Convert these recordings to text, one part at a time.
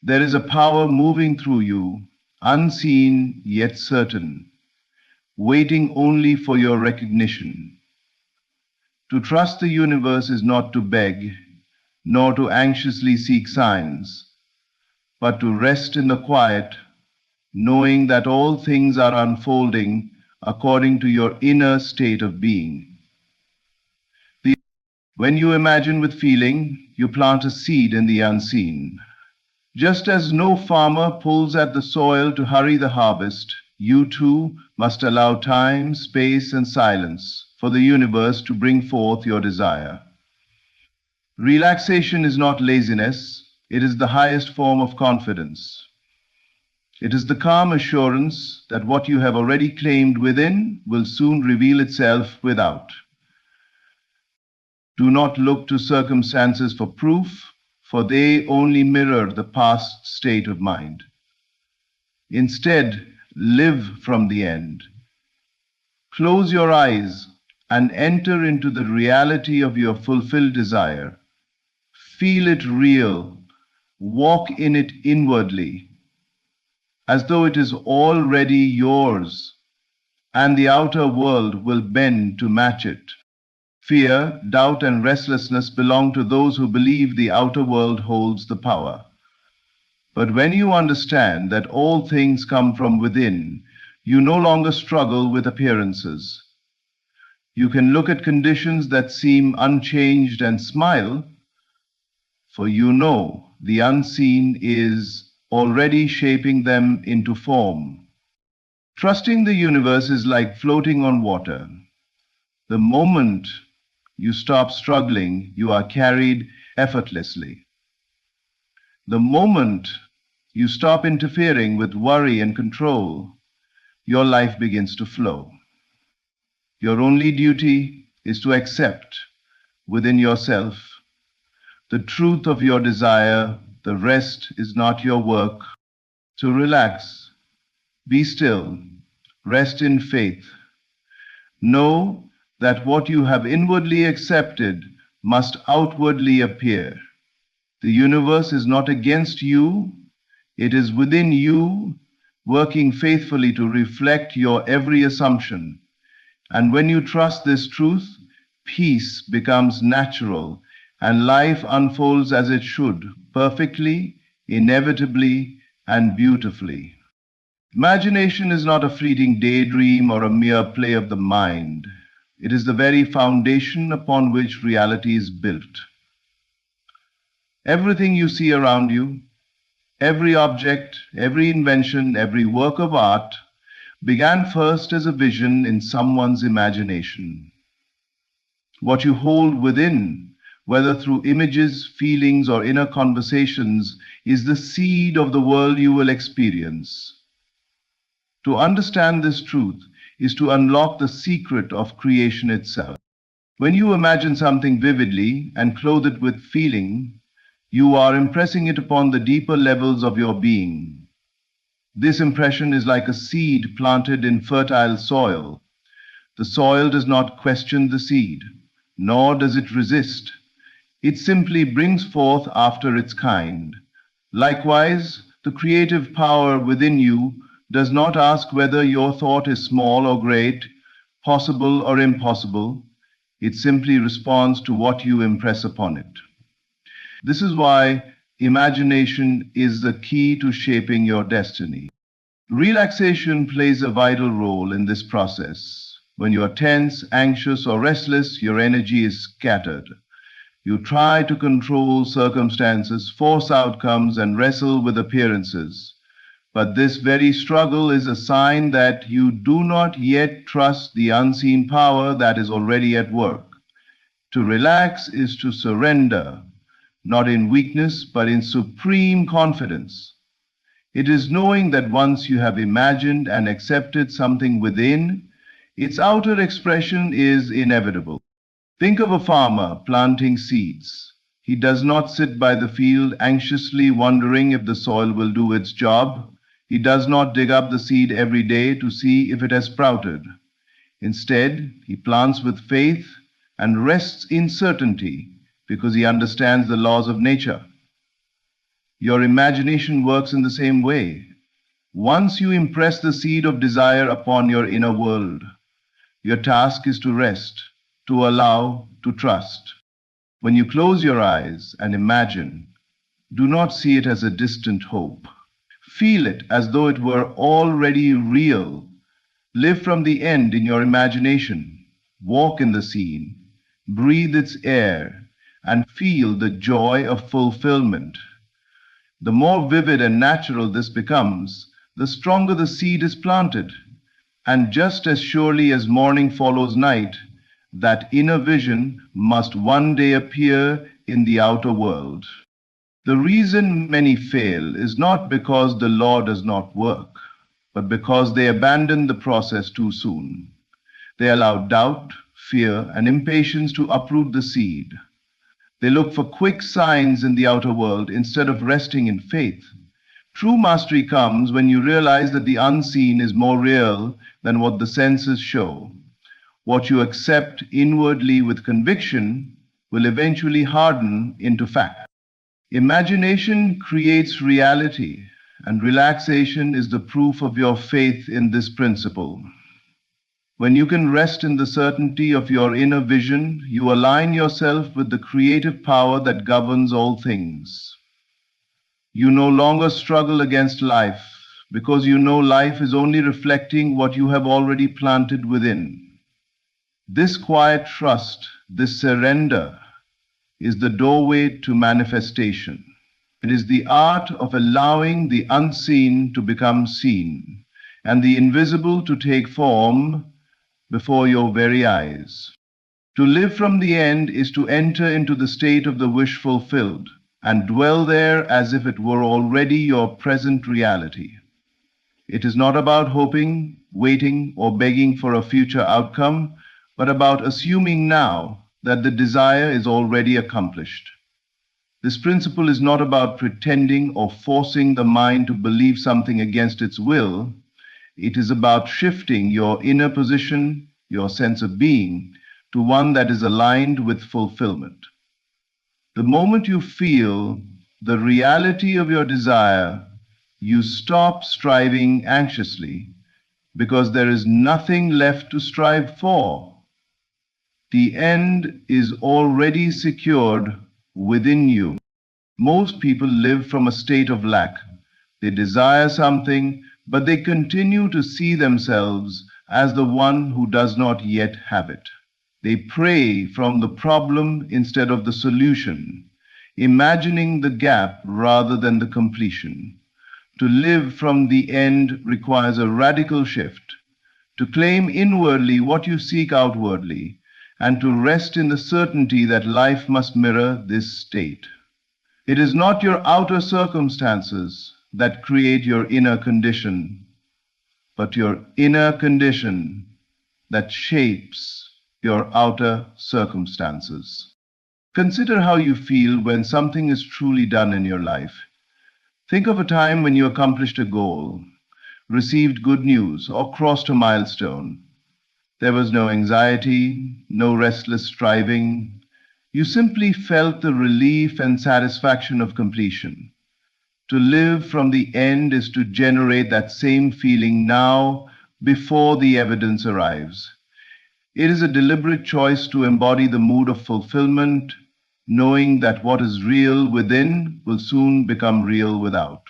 There is a power moving through you, unseen yet certain, waiting only for your recognition. To trust the universe is not to beg, nor to anxiously seek signs, but to rest in the quiet, knowing that all things are unfolding according to your inner state of being. When you imagine with feeling, you plant a seed in the unseen. Just as no farmer pulls at the soil to hurry the harvest, you too must allow time, space, and silence for the universe to bring forth your desire. Relaxation is not laziness, it is the highest form of confidence. It is the calm assurance that what you have already claimed within will soon reveal itself without. Do not look to circumstances for proof, for they only mirror the past state of mind. Instead, live from the end. Close your eyes and enter into the reality of your fulfilled desire. Feel it real. Walk in it inwardly, as though it is already yours, and the outer world will bend to match it. Fear, doubt, and restlessness belong to those who believe the outer world holds the power. But when you understand that all things come from within, you no longer struggle with appearances. You can look at conditions that seem unchanged and smile, for you know the unseen is already shaping them into form. Trusting the universe is like floating on water. The moment you stop struggling, you are carried effortlessly. The moment you stop interfering with worry and control, your life begins to flow. Your only duty is to accept within yourself the truth of your desire. The rest is not your work. So relax, be still, rest in faith. Know that what you have inwardly accepted must outwardly appear. The universe is not against you, it is within you, working faithfully to reflect your every assumption. And when you trust this truth, peace becomes natural, and life unfolds as it should, perfectly, inevitably, and beautifully. Imagination is not a fleeting daydream or a mere play of the mind. It is the very foundation upon which reality is built. Everything you see around you, every object, every invention, every work of art, began first as a vision in someone's imagination. What you hold within, whether through images, feelings, or inner conversations, is the seed of the world you will experience. To understand this truth is to unlock the secret of creation itself. When you imagine something vividly and clothe it with feeling, you are impressing it upon the deeper levels of your being. This impression is like a seed planted in fertile soil. The soil does not question the seed, nor does it resist. It simply brings forth after its kind. Likewise, the creative power within you does not ask whether your thought is small or great, possible or impossible. It simply responds to what you impress upon it. This is why imagination is the key to shaping your destiny. Relaxation plays a vital role in this process. When you are tense, anxious, or restless, your energy is scattered. You try to control circumstances, force outcomes, and wrestle with appearances. But this very struggle is a sign that you do not yet trust the unseen power that is already at work. To relax is to surrender, not in weakness, but in supreme confidence. It is knowing that once you have imagined and accepted something within, its outer expression is inevitable. Think of a farmer planting seeds. He does not sit by the field anxiously wondering if the soil will do its job. He does not dig up the seed every day to see if it has sprouted. Instead, he plants with faith and rests in certainty because he understands the laws of nature. Your imagination works in the same way. Once you impress the seed of desire upon your inner world, your task is to rest, to allow, to trust. When you close your eyes and imagine, do not see it as a distant hope. Feel it as though it were already real. Live from the end in your imagination. Walk in the scene. Breathe its air and feel the joy of fulfillment. The more vivid and natural this becomes, the stronger the seed is planted. And just as surely as morning follows night, that inner vision must one day appear in the outer world. The reason many fail is not because the law does not work, but because they abandon the process too soon. They allow doubt, fear, and impatience to uproot the seed. They look for quick signs in the outer world instead of resting in faith. True mastery comes when you realize that the unseen is more real than what the senses show. What you accept inwardly with conviction will eventually harden into fact. Imagination creates reality, and relaxation is the proof of your faith in this principle. When you can rest in the certainty of your inner vision, you align yourself with the creative power that governs all things. You no longer struggle against life because you know life is only reflecting what you have already planted within. This quiet trust, this surrender, is the doorway to manifestation. It is the art of allowing the unseen to become seen and the invisible to take form before your very eyes. To live from the end is to enter into the state of the wish fulfilled and dwell there as if it were already your present reality. It is not about hoping, waiting, or begging for a future outcome, but about assuming now that the desire is already accomplished. This principle is not about pretending or forcing the mind to believe something against its will. It is about shifting your inner position, your sense of being, to one that is aligned with fulfillment. The moment you feel the reality of your desire, you stop striving anxiously because there is nothing left to strive for. The end is already secured within you. Most people live from a state of lack. They desire something, but they continue to see themselves as the one who does not yet have it. They pray from the problem instead of the solution, imagining the gap rather than the completion. To live from the end requires a radical shift, to claim inwardly what you seek outwardly, and to rest in the certainty that life must mirror this state. It is not your outer circumstances that create your inner condition, but your inner condition that shapes your outer circumstances. Consider how you feel when something is truly done in your life. Think of a time when you accomplished a goal, received good news, or crossed a milestone. There was no anxiety, no restless striving. You simply felt the relief and satisfaction of completion. To live from the end is to generate that same feeling now before the evidence arrives. It is a deliberate choice to embody the mood of fulfillment, knowing that what is real within will soon become real without.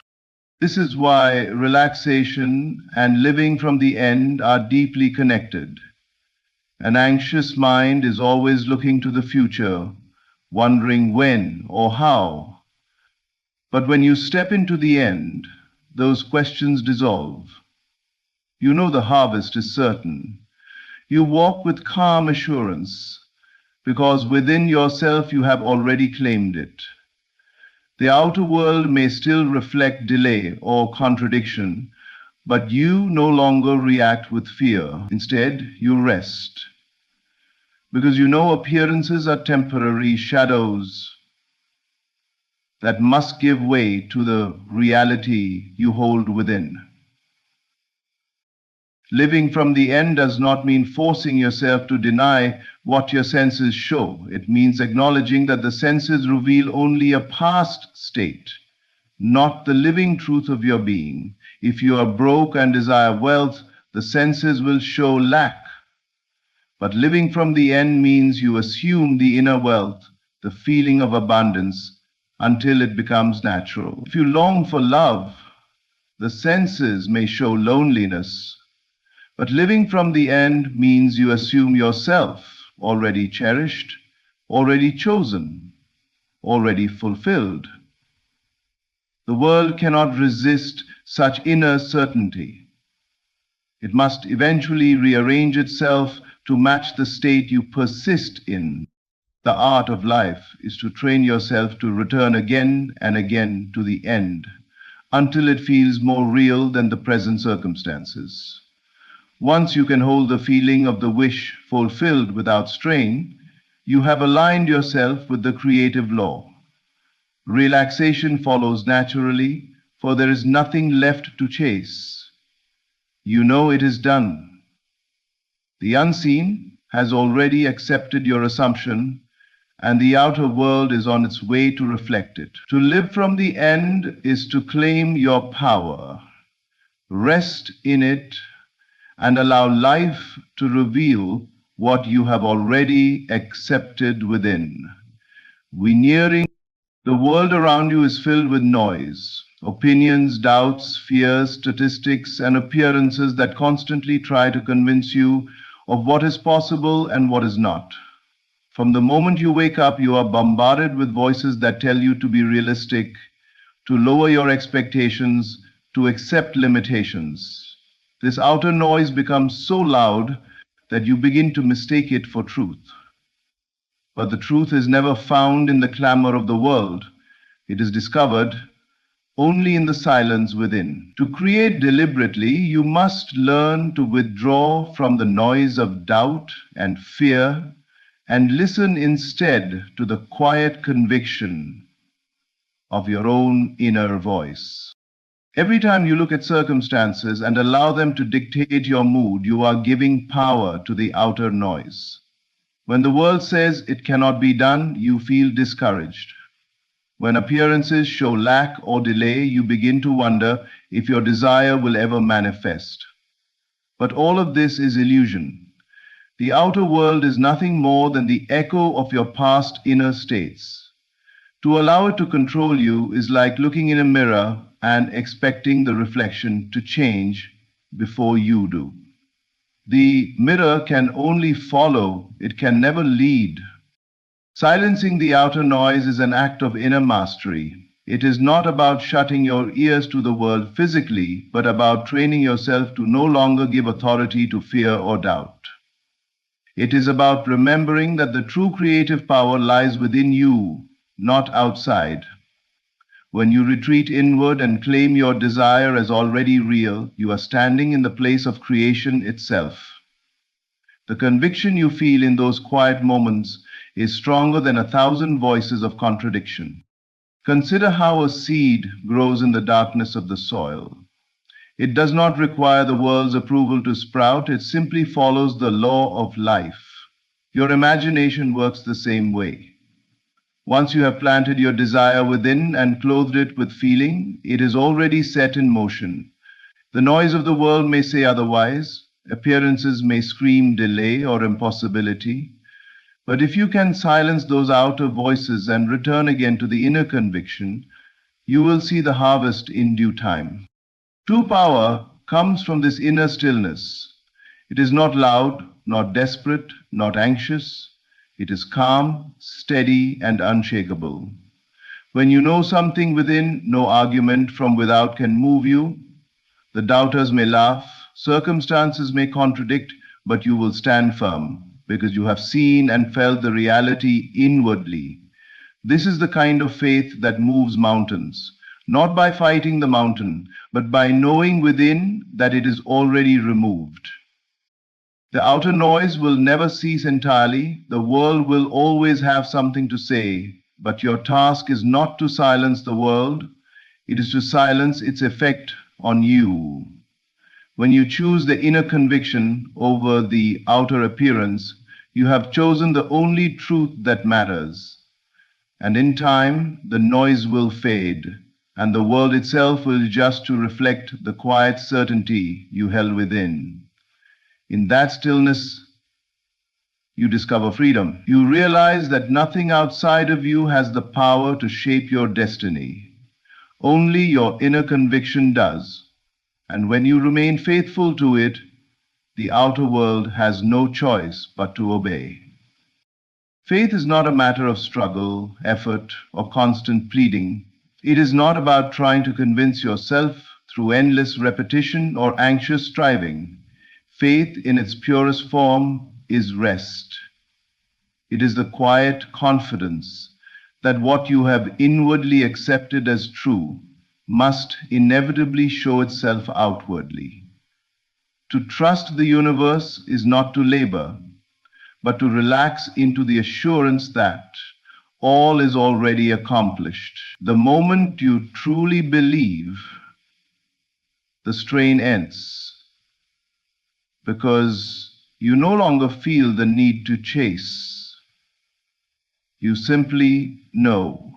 This is why relaxation and living from the end are deeply connected. An anxious mind is always looking to the future, wondering when or how. But when you step into the end, those questions dissolve. You know the harvest is certain. You walk with calm assurance, because within yourself you have already claimed it. The outer world may still reflect delay or contradiction, but you no longer react with fear. Instead, you rest, because you know appearances are temporary shadows that must give way to the reality you hold within. Living from the end does not mean forcing yourself to deny what your senses show. It means acknowledging that the senses reveal only a past state, not the living truth of your being. If you are broke and desire wealth, the senses will show lack. But living from the end means you assume the inner wealth, the feeling of abundance, until it becomes natural. If you long for love, the senses may show loneliness. But living from the end means you assume yourself already cherished, already chosen, already fulfilled. The world cannot resist such inner certainty. It must eventually rearrange itself to match the state you persist in. The art of life is to train yourself to return again and again to the end, until it feels more real than the present circumstances. Once you can hold the feeling of the wish fulfilled without strain, you have aligned yourself with the creative law. Relaxation follows naturally, for there is nothing left to chase. You know it is done. The unseen has already accepted your assumption, and the outer world is on its way to reflect it. To live from the end is to claim your power, rest in it, and allow life to reveal what you have already accepted within. The world around you is filled with noise, opinions, doubts, fears, statistics, and appearances that constantly try to convince you of what is possible and what is not. From the moment you wake up, you are bombarded with voices that tell you to be realistic, to lower your expectations, to accept limitations. This outer noise becomes so loud that you begin to mistake it for truth. But the truth is never found in the clamor of the world. It is discovered only in the silence within. To create deliberately, you must learn to withdraw from the noise of doubt and fear and listen instead to the quiet conviction of your own inner voice. Every time you look at circumstances and allow them to dictate your mood, you are giving power to the outer noise. When the world says it cannot be done, you feel discouraged. When appearances show lack or delay, you begin to wonder if your desire will ever manifest. But all of this is illusion. The outer world is nothing more than the echo of your past inner states. To allow it to control you is like looking in a mirror and expecting the reflection to change before you do. The mirror can only follow, it can never lead. Silencing the outer noise is an act of inner mastery. It is not about shutting your ears to the world physically, but about training yourself to no longer give authority to fear or doubt. It is about remembering that the true creative power lies within you, not outside. When you retreat inward and claim your desire as already real, you are standing in the place of creation itself. The conviction you feel in those quiet moments is stronger than 1,000 voices of contradiction. Consider how a seed grows in the darkness of the soil. It does not require the world's approval to sprout, it simply follows the law of life. Your imagination works the same way. Once you have planted your desire within and clothed it with feeling, it is already set in motion. The noise of the world may say otherwise, appearances may scream delay or impossibility, but if you can silence those outer voices and return again to the inner conviction, you will see the harvest in due time. True power comes from this inner stillness. It is not loud, not desperate, not anxious. It is calm, steady, and unshakable. When you know something within, no argument from without can move you. The doubters may laugh, circumstances may contradict, but you will stand firm because you have seen and felt the reality inwardly. This is the kind of faith that moves mountains, not by fighting the mountain, but by knowing within that it is already removed. The outer noise will never cease entirely. The world will always have something to say, but your task is not to silence the world, it is to silence its effect on you. When you choose the inner conviction over the outer appearance, you have chosen the only truth that matters. And in time, the noise will fade. and the world itself will adjust to reflect the quiet certainty you held within. In that stillness, you discover freedom. You realize that nothing outside of you has the power to shape your destiny. Only your inner conviction does. And when you remain faithful to it, the outer world has no choice but to obey. Faith is not a matter of struggle, effort, or constant pleading. It is not about trying to convince yourself through endless repetition or anxious striving. Faith in its purest form is rest. It is the quiet confidence that what you have inwardly accepted as true must inevitably show itself outwardly. To trust the universe is not to labor, but to relax into the assurance that all is already accomplished. The moment you truly believe, the strain ends, because you no longer feel the need to chase. You simply know.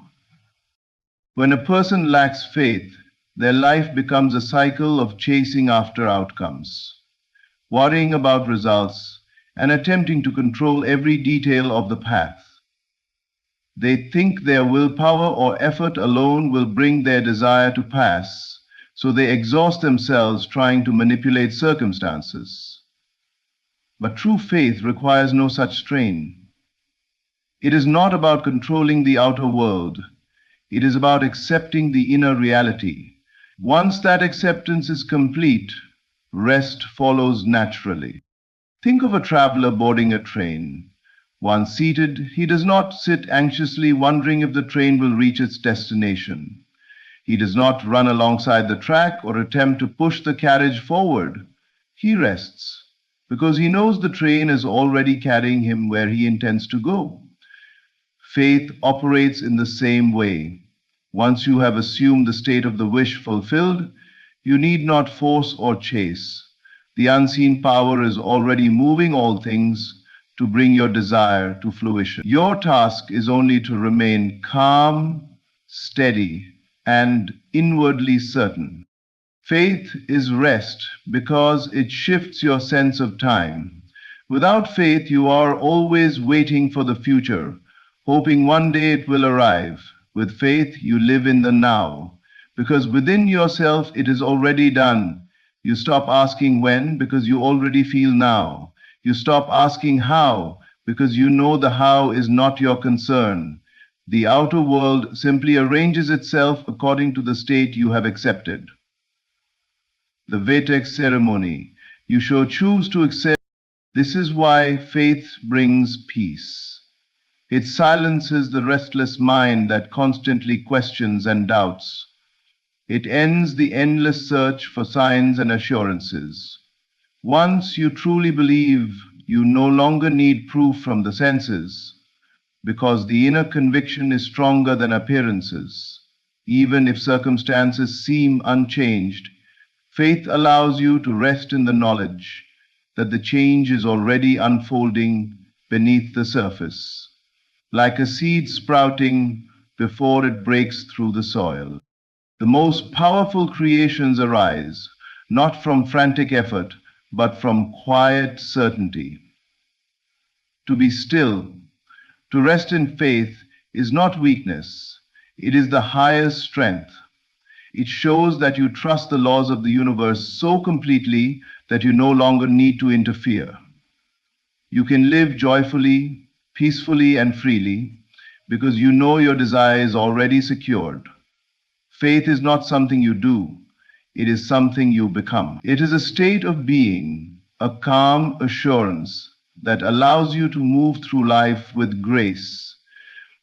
When a person lacks faith, their life becomes a cycle of chasing after outcomes, worrying about results, and attempting to control every detail of the path. They think their willpower or effort alone will bring their desire to pass, so they exhaust themselves trying to manipulate circumstances. But true faith requires no such strain. It is not about controlling the outer world. It is about accepting the inner reality. Once that acceptance is complete, rest follows naturally. Think of a traveler boarding a train. Once seated, he does not sit anxiously wondering if the train will reach its destination. He does not run alongside the track or attempt to push the carriage forward. He rests because he knows the train is already carrying him where he intends to go. Faith operates in the same way. Once you have assumed the state of the wish fulfilled, you need not force or chase. The unseen power is already moving all things to bring your desire to fruition. Your task is only to remain calm, steady, and inwardly certain. Faith is rest because it shifts your sense of time. Without faith, you are always waiting for the future, hoping one day it will arrive. With faith, you live in the now, because within yourself it is already done. You stop asking when because you already feel now. You stop asking how because you know the how is not your concern. The outer world simply arranges itself according to the state you have accepted. The Vetex ceremony. You should choose to accept. This is why faith brings peace. It silences the restless mind that constantly questions and doubts. It ends the endless search for signs and assurances. Once you truly believe, you no longer need proof from the senses, because the inner conviction is stronger than appearances. Even if circumstances seem unchanged, faith allows you to rest in the knowledge that the change is already unfolding beneath the surface, like a seed sprouting before it breaks through the soil. The most powerful creations arise, not from frantic effort, but from quiet certainty. To be still, to rest in faith, is not weakness, it is the highest strength. It shows that you trust the laws of the universe so completely that you no longer need to interfere. You can live joyfully, peacefully, and freely because you know your desire is already secured. Faith is not something you do, it is something you become. It is a state of being, a calm assurance that allows you to move through life with grace,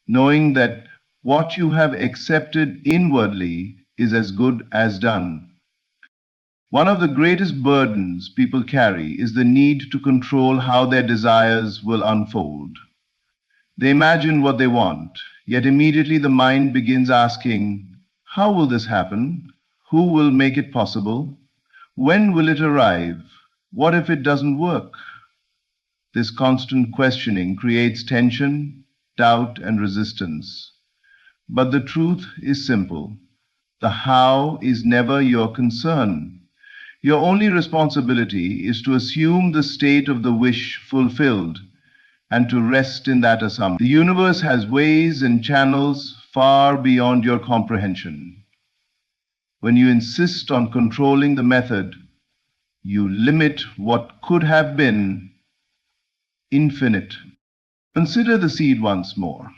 knowing that what you have accepted inwardly is as good as done. One of the greatest burdens people carry is the need to control how their desires will unfold. They imagine what they want, yet immediately the mind begins asking, how will this happen? Who will make it possible? When will it arrive? What if it doesn't work? This constant questioning creates tension, doubt, and resistance. But the truth is simple. The how is never your concern. Your only responsibility is to assume the state of the wish fulfilled and to rest in that assumption. The universe has ways and channels far beyond your comprehension. When you insist on controlling the method, you limit what could have been infinite. Consider the seed once more.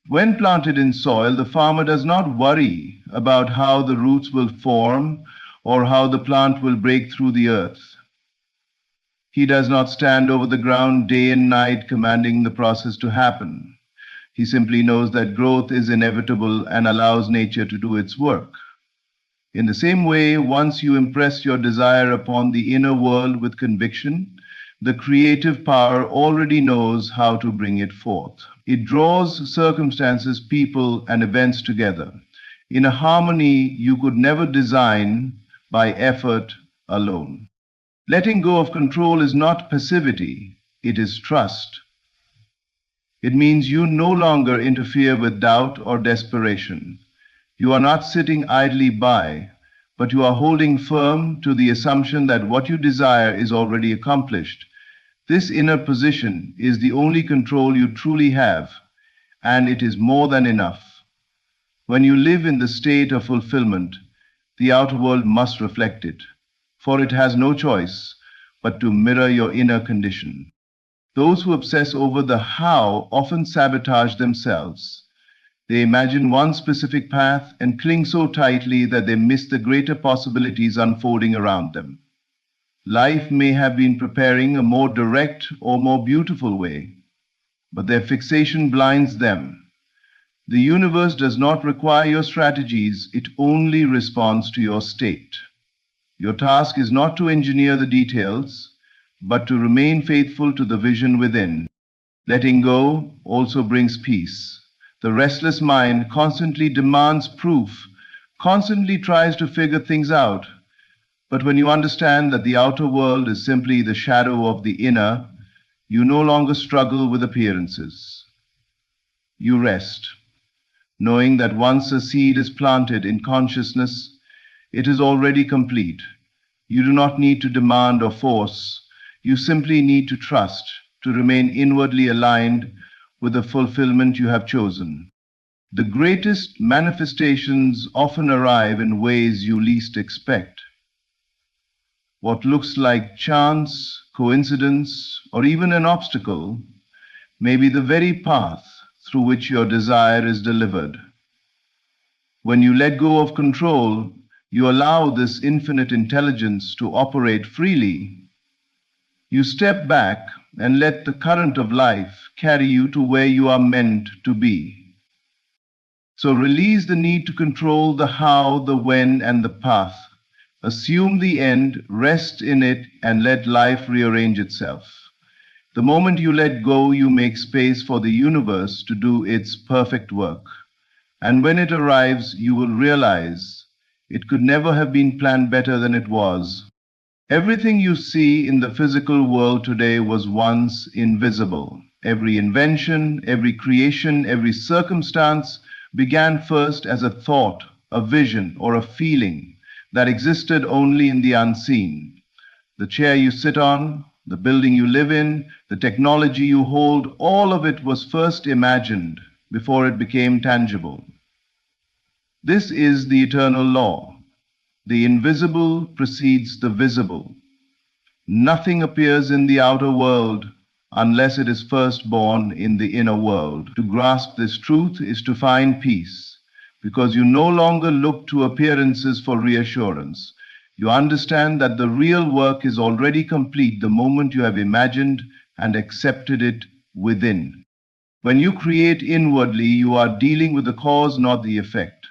When planted in soil, the farmer does not worry about how the roots will form or how the plant will break through the earth. He does not stand over the ground day and night commanding the process to happen. He simply knows that growth is inevitable and allows nature to do its work. In the same way, once you impress your desire upon the inner world with conviction, the creative power already knows how to bring it forth. It draws circumstances, people, and events together in a harmony you could never design by effort alone. Letting go of control is not passivity, it is trust. It means you no longer interfere with doubt or desperation. You are not sitting idly by, but you are holding firm to the assumption that what you desire is already accomplished. This inner position is the only control you truly have, and it is more than enough. When you live in the state of fulfillment, the outer world must reflect it, for it has no choice but to mirror your inner condition. Those who obsess over the how often sabotage themselves. They imagine one specific path and cling so tightly that they miss the greater possibilities unfolding around them. Life may have been preparing a more direct or more beautiful way, but their fixation blinds them. The universe does not require your strategies, it only responds to your state. Your task is not to engineer the details, but to remain faithful to the vision within. Letting go also brings peace. The restless mind constantly demands proof, constantly tries to figure things out. But when you understand that the outer world is simply the shadow of the inner, you no longer struggle with appearances. You rest, knowing that once a seed is planted in consciousness, it is already complete. You do not need to demand or force. You simply need to trust, to remain inwardly aligned with the fulfillment you have chosen. The greatest manifestations often arrive in ways you least expect. What looks like chance, coincidence, or even an obstacle may be the very path through which your desire is delivered. When you let go of control, you allow this infinite intelligence to operate freely. You step back and let the current of life carry you to where you are meant to be. So release the need to control the how, the when, and the path. Assume the end, rest in it, and let life rearrange itself. The moment you let go, you make space for the universe to do its perfect work. And when it arrives, you will realize it could never have been planned better than it was. Everything you see in the physical world today was once invisible. Every invention, every creation, every circumstance began first as a thought, a vision, or a feeling that existed only in the unseen. The chair you sit on, the building you live in, the technology you hold, all of it was first imagined before it became tangible. This is the eternal law. The invisible precedes the visible. Nothing appears in the outer world unless it is first born in the inner world. To grasp this truth is to find peace, because you no longer look to appearances for reassurance. You understand that the real work is already complete the moment you have imagined and accepted it within. When you create inwardly, you are dealing with the cause, not the effect.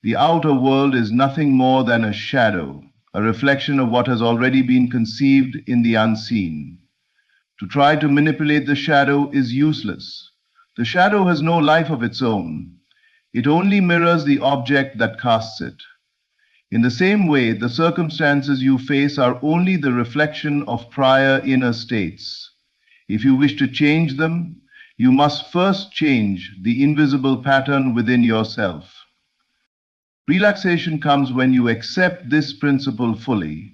The outer world is nothing more than a shadow, a reflection of what has already been conceived in the unseen. To try to manipulate the shadow is useless. The shadow has no life of its own. It only mirrors the object that casts it. In the same way, the circumstances you face are only the reflection of prior inner states. If you wish to change them, you must first change the invisible pattern within yourself. Relaxation comes when you accept this principle fully.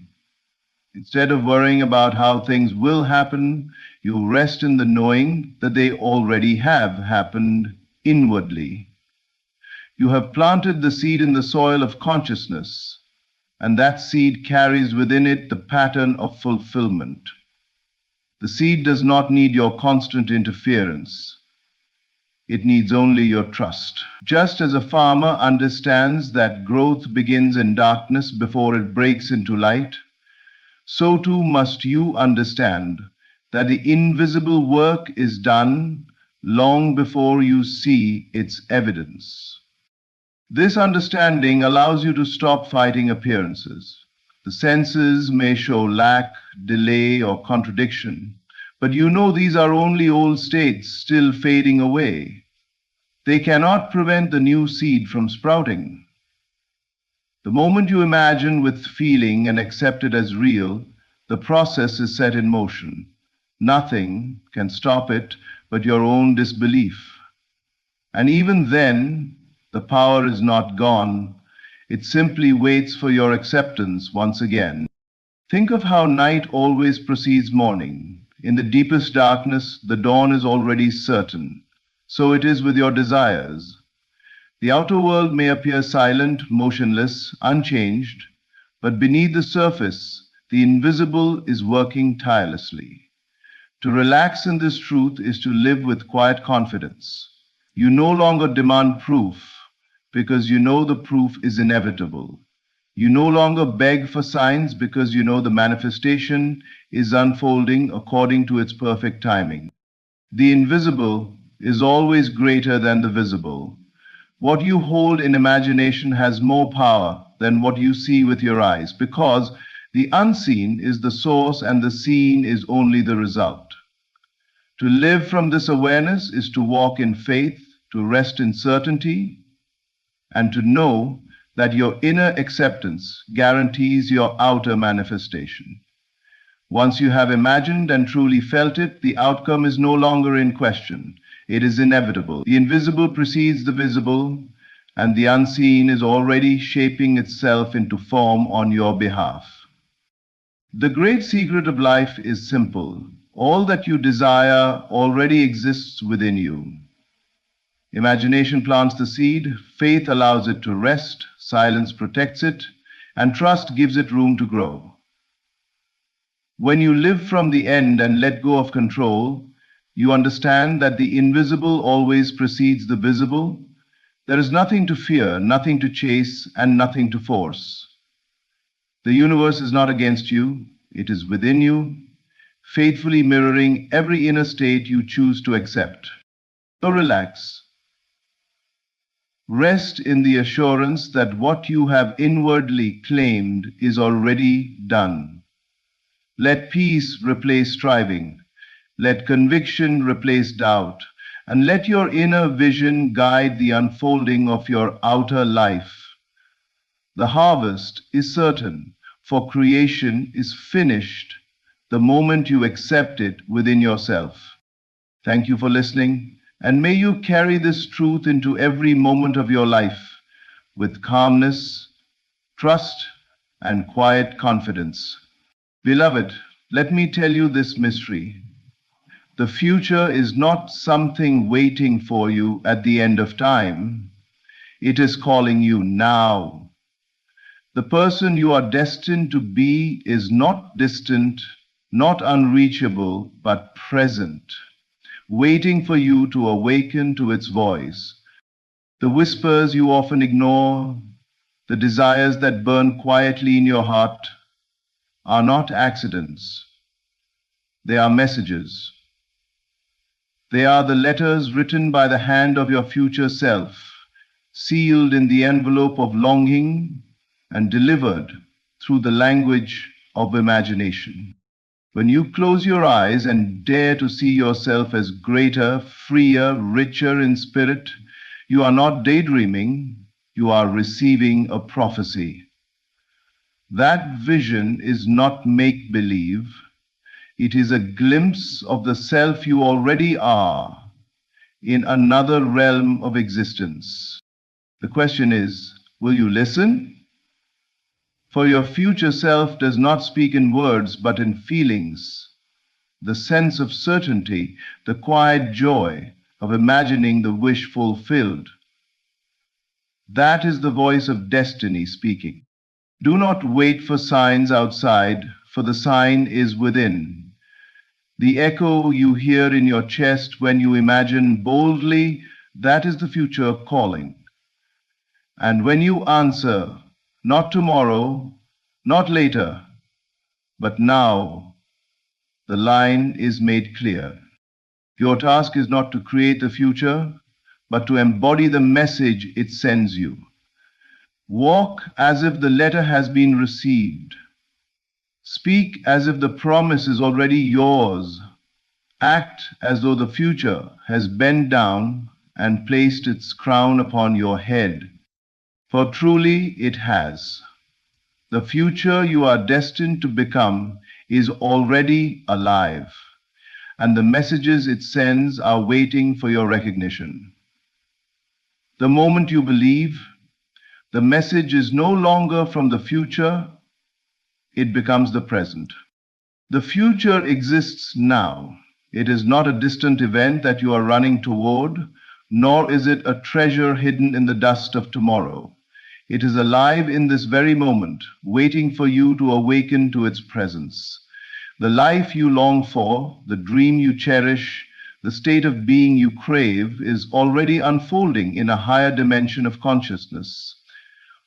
Instead of worrying about how things will happen, you rest in the knowing that they already have happened inwardly. You have planted the seed in the soil of consciousness, and that seed carries within it the pattern of fulfillment. The seed does not need your constant interference. It needs only your trust. Just as a farmer understands that growth begins in darkness before it breaks into light, so too must you understand that the invisible work is done long before you see its evidence. This understanding allows you to stop fighting appearances. The senses may show lack, delay, or contradiction, but you know these are only old states still fading away. They cannot prevent the new seed from sprouting. The moment you imagine with feeling and accept it as real, the process is set in motion. Nothing can stop it but your own disbelief. And even then, the power is not gone. It simply waits for your acceptance once again. Think of how night always precedes morning. In the deepest darkness, the dawn is already certain. So it is with your desires. The outer world may appear silent, motionless, unchanged, but beneath the surface, the invisible is working tirelessly. To relax in this truth is to live with quiet confidence. You no longer demand proof because you know the proof is inevitable. You no longer beg for signs because you know the manifestation is unfolding according to its perfect timing. The invisible is always greater than the visible. What you hold in imagination has more power than what you see with your eyes, because the unseen is the source and the seen is only the result. To live from this awareness is to walk in faith, to rest in certainty, and to know that your inner acceptance guarantees your outer manifestation. Once you have imagined and truly felt it, the outcome is no longer in question. It is inevitable. The invisible precedes the visible, and the unseen is already shaping itself into form on your behalf. The great secret of life is simple. All that you desire already exists within you. Imagination plants the seed, faith allows it to rest, silence protects it, and trust gives it room to grow. When you live from the end and let go of control, you understand that the invisible always precedes the visible. There is nothing to fear, nothing to chase, and nothing to force. The universe is not against you, it is within you, faithfully mirroring every inner state you choose to accept. So relax. Rest in the assurance that what you have inwardly claimed is already done. Let peace replace striving. Let conviction replace doubt, and let your inner vision guide the unfolding of your outer life. The harvest is certain, for creation is finished the moment you accept it within yourself. Thank you for listening, and may you carry this truth into every moment of your life with calmness, trust, and quiet confidence. Beloved, let me tell you this mystery. The future is not something waiting for you at the end of time. It is calling you now. The person you are destined to be is not distant, not unreachable, but present, waiting for you to awaken to its voice. The whispers you often ignore, the desires that burn quietly in your heart, are not accidents. They are messages. They are the letters written by the hand of your future self, sealed in the envelope of longing and delivered through the language of imagination. When you close your eyes and dare to see yourself as greater, freer, richer in spirit, you are not daydreaming, you are receiving a prophecy. That vision is not make-believe. It is a glimpse of the self you already are in another realm of existence. The question is, Will you listen? For your future self does not speak in words but in feelings, the sense of certainty, the quiet joy of imagining the wish fulfilled. That is the voice of destiny speaking. Do not wait for signs outside, for the sign is within. The echo you hear in your chest when you imagine boldly, that is the future calling. And when you answer, not tomorrow, not later, but now, the line is made clear. Your task is not to create the future, but to embody the message it sends you. Walk as if the letter has been received. Speak as if the promise is already yours. Act as though the future has bent down and placed its crown upon your head. For truly it has. The future you are destined to become is already alive, and the messages it sends are waiting for your recognition. The moment you believe, the message is no longer from the future, it becomes the present. The future exists now. It is not a distant event that you are running toward, nor is it a treasure hidden in the dust of tomorrow. It is alive in this very moment, waiting for you to awaken to its presence. The life you long for, the dream you cherish, the state of being you crave is already unfolding in a higher dimension of consciousness.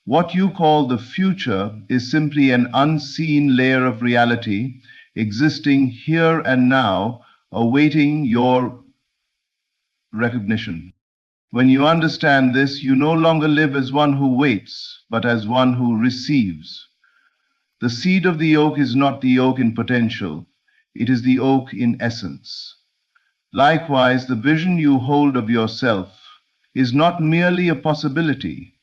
What you call the future is simply an unseen layer of reality existing here and now, awaiting your recognition. When you understand this, you no longer live as one who waits, but as one who receives. The seed of the oak is not the oak in potential, it is the oak in essence. Likewise, the vision you hold of yourself is not merely a possibility,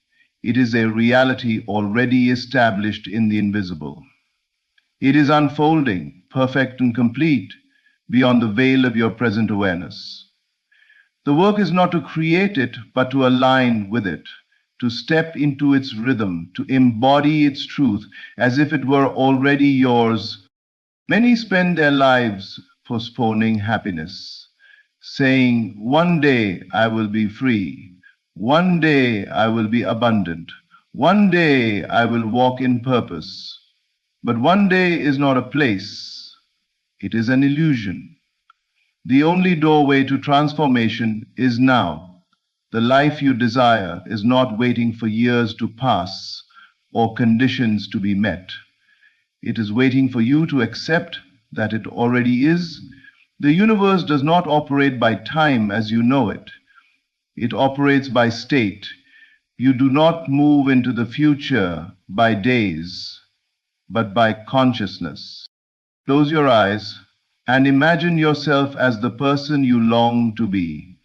it is a reality already established in the invisible. It is unfolding, perfect and complete, beyond the veil of your present awareness. The work is not to create it, but to align with it, to step into its rhythm, to embody its truth as if it were already yours. Many spend their lives postponing happiness, saying, "One day I will be free. One day I will be abundant. One day I will walk in purpose." But one day is not a place. It is an illusion. The only doorway to transformation is now. The life you desire is not waiting for years to pass or conditions to be met. It is waiting for you to accept that it already is. The universe does not operate by time as you know it. It operates by state. You do not move into the future by days, but by consciousness. Close your eyes and imagine yourself as the person you long to be.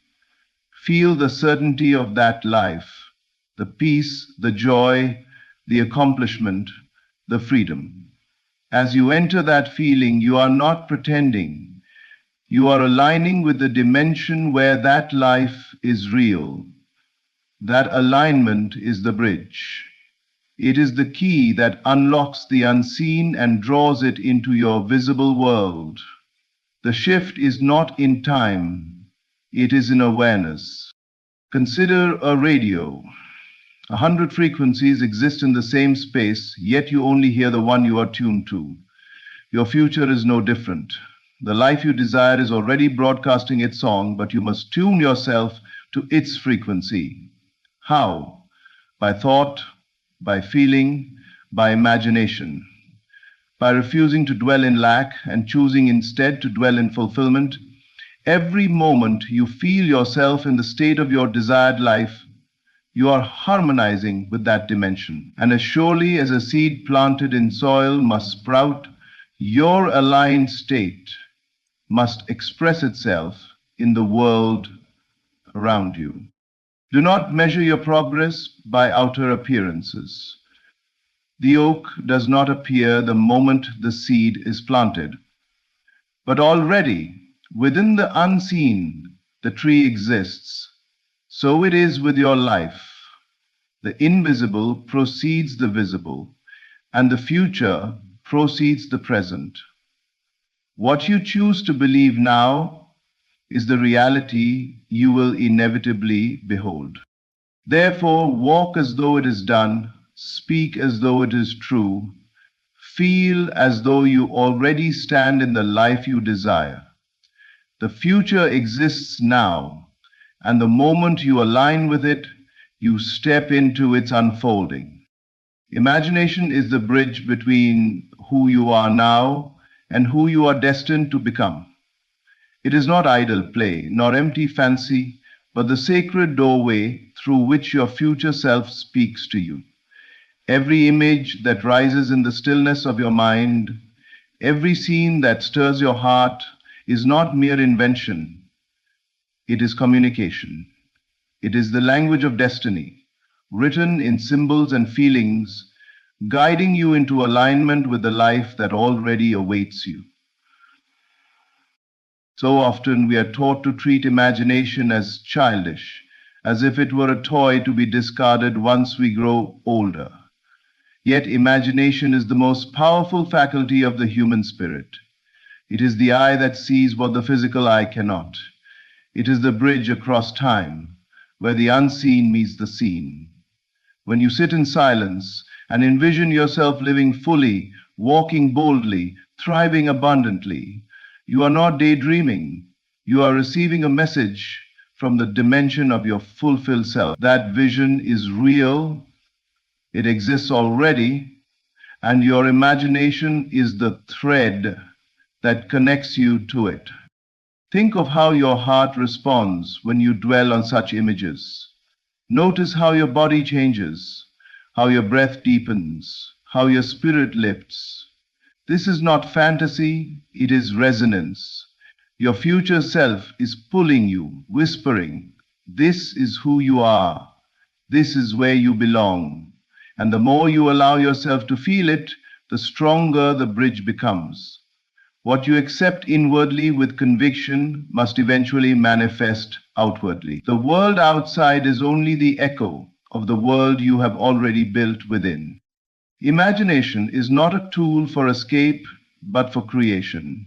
Feel the certainty of that life, the peace, the joy, the accomplishment, the freedom. As you enter that feeling, you are not pretending. You are aligning with the dimension where that life is real. That alignment is the bridge. It is the key that unlocks the unseen and draws it into your visible world. The shift is not in time, it is in awareness. Consider a radio. 100 frequencies exist in the same space, yet you only hear the one you are tuned to. Your future is no different. The life you desire is already broadcasting its song, but you must tune yourself to its frequency. How? By thought, by feeling, by imagination. By refusing to dwell in lack and choosing instead to dwell in fulfillment. Every moment you feel yourself in the state of your desired life, you are harmonizing with that dimension. And as surely as a seed planted in soil must sprout, your aligned state must express itself in the world around you. Do not measure your progress by outer appearances. The oak does not appear the moment the seed is planted, but already within the unseen, the tree exists. So it is with your life. The invisible precedes the visible, and the future precedes the present. What you choose to believe now is the reality you will inevitably behold. Therefore, walk as though it is done, speak as though it is true, feel as though you already stand in the life you desire. The future exists now, and the moment you align with it, you step into its unfolding. Imagination is the bridge between who you are now and who you are destined to become. It is not idle play, nor empty fancy, but the sacred doorway through which your future self speaks to you. Every image that rises in the stillness of your mind, every scene that stirs your heart, is not mere invention. It is communication. It is the language of destiny, written in symbols and feelings, guiding you into alignment with the life that already awaits you. So often we are taught to treat imagination as childish, as if it were a toy to be discarded once we grow older. Yet imagination is the most powerful faculty of the human spirit. It is the eye that sees what the physical eye cannot. It is the bridge across time, where the unseen meets the seen. When you sit in silence and envision yourself living fully, walking boldly, thriving abundantly, you are not daydreaming. You are receiving a message from the dimension of your fulfilled self. That vision is real, it exists already, and your imagination is the thread that connects you to it. Think of how your heart responds when you dwell on such images. Notice how your body changes, how your breath deepens, how your spirit lifts. This is not fantasy, it is resonance. Your future self is pulling you, whispering, "This is who you are. This is where you belong." And the more you allow yourself to feel it, the stronger the bridge becomes. What you accept inwardly with conviction must eventually manifest outwardly. The world outside is only the echo of the world you have already built within. Imagination is not a tool for escape, but for creation.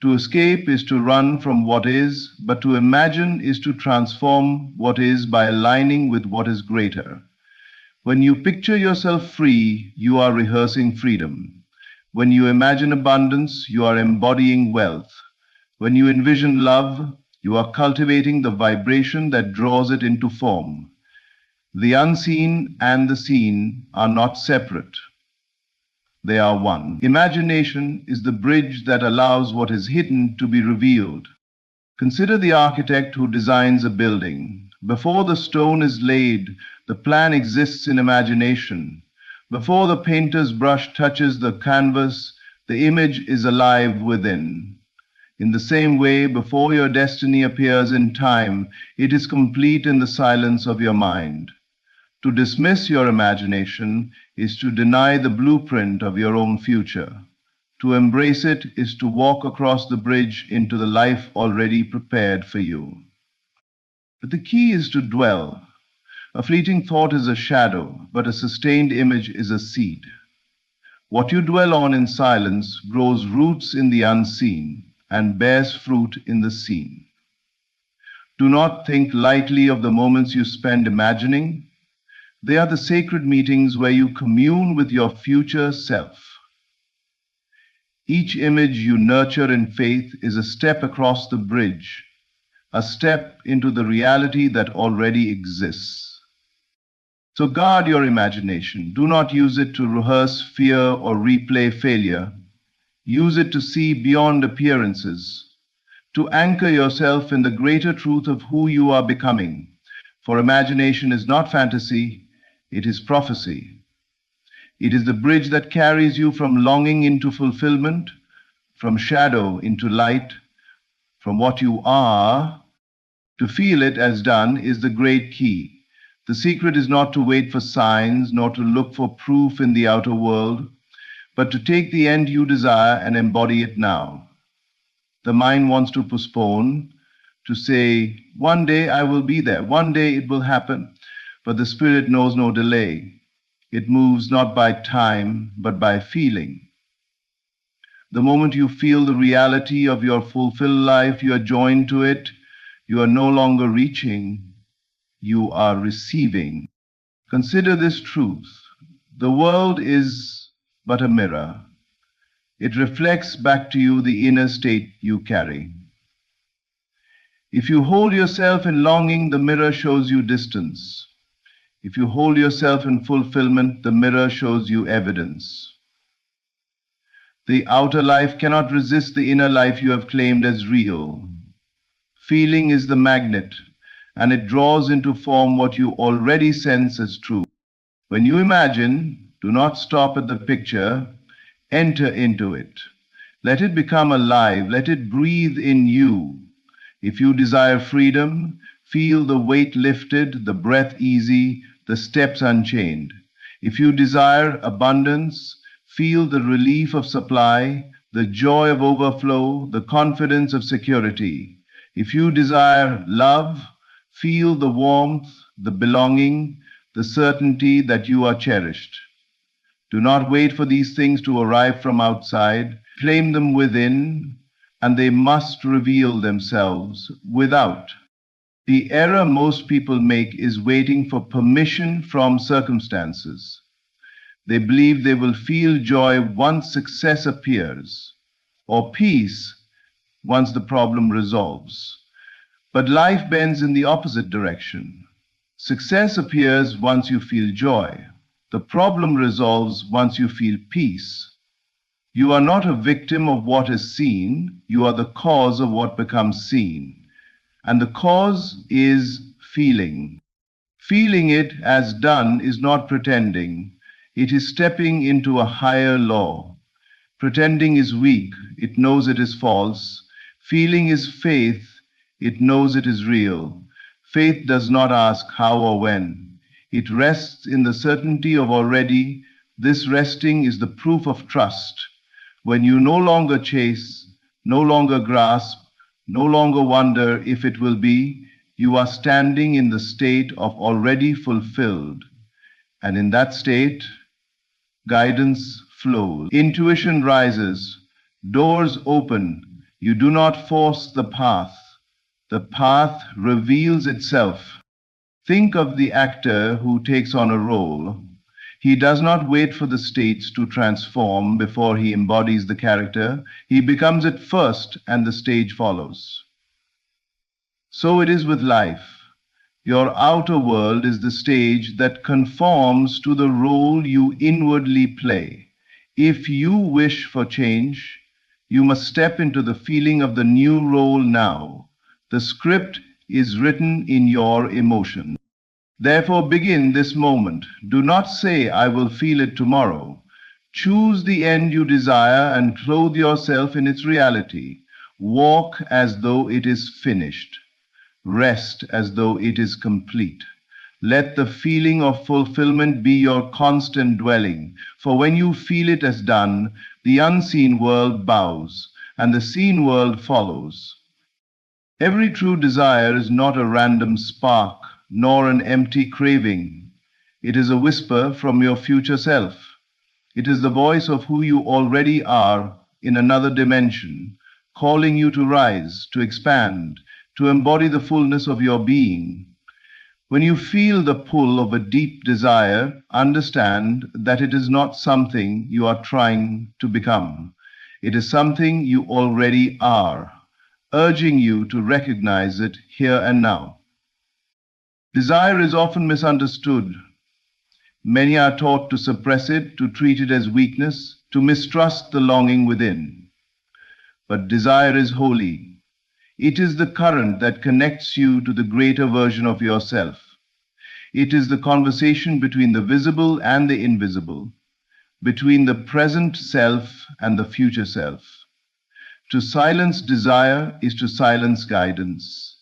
To escape is to run from what is, but to imagine is to transform what is by aligning with what is greater. When you picture yourself free, you are rehearsing freedom. When you imagine abundance, you are embodying wealth. When you envision love, you are cultivating the vibration that draws it into form. The unseen and the seen are not separate. They are one. Imagination is the bridge that allows what is hidden to be revealed. Consider the architect who designs a building. Before the stone is laid, the plan exists in imagination. Before the painter's brush touches the canvas, the image is alive within. In the same way, before your destiny appears in time, it is complete in the silence of your mind. To dismiss your imagination is to deny the blueprint of your own future. To embrace it is to walk across the bridge into the life already prepared for you. But the key is to dwell. A fleeting thought is a shadow, but a sustained image is a seed. What you dwell on in silence grows roots in the unseen and bears fruit in the seen. Do not think lightly of the moments you spend imagining. They are the sacred meetings where you commune with your future self. Each image you nurture in faith is a step across the bridge, a step into the reality that already exists. So guard your imagination. Do not use it to rehearse fear or replay failure. Use it to see beyond appearances, to anchor yourself in the greater truth of who you are becoming. For imagination is not fantasy, it is prophecy. It is the bridge that carries you from longing into fulfillment, from shadow into light, from what you are. To feel it as done is the great key. The secret is not to wait for signs, nor to look for proof in the outer world, but to take the end you desire and embody it now. The mind wants to postpone, to say, "One day I will be there, one day it will happen." but the spirit knows no delay. It moves not by time, but by feeling. The moment you feel the reality of your fulfilled life, you are joined to it. You are no longer reaching, you are receiving. Consider this truth. The world is but a mirror. It reflects back to you the inner state you carry. If you hold yourself in longing, the mirror shows you distance. If you hold yourself in fulfillment, the mirror shows you evidence. The outer life cannot resist the inner life you have claimed as real. Feeling is the magnet, and it draws into form what you already sense as true. When you imagine, do not stop at the picture, enter into it. Let it become alive, let it breathe in you. If you desire freedom, feel the weight lifted, the breath easy, the steps unchained. If you desire abundance, feel the relief of supply, the joy of overflow, the confidence of security. If you desire love, feel the warmth, the belonging, the certainty that you are cherished. Do not wait for these things to arrive from outside. Claim them within, and they must reveal themselves without. The error most people make is waiting for permission from circumstances. They believe they will feel joy once success appears, or peace once the problem resolves. But life bends in the opposite direction. Success appears once you feel joy. The problem resolves once you feel peace. You are not a victim of what is seen, you are the cause of what becomes seen. And the cause is feeling. Feeling it as done is not pretending, it is stepping into a higher law. Pretending is weak, it knows it is false. Feeling is faith, it knows it is real. Faith does not ask how or when. It rests in the certainty of already. This resting is the proof of trust. When you no longer chase, no longer grasp, no longer wonder if it will be, you are standing in the state of already fulfilled. And in that state, guidance flows. Intuition rises. Doors open. You do not force the path. The path reveals itself. Think of the actor who takes on a role. He does not wait for the states to transform before he embodies the character. He becomes it first, and the stage follows. So it is with life. Your outer world is the stage that conforms to the role you inwardly play. If you wish for change, you must step into the feeling of the new role now. The script is written in your emotion. Therefore, begin this moment. Do not say, I will feel it tomorrow. Choose the end you desire and clothe yourself in its reality. Walk as though it is finished. Rest as though it is complete. Let the feeling of fulfillment be your constant dwelling, for when you feel it as done, the unseen world bows, and the seen world follows. Every true desire is not a random spark, nor an empty craving. It is a whisper from your future self. It is the voice of who you already are in another dimension, calling you to rise, to expand, to embody the fullness of your being. When you feel the pull of a deep desire, understand that it is not something you are trying to become. It is something you already are, urging you to recognize it here and now. Desire is often misunderstood. Many are taught to suppress it, to treat it as weakness, to mistrust the longing within. But desire is holy. It is the current that connects you to the greater version of yourself. It is the conversation between the visible and the invisible, between the present self and the future self. To silence desire is to silence guidance.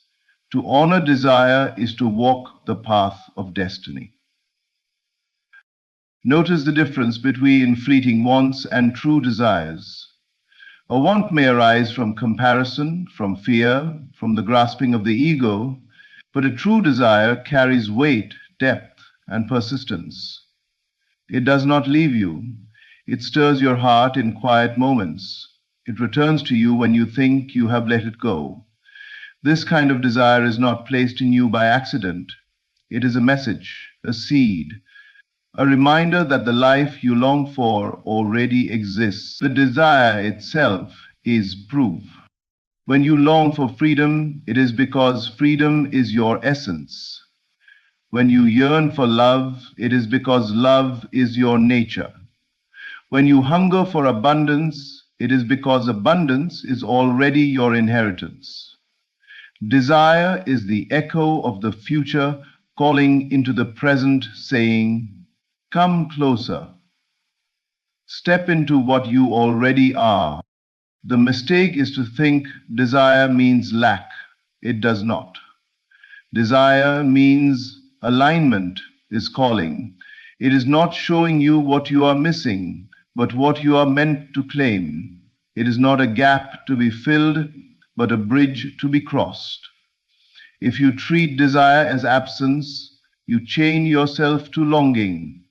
To honor desire is to walk the path of destiny. Notice the difference between fleeting wants and true desires. A want may arise from comparison, from fear, from the grasping of the ego, but a true desire carries weight, depth, and persistence. It does not leave you. It stirs your heart in quiet moments. It returns to you when you think you have let it go. This kind of desire is not placed in you by accident. It is a message, a seed, a reminder that the life you long for already exists. The desire itself is proof. When you long for freedom, it is because freedom is your essence. When you yearn for love, it is because love is your nature. When you hunger for abundance, it is because abundance is already your inheritance. Desire is the echo of the future calling into the present, saying, "Come closer. Step into what you already are." The mistake is to think desire means lack. It does not. Desire means alignment is calling. It is not showing you what you are missing, but what you are meant to claim. It is not a gap to be filled, but a bridge to be crossed. If you treat desire as absence, you chain yourself to longing.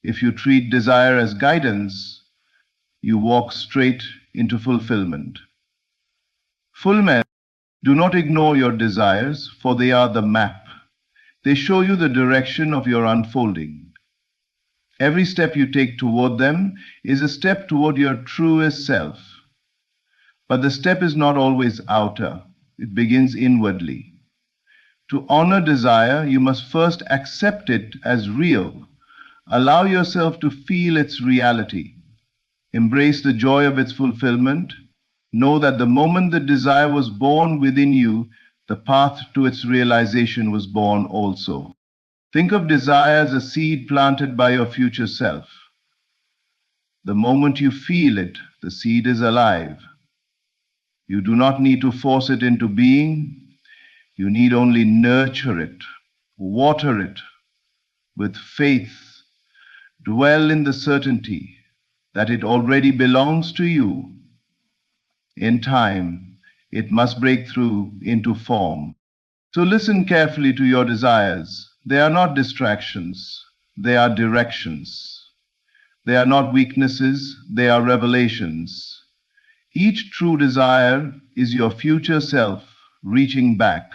If you treat desire as guidance, you walk straight into fulfillment. Full men, do not ignore your desires, for they are the map. They show you the direction of your unfolding. Every step you take toward them is a step toward your truest self. But the step is not always outer. It begins inwardly. To honor desire, you must first accept it as real. Allow yourself to feel its reality. Embrace the joy of its fulfillment. Know that the moment the desire was born within you, the path to its realization was born also. Think of desire as a seed planted by your future self. The moment you feel it, the seed is alive. You do not need to force it into being. You need only nurture it, water it with faith. Dwell in the certainty that it already belongs to you. In time, it must break through into form. So listen carefully to your desires. They are not distractions, they are directions. They are not weaknesses, they are revelations. Each true desire is your future self reaching back,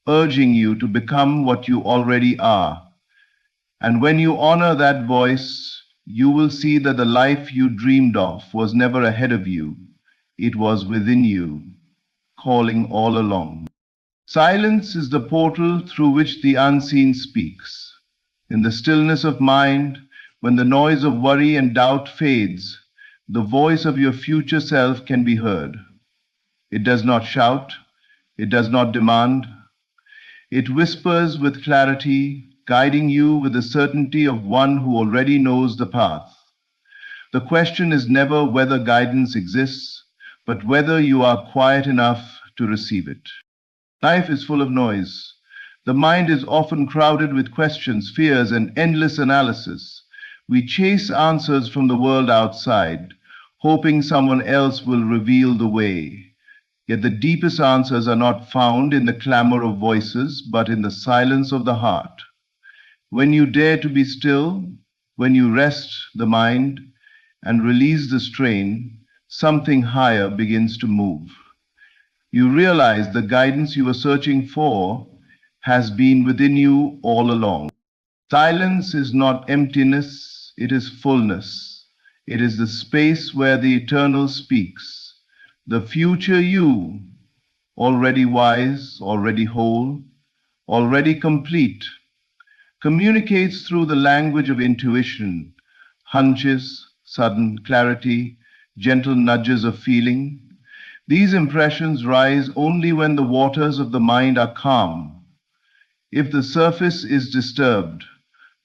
urging you to become what you already are. And when you honor that voice, you will see that the life you dreamed of was never ahead of you. It was within you, calling all along. Silence is the portal through which the unseen speaks. In the stillness of mind, when the noise of worry and doubt fades, the voice of your future self can be heard. It does not shout, it does not demand. It whispers with clarity, guiding you with the certainty of one who already knows the path. The question is never whether guidance exists, but whether you are quiet enough to receive it. Life is full of noise. The mind is often crowded with questions, fears, and endless analysis. We chase answers from the world outside, hoping someone else will reveal the way. Yet the deepest answers are not found in the clamor of voices, but in the silence of the heart. When you dare to be still, when you rest the mind and release the strain, something higher begins to move. You realize the guidance you were searching for has been within you all along. Silence is not emptiness, it is fullness. It is the space where the eternal speaks. The future you, already wise, already whole, already complete, communicates through the language of intuition, hunches, sudden clarity, gentle nudges of feeling. These impressions rise only when the waters of the mind are calm. If the surface is disturbed,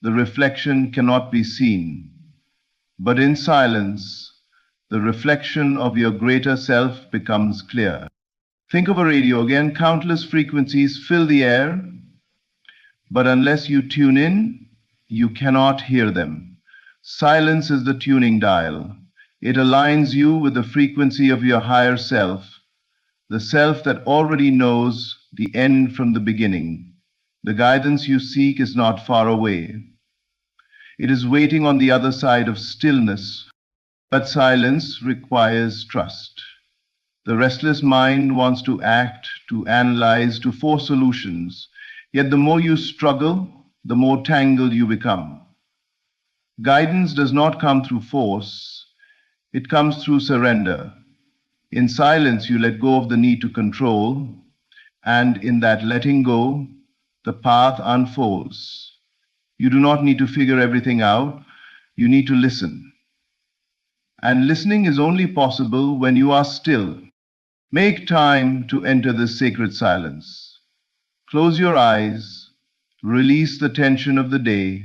the reflection cannot be seen. But in silence, the reflection of your greater self becomes clear. Think of a radio again. Countless frequencies fill the air, but unless you tune in, you cannot hear them. Silence is the tuning dial. It aligns you with the frequency of your higher self, the self that already knows the end from the beginning. The guidance you seek is not far away. It is waiting on the other side of stillness, but silence requires trust. The restless mind wants to act, to analyze, to force solutions. Yet the more you struggle, the more tangled you become. Guidance does not come through force, it comes through surrender. In silence, you let go of the need to control, and in that letting go, the path unfolds. You do not need to figure everything out, you need to listen. And listening is only possible when you are still. Make time to enter this sacred silence. Close your eyes, release the tension of the day,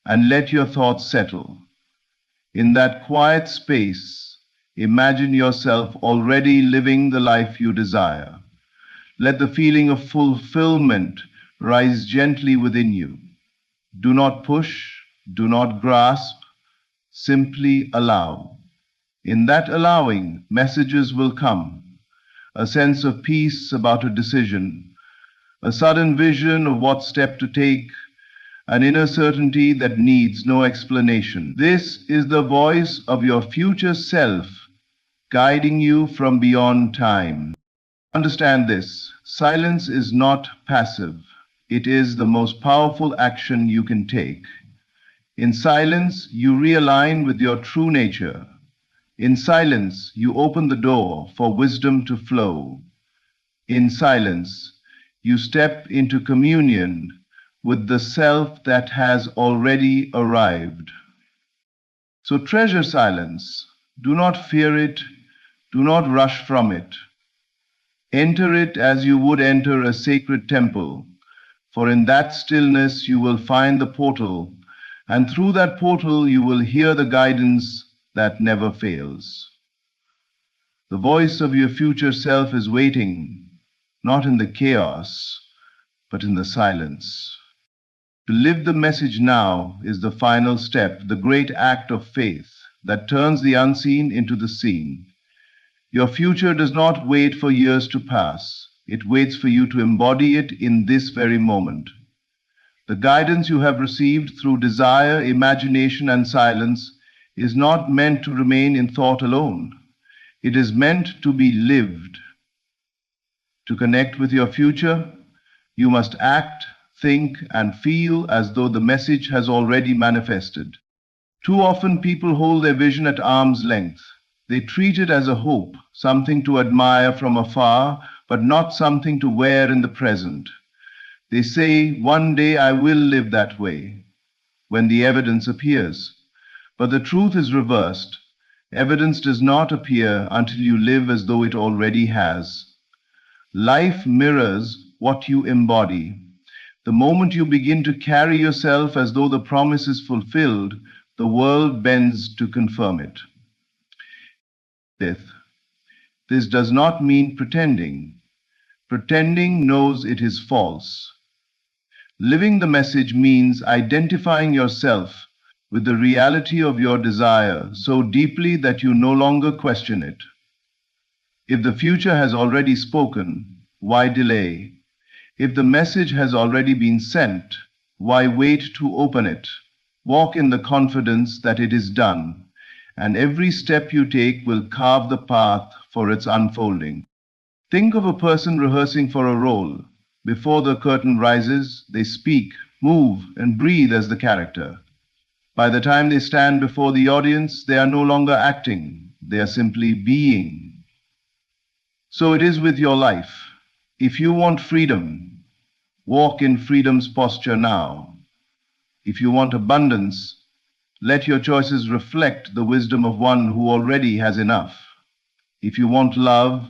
and let your thoughts settle. In that quiet space, imagine yourself already living the life you desire. Let the feeling of fulfillment rise gently within you. Do not push, do not grasp, simply allow. In that allowing, messages will come. A sense of peace about a decision, a sudden vision of what step to take, an inner certainty that needs no explanation. This is the voice of your future self, guiding you from beyond time. Understand this, silence is not passive. It is the most powerful action you can take. In silence, you realign with your true nature. In silence, you open the door for wisdom to flow. In silence, you step into communion with the self that has already arrived. So treasure silence. Do not fear it. Do not rush from it. Enter it as you would enter a sacred temple, for in that stillness you will find the portal, and through that portal you will hear the guidance that never fails. The voice of your future self is waiting, not in the chaos, but in the silence. To live the message now is the final step, the great act of faith that turns the unseen into the seen. Your future does not wait for years to pass. It waits for you to embody it in this very moment. The guidance you have received through desire, imagination, and silence is not meant to remain in thought alone. It is meant to be lived. To connect with your future, you must act, think, and feel as though the message has already manifested. Too often people hold their vision at arm's length. They treat it as a hope, something to admire from afar, but not something to wear in the present. They say, one day I will live that way, when the evidence appears. But the truth is reversed. Evidence does not appear until you live as though it already has. Life mirrors what you embody. The moment you begin to carry yourself as though the promise is fulfilled, the world bends to confirm it. This does not mean pretending. Pretending knows it is false. Living the message means identifying yourself with the reality of your desire so deeply that you no longer question it. If the future has already spoken, why delay? If the message has already been sent, why wait to open it? Walk in the confidence that it is done, and every step you take will carve the path for its unfolding. Think of a person rehearsing for a role. Before the curtain rises, they speak, move, and breathe as the character. By the time they stand before the audience, they are no longer acting, they are simply being. So it is with your life. If you want freedom, walk in freedom's posture now. If you want abundance, let your choices reflect the wisdom of one who already has enough. If you want love,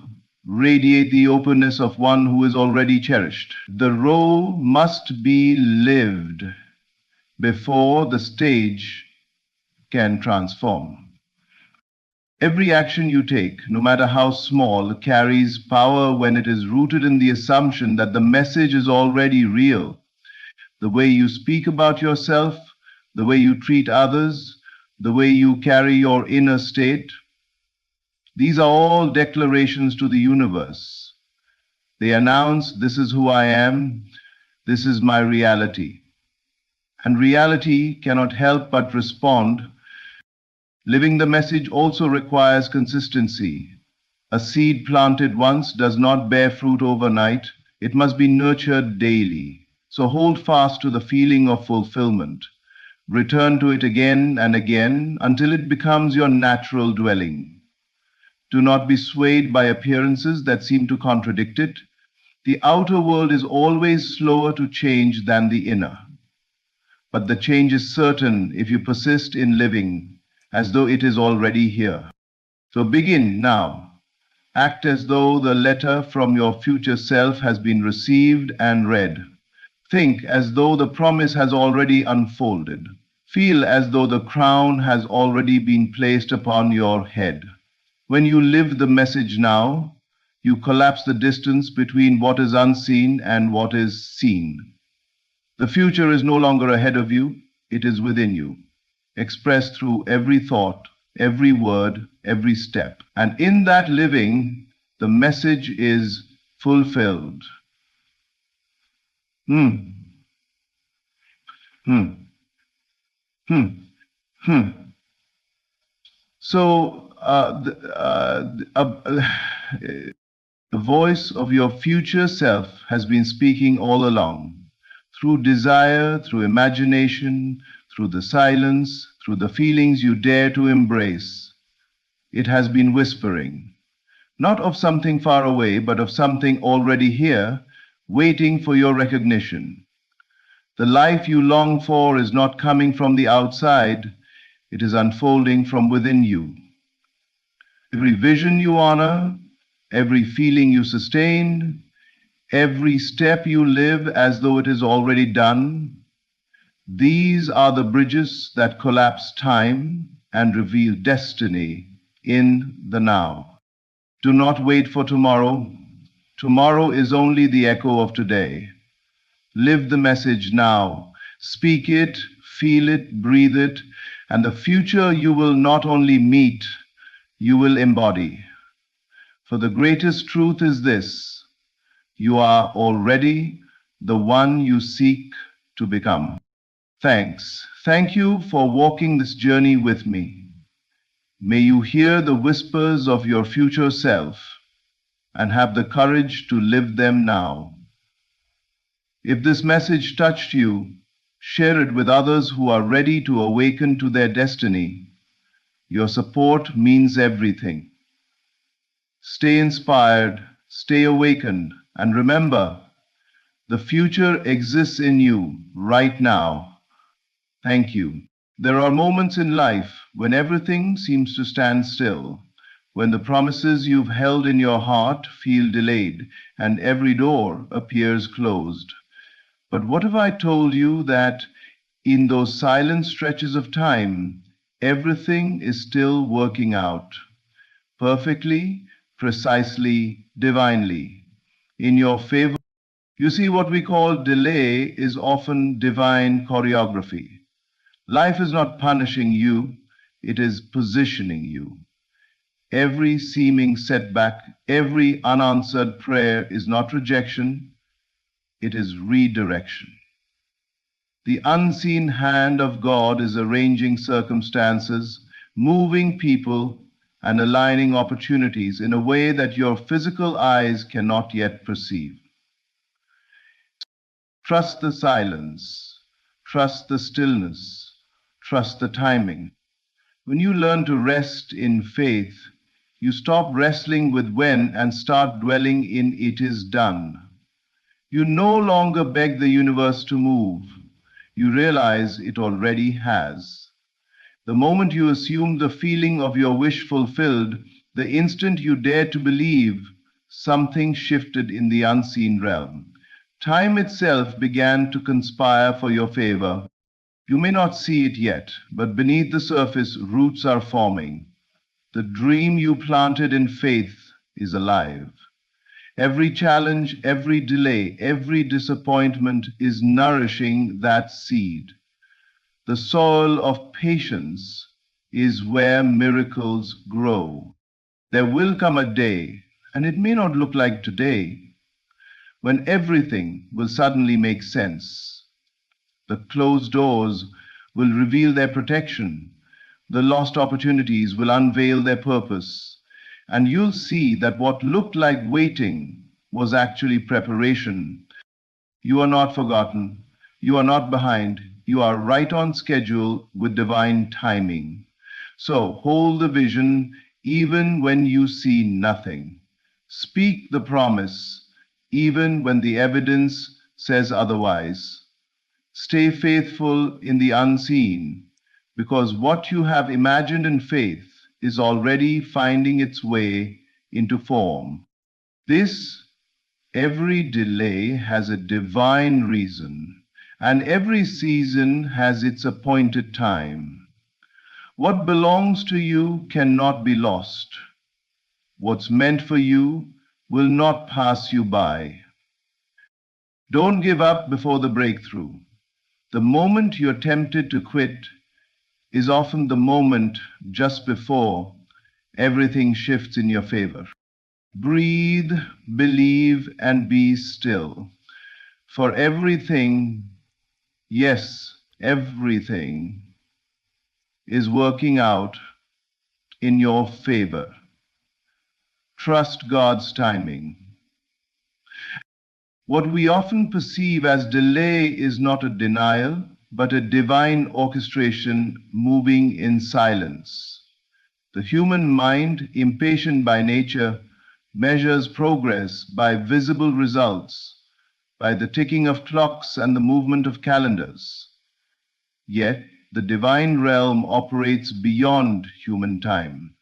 radiate the openness of one who is already cherished. The role must be lived before the stage can transform. Every action you take, no matter how small, carries power when it is rooted in the assumption that the message is already real. The way you speak about yourself, the way you treat others, the way you carry your inner state, these are all declarations to the universe. They announce, this is who I am, This is my reality. And reality cannot help but respond. Living the message also requires consistency. A seed planted once does not bear fruit overnight. It must be nurtured daily. So hold fast to the feeling of fulfillment. Return to it again and again until it becomes your natural dwelling. Do not be swayed by appearances that seem to contradict it. The outer world is always slower to change than the inner. But the change is certain if you persist in living as though it is already here. So begin now. Act as though the letter from your future self has been received and read. Think as though the promise has already unfolded. Feel as though the crown has already been placed upon your head. When you live the message now, you collapse the distance between what is unseen and what is seen. The future is no longer ahead of you, it is within you, expressed through every thought, every word, every step. And in that living, the message is fulfilled. Hmm. Hmm. Hmm. Hmm. So, the voice of your future self has been speaking all along, through desire, through imagination, through the silence, through the feelings you dare to embrace. It has been whispering, not of something far away, but of something already here, waiting for your recognition. The life you long for is not coming from the outside, it is unfolding from within you. Every vision you honor, every feeling you sustain, every step you live as though it is already done, these are the bridges that collapse time and reveal destiny in the now. Do not wait for tomorrow. Tomorrow is only the echo of today. Live the message now. Speak it, feel it, breathe it, and the future you will not only meet, you will embody. For the greatest truth is this: you are already the one you seek to become. Thanks. Thank you for walking this journey with me. May you hear the whispers of your future self and have the courage to live them now. If this message touched you, share it with others who are ready to awaken to their destiny. Your support means everything. Stay inspired, stay awakened, and remember, the future exists in you right now. Thank you. There are moments in life when everything seems to stand still, when the promises you've held in your heart feel delayed and every door appears closed. But what if I told you that in those silent stretches of time, everything is still working out perfectly, precisely, divinely, in your favor? You see, what we call delay is often divine choreography. Life is not punishing you, it is positioning you. Every seeming setback, every unanswered prayer is not rejection, it is redirection. The unseen hand of God is arranging circumstances, moving people, and aligning opportunities in a way that your physical eyes cannot yet perceive. Trust the silence, trust the stillness, trust the timing. When you learn to rest in faith, you stop wrestling with when and start dwelling in it is done. You no longer beg the universe to move. You realize it already has. The moment you assume the feeling of your wish fulfilled, the instant you dare to believe, something shifted in the unseen realm. Time itself began to conspire for your favor. You may not see it yet, but beneath the surface, roots are forming. The dream you planted in faith is alive. Every challenge, every delay, every disappointment is nourishing that seed. The soil of patience is where miracles grow. There will come a day, and it may not look like today, when everything will suddenly make sense. The closed doors will reveal their protection. The lost opportunities will unveil their purpose. And you'll see that what looked like waiting was actually preparation. You are not forgotten. You are not behind. You are right on schedule with divine timing. So hold the vision even when you see nothing. Speak the promise even when the evidence says otherwise. Stay faithful in the unseen, because what you have imagined in faith is already finding its way into form. Every delay has a divine reason, and every season has its appointed time. What belongs to you cannot be lost. What's meant for you will not pass you by. Don't give up before the breakthrough. The moment you're tempted to quit is often the moment just before everything shifts in your favor. Breathe, believe, and be still. For everything, yes, everything is working out in your favor. Trust God's timing. What we often perceive as delay is not a denial, but a divine orchestration moving in silence. The human mind, impatient by nature, measures progress by visible results, by the ticking of clocks and the movement of calendars. Yet, the divine realm operates beyond human time.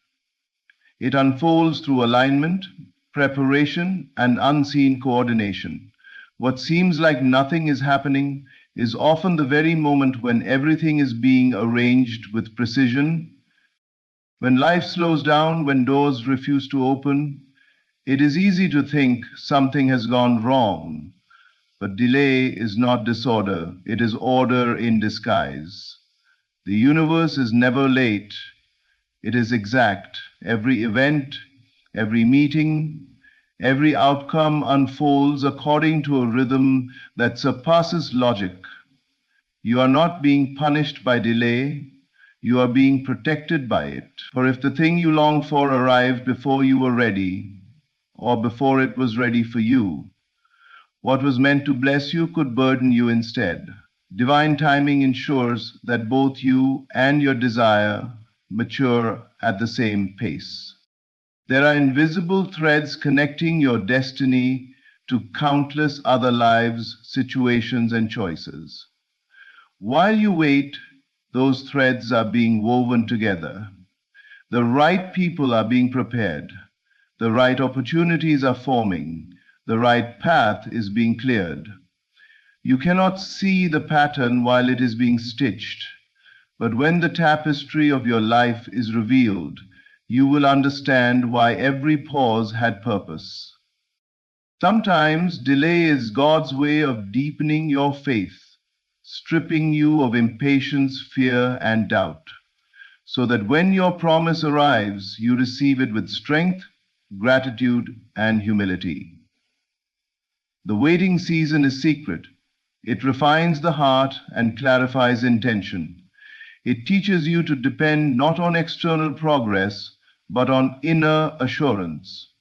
It unfolds through alignment, preparation, and unseen coordination. What seems like nothing is happening is often the very moment when everything is being arranged with precision. When life slows down, when doors refuse to open, it is easy to think something has gone wrong. But delay is not disorder, it is order in disguise. The universe is never late, it is exact. Every event, every meeting, every outcome unfolds according to a rhythm that surpasses logic. You are not being punished by delay, you are being protected by it. For if the thing you longed for arrived before you were ready, or before it was ready for you, what was meant to bless you could burden you instead. Divine timing ensures that both you and your desire mature at the same pace. There are invisible threads connecting your destiny to countless other lives, situations, and choices. While you wait, those threads are being woven together. The right people are being prepared. The right opportunities are forming. The right path is being cleared. You cannot see the pattern while it is being stitched, but when the tapestry of your life is revealed, you will understand why every pause had purpose. Sometimes delay is God's way of deepening your faith, stripping you of impatience, fear, and doubt, so that when your promise arrives, you receive it with strength, gratitude, and humility. The waiting season is secret. It refines the heart and clarifies intention. It teaches you to depend not on external progress, but on inner assurance.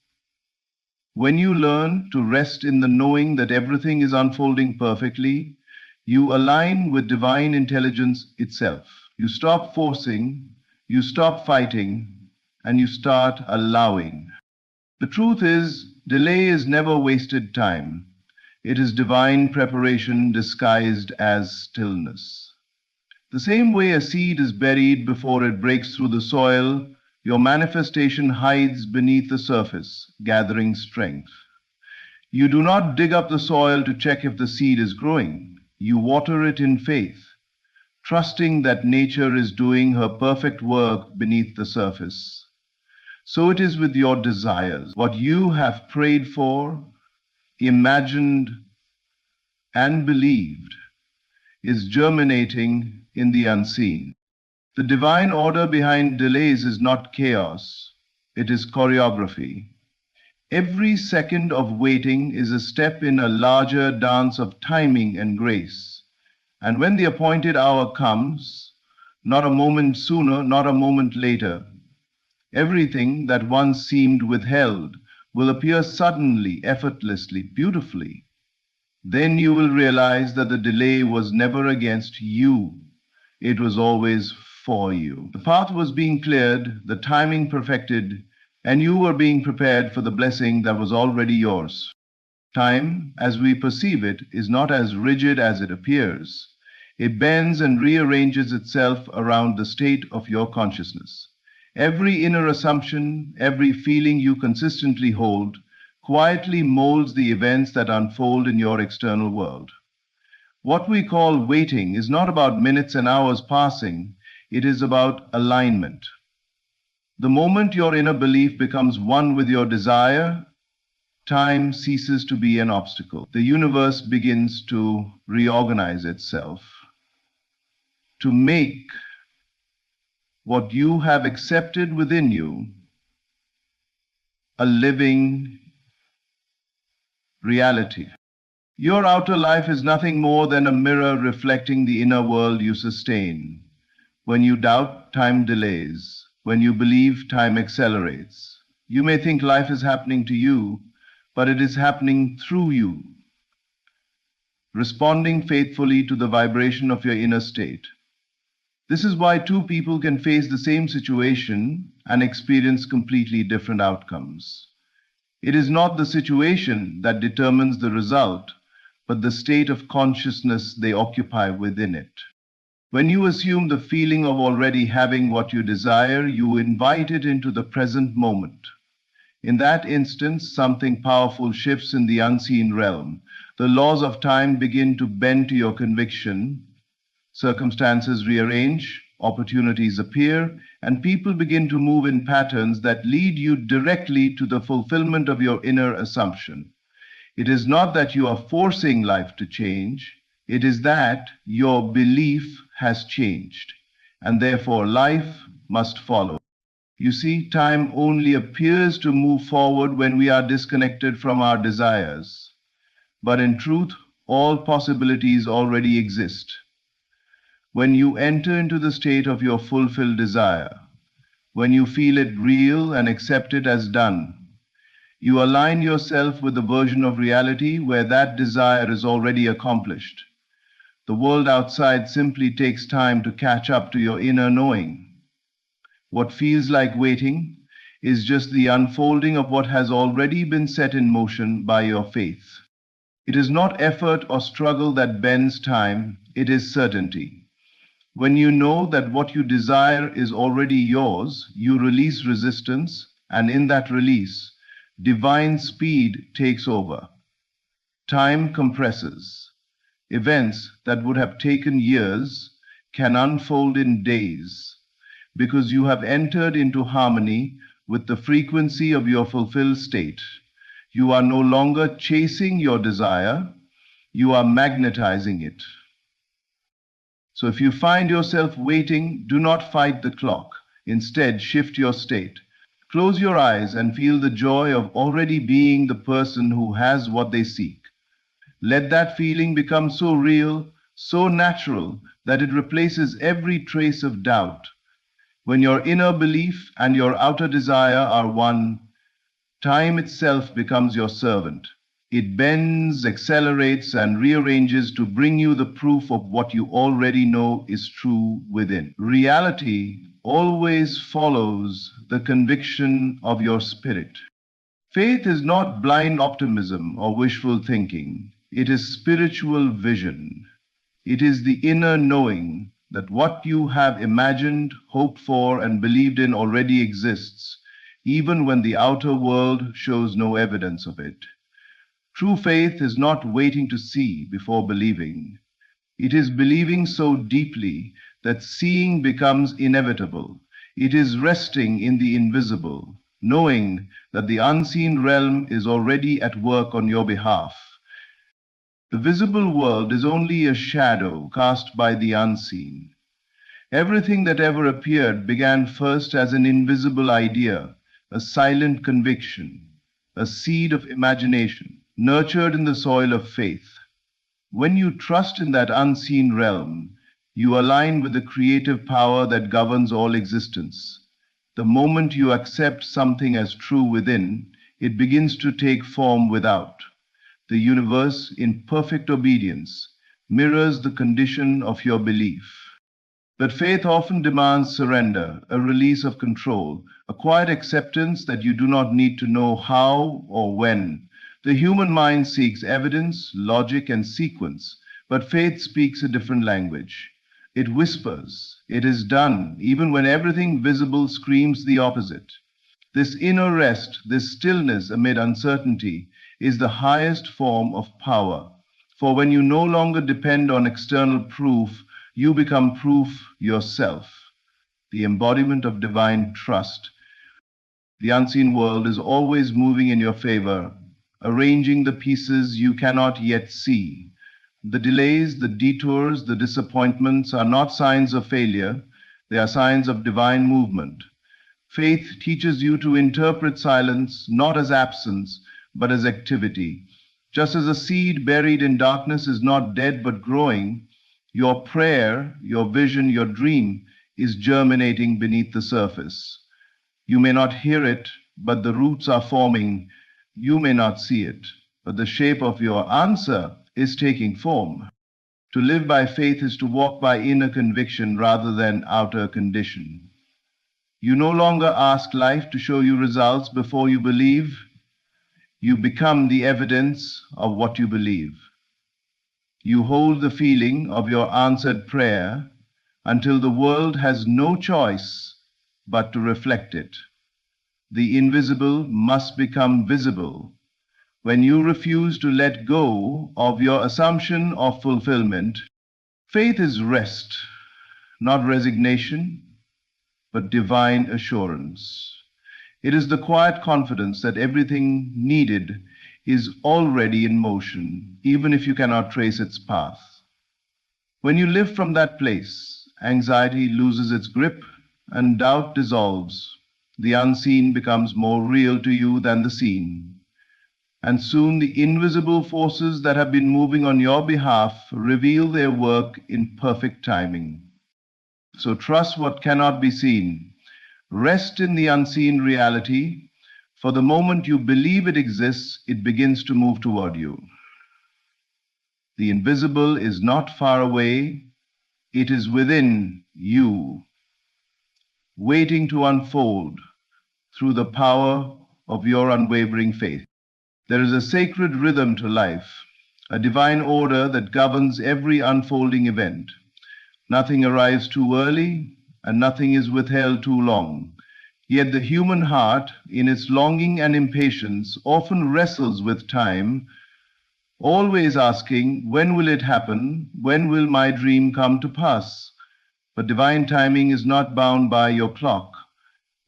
When you learn to rest in the knowing that everything is unfolding perfectly, you align with divine intelligence itself. You stop forcing, you stop fighting, and you start allowing. The truth is, delay is never wasted time. It is divine preparation disguised as stillness. The same way a seed is buried before it breaks through the soil, your manifestation hides beneath the surface, gathering strength. You do not dig up the soil to check if the seed is growing. You water it in faith, trusting that nature is doing her perfect work beneath the surface. So it is with your desires. What you have prayed for, imagined, and believed is germinating in the unseen. The divine order behind delays is not chaos, it is choreography. Every second of waiting is a step in a larger dance of timing and grace. And when the appointed hour comes, not a moment sooner, not a moment later, everything that once seemed withheld will appear suddenly, effortlessly, beautifully. Then you will realize that the delay was never against you. It was always for you. The path was being cleared, the timing perfected, and you were being prepared for the blessing that was already yours. Time, as we perceive it, is not as rigid as it appears. It bends and rearranges itself around the state of your consciousness. Every inner assumption, every feeling you consistently hold, quietly molds the events that unfold in your external world. What we call waiting is not about minutes and hours passing, it is about alignment. The moment your inner belief becomes one with your desire, time ceases to be an obstacle. The universe begins to reorganize itself to make what you have accepted within you a living reality. Your outer life is nothing more than a mirror reflecting the inner world you sustain. When you doubt, time delays. When you believe, time accelerates. You may think life is happening to you, but it is happening through you, responding faithfully to the vibration of your inner state. This is why two people can face the same situation and experience completely different outcomes. It is not the situation that determines the result, but the state of consciousness they occupy within it. When you assume the feeling of already having what you desire, you invite it into the present moment. In that instance, something powerful shifts in the unseen realm. The laws of time begin to bend to your conviction. Circumstances rearrange, opportunities appear, and people begin to move in patterns that lead you directly to the fulfillment of your inner assumption. It is not that you are forcing life to change, it is that your belief has changed, and therefore life must follow. You see, time only appears to move forward when we are disconnected from our desires. But in truth, all possibilities already exist. When you enter into the state of your fulfilled desire, when you feel it real and accept it as done, you align yourself with the version of reality where that desire is already accomplished. The world outside simply takes time to catch up to your inner knowing. What feels like waiting is just the unfolding of what has already been set in motion by your faith. It is not effort or struggle that bends time, it is certainty. When you know that what you desire is already yours, you release resistance, and in that release, divine speed takes over. Time compresses. Events that would have taken years can unfold in days because you have entered into harmony with the frequency of your fulfilled state. You are no longer chasing your desire, you are magnetizing it. So if you find yourself waiting, do not fight the clock. Instead, shift your state. Close your eyes and feel the joy of already being the person who has what they seek. Let that feeling become so real, so natural, that it replaces every trace of doubt. When your inner belief and your outer desire are one, time itself becomes your servant. It bends, accelerates, and rearranges to bring you the proof of what you already know is true within. Reality always follows the conviction of your spirit. Faith is not blind optimism or wishful thinking. It is spiritual vision. It is the inner knowing that what you have imagined, hoped for, and believed in already exists, even when the outer world shows no evidence of it. True faith is not waiting to see before believing. It is believing so deeply that seeing becomes inevitable. It is resting in the invisible, knowing that the unseen realm is already at work on your behalf. The visible world is only a shadow cast by the unseen. Everything that ever appeared began first as an invisible idea, a silent conviction. a seed of imagination, nurtured in the soil of faith. When you trust in that unseen realm, you align with the creative power that governs all existence. The moment you accept something as true within, it begins to take form without. The universe, in perfect obedience, mirrors the condition of your belief. But faith often demands surrender, a release of control, a quiet acceptance that you do not need to know how or when. The human mind seeks evidence, logic, and sequence, but faith speaks a different language. It whispers, "It is done," even when everything visible screams the opposite. This inner rest, this stillness amid uncertainty, is the highest form of power. For when you no longer depend on external proof, you become proof yourself, the embodiment of divine trust. The unseen world is always moving in your favor, arranging the pieces you cannot yet see. The delays, the detours, the disappointments are not signs of failure, they are signs of divine movement. Faith teaches you to interpret silence not as absence, but as activity. Just as a seed buried in darkness is not dead but growing, your prayer, your vision, your dream is germinating beneath the surface. You may not hear it, but the roots are forming. You may not see it, but the shape of your answer is taking form. To live by faith is to walk by inner conviction rather than outer condition. You no longer ask life to show you results before you believe. You become the evidence of what you believe. You hold the feeling of your answered prayer until the world has no choice but to reflect it. The invisible must become visible. When you refuse to let go of your assumption of fulfillment, faith is rest, not resignation, but divine assurance. It is the quiet confidence that everything needed is already in motion, even if you cannot trace its path. When you live from that place, anxiety loses its grip and doubt dissolves. The unseen becomes more real to you than the seen. And soon the invisible forces that have been moving on your behalf reveal their work in perfect timing. So trust what cannot be seen. Rest in the unseen reality. For the moment you believe it exists, it begins to move toward you. The invisible is not far away, it is within you, waiting to unfold through the power of your unwavering faith. There is a sacred rhythm to life, a divine order that governs every unfolding event. Nothing arrives too early, and nothing is withheld too long. Yet the human heart, in its longing and impatience, often wrestles with time, always asking, when will it happen? When will my dream come to pass? But divine timing is not bound by your clock.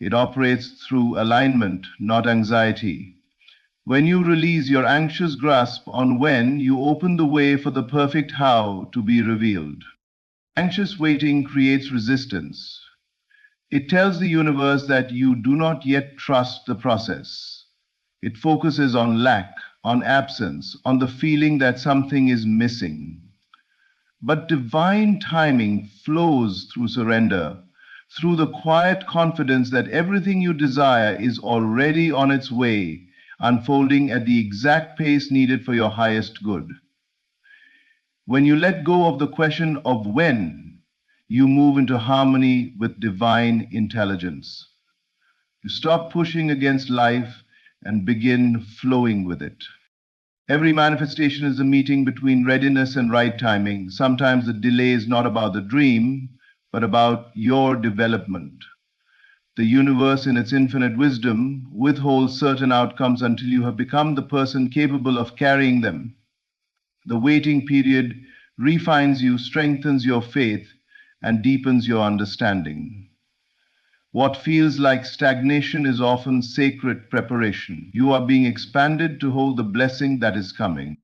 It operates through alignment, not anxiety. When you release your anxious grasp on when, you open the way for the perfect how to be revealed. Anxious waiting creates resistance. It tells the universe that you do not yet trust the process. It focuses on lack, on absence, on the feeling that something is missing. But divine timing flows through surrender, through the quiet confidence that everything you desire is already on its way, unfolding at the exact pace needed for your highest good. When you let go of the question of when, you move into harmony with divine intelligence. You stop pushing against life and begin flowing with it. Every manifestation is a meeting between readiness and right timing. Sometimes the delay is not about the dream, but about your development. The universe, in its infinite wisdom, withholds certain outcomes until you have become the person capable of carrying them. The waiting period refines you, strengthens your faith, and deepens your understanding. What feels like stagnation is often sacred preparation. You are being expanded to hold the blessing that is coming.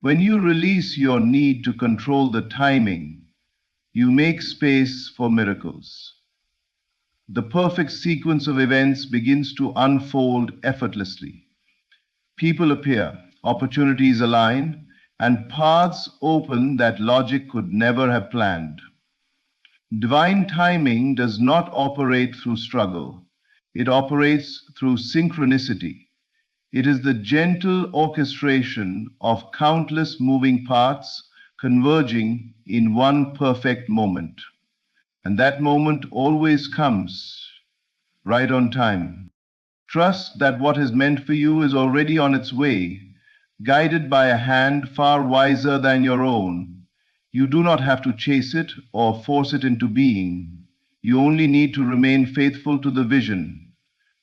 When you release your need to control the timing, you make space for miracles. The perfect sequence of events begins to unfold effortlessly. People appear, opportunities align, and paths open that logic could never have planned. Divine timing does not operate through struggle. It operates through synchronicity. It is the gentle orchestration of countless moving parts converging in one perfect moment. And that moment always comes right on time. Trust that what is meant for you is already on its way, guided by a hand far wiser than your own. You do not have to chase it or force it into being. You only need to remain faithful to the vision,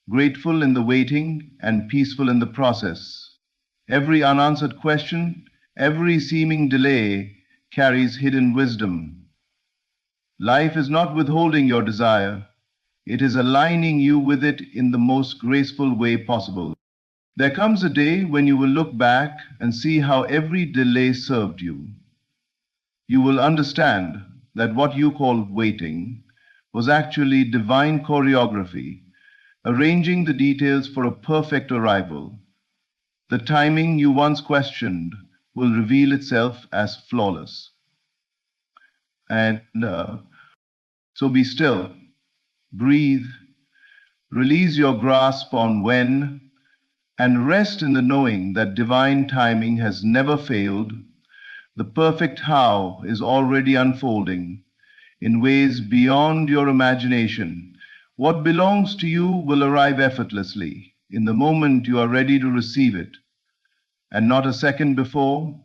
grateful in the waiting and peaceful in the process. Every unanswered question, every seeming delay carries hidden wisdom. Life is not withholding your desire. It is aligning you with it in the most graceful way possible. There comes a day when you will look back and see how every delay served you. You will understand that what you call waiting was actually divine choreography, arranging the details for a perfect arrival. The timing you once questioned will reveal itself as flawless. And so be still, breathe, release your grasp on when, and rest in the knowing that divine timing has never failed. The perfect how is already unfolding in ways beyond your imagination. What belongs to you will arrive effortlessly in the moment you are ready to receive it, and not a second before,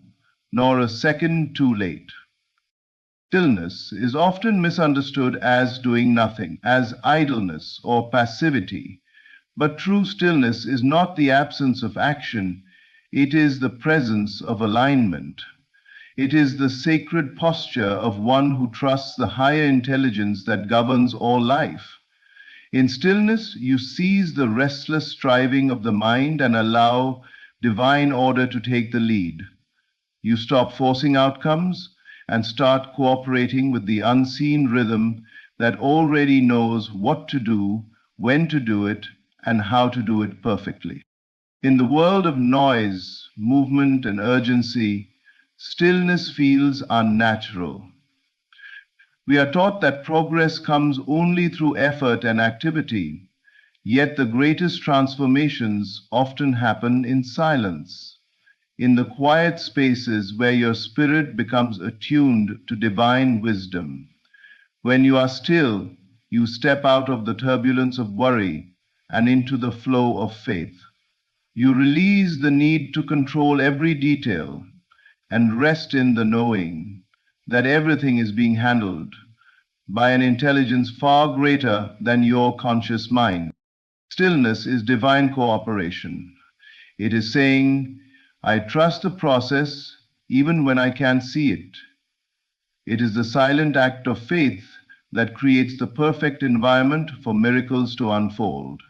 nor a second too late. Stillness is often misunderstood as doing nothing, as idleness or passivity. But true stillness is not the absence of action, it is the presence of alignment. It is the sacred posture of one who trusts the higher intelligence that governs all life. In stillness, you cease the restless striving of the mind and allow divine order to take the lead. You stop forcing outcomes and start cooperating with the unseen rhythm that already knows what to do, when to do it, and how to do it perfectly. In the world of noise, movement, and urgency, stillness feels unnatural. We are taught that progress comes only through effort and activity, yet the greatest transformations often happen in silence, in the quiet spaces where your spirit becomes attuned to divine wisdom. When you are still, you step out of the turbulence of worry and into the flow of faith. You release the need to control every detail and rest in the knowing that everything is being handled by an intelligence far greater than your conscious mind. Stillness is divine cooperation. It is saying, I trust the process even when I can't see it. It is the silent act of faith that creates the perfect environment for miracles to unfold.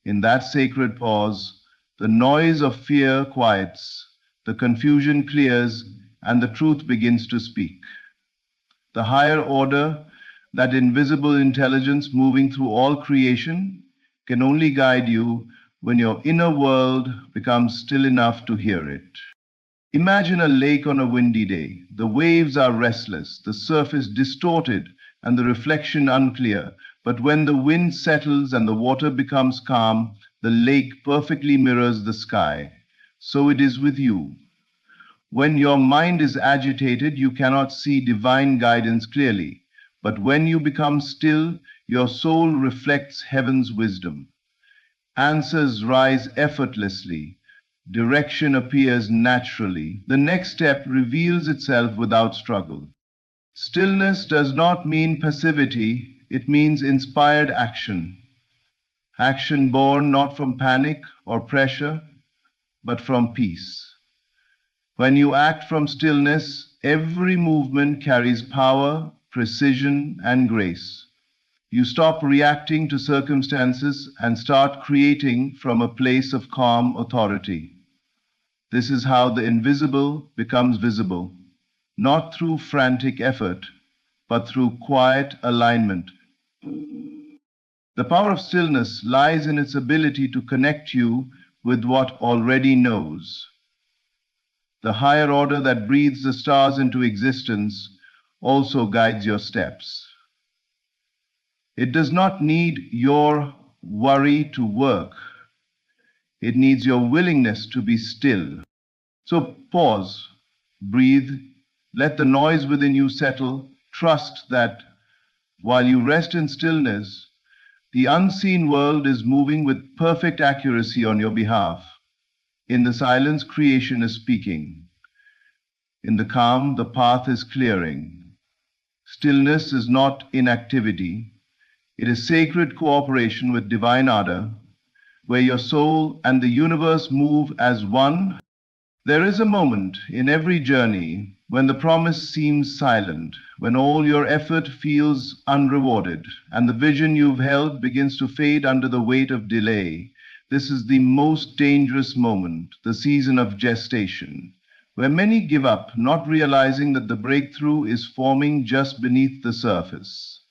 In that sacred pause, the noise of fear quiets, the confusion clears, and the truth begins to speak. The higher order, that invisible intelligence moving through all creation, can only guide you when your inner world becomes still enough to hear it. Imagine a lake on a windy day. The waves are restless, the surface distorted, and the reflection unclear. But when the wind settles and the water becomes calm, the lake perfectly mirrors the sky. So it is with you. When your mind is agitated, you cannot see divine guidance clearly. But when you become still, your soul reflects heaven's wisdom. Answers rise effortlessly. Direction appears naturally. The next step reveals itself without struggle. Stillness does not mean passivity, it means inspired action. Action born not from panic or pressure, but from peace. When you act from stillness, every movement carries power, precision, and grace. You stop reacting to circumstances and start creating from a place of calm authority. This is how the invisible becomes visible, not through frantic effort, but through quiet alignment. The power of stillness lies in its ability to connect you with what already knows. The higher order that breathes the stars into existence also guides your steps. It does not need your worry to work. It needs your willingness to be still. So pause, breathe, let the noise within you settle. Trust that while you rest in stillness, the unseen world is moving with perfect accuracy on your behalf. In the silence, creation is speaking. In the calm, the path is clearing. Stillness is not inactivity. It is sacred cooperation with divine ardor, where your soul and the universe move as one. There is a moment in every journey when the promise seems silent, when all your effort feels unrewarded, and the vision you've held begins to fade under the weight of delay. This is the most dangerous moment, the season of gestation, where many give up, not realizing that the breakthrough is forming just beneath the surface.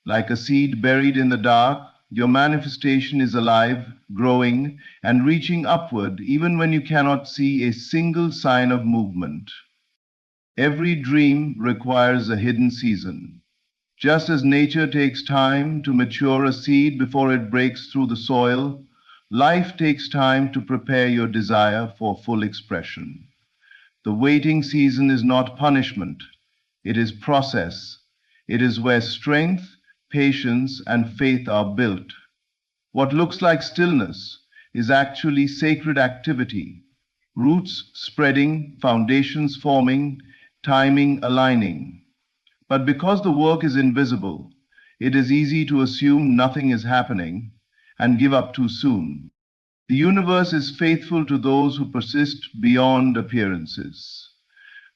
Like a seed buried in the dark, your manifestation is alive, growing, and reaching upward even when you cannot see a single sign of movement. Every dream requires a hidden season. Just as nature takes time to mature a seed before it breaks through the soil, life takes time to prepare your desire for full expression. The waiting season is not punishment, it is process. It is where strength, patience, and faith are built. What looks like stillness is actually sacred activity, roots spreading, foundations forming, timing aligning. But because the work is invisible, it is easy to assume nothing is happening and give up too soon. The universe is faithful to those who persist beyond appearances.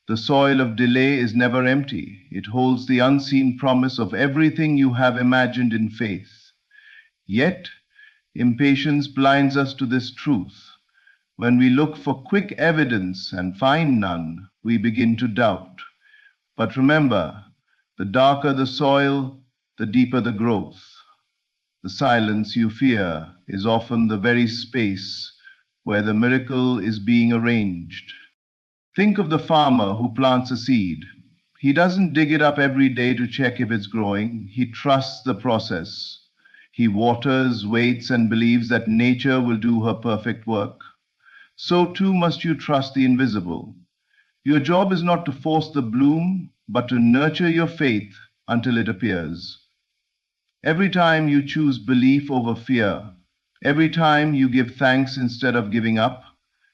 The soil of delay is never empty. It holds the unseen promise of everything you have imagined in faith. Yet, impatience blinds us to this truth. When we look for quick evidence and find none, we begin to doubt. But remember, the darker the soil, the deeper the growth. The silence you fear is often the very space where the miracle is being arranged. Think of the farmer who plants a seed. He doesn't dig it up every day to check if it's growing. He trusts the process. He waters, waits, and believes that nature will do her perfect work. So too must you trust the invisible. Your job is not to force the bloom, but to nurture your faith until it appears. Every time you choose belief over fear, every time you give thanks instead of giving up,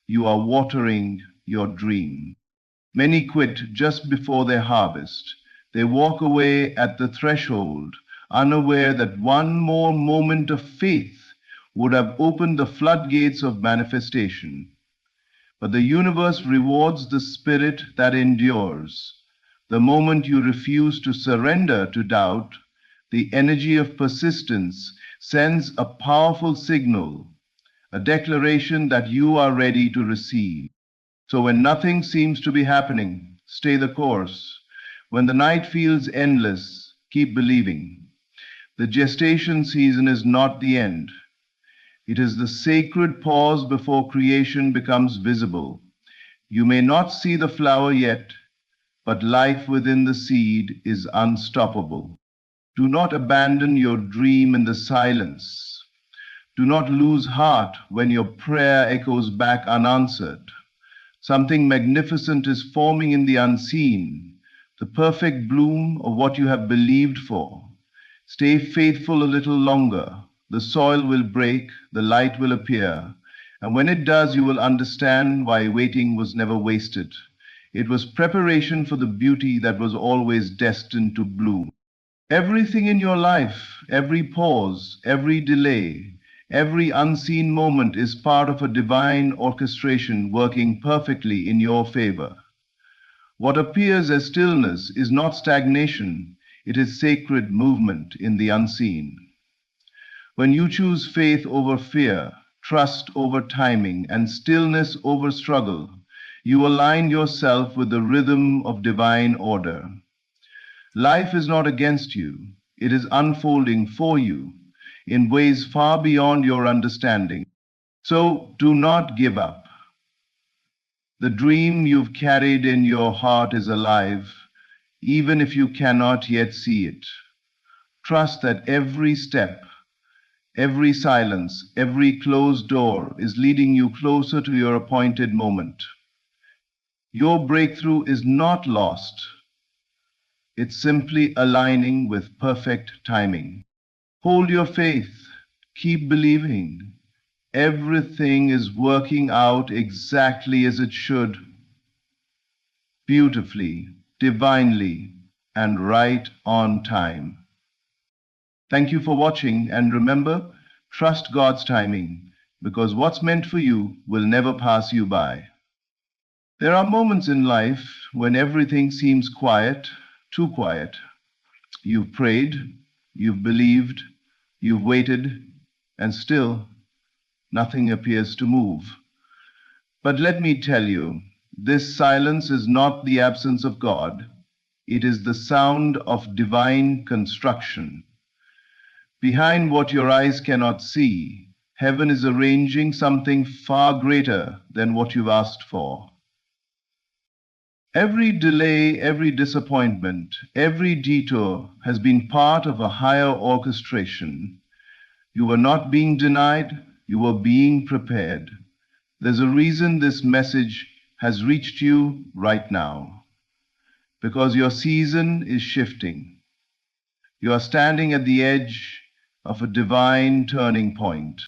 you are watering your dream. Many quit just before their harvest. They walk away at the threshold, unaware that one more moment of faith would have opened the floodgates of manifestation. But the universe rewards the spirit that endures. The moment you refuse to surrender to doubt, the energy of persistence sends a powerful signal, a declaration that you are ready to receive. So when nothing seems to be happening, stay the course. When the night feels endless, keep believing. The gestation season is not the end. It is the sacred pause before creation becomes visible. You may not see the flower yet, but life within the seed is unstoppable. Do not abandon your dream in the silence. Do not lose heart when your prayer echoes back unanswered. Something magnificent is forming in the unseen, the perfect bloom of what you have believed for. Stay faithful a little longer. The soil will break, the light will appear, and when it does, you will understand why waiting was never wasted. It was preparation for the beauty that was always destined to bloom. Everything in your life, every pause, every delay, every unseen moment is part of a divine orchestration working perfectly in your favor. What appears as stillness is not stagnation, it is sacred movement in the unseen. When you choose faith over fear, trust over timing, and stillness over struggle, you align yourself with the rhythm of divine order. Life is not against you, it is unfolding for you in ways far beyond your understanding. So do not give up. The dream you've carried in your heart is alive, even if you cannot yet see it. Trust that every step, every silence, every closed door is leading you closer to your appointed moment. Your breakthrough is not lost. It's simply aligning with perfect timing. Hold your faith. Keep believing. Everything is working out exactly as it should. Beautifully, divinely, and right on time. Thank you for watching, and remember, trust God's timing, because what's meant for you will never pass you by. There are moments in life when everything seems quiet, too quiet. You've prayed, you've believed, you've waited, and still nothing appears to move. But let me tell you, this silence is not the absence of God. It is the sound of divine construction. Behind what your eyes cannot see, heaven is arranging something far greater than what you've asked for. Every delay, every disappointment, every detour has been part of a higher orchestration. You were not being denied, you were being prepared. There's a reason this message has reached you right now. Because your season is shifting. You are standing at the edge of a divine turning point.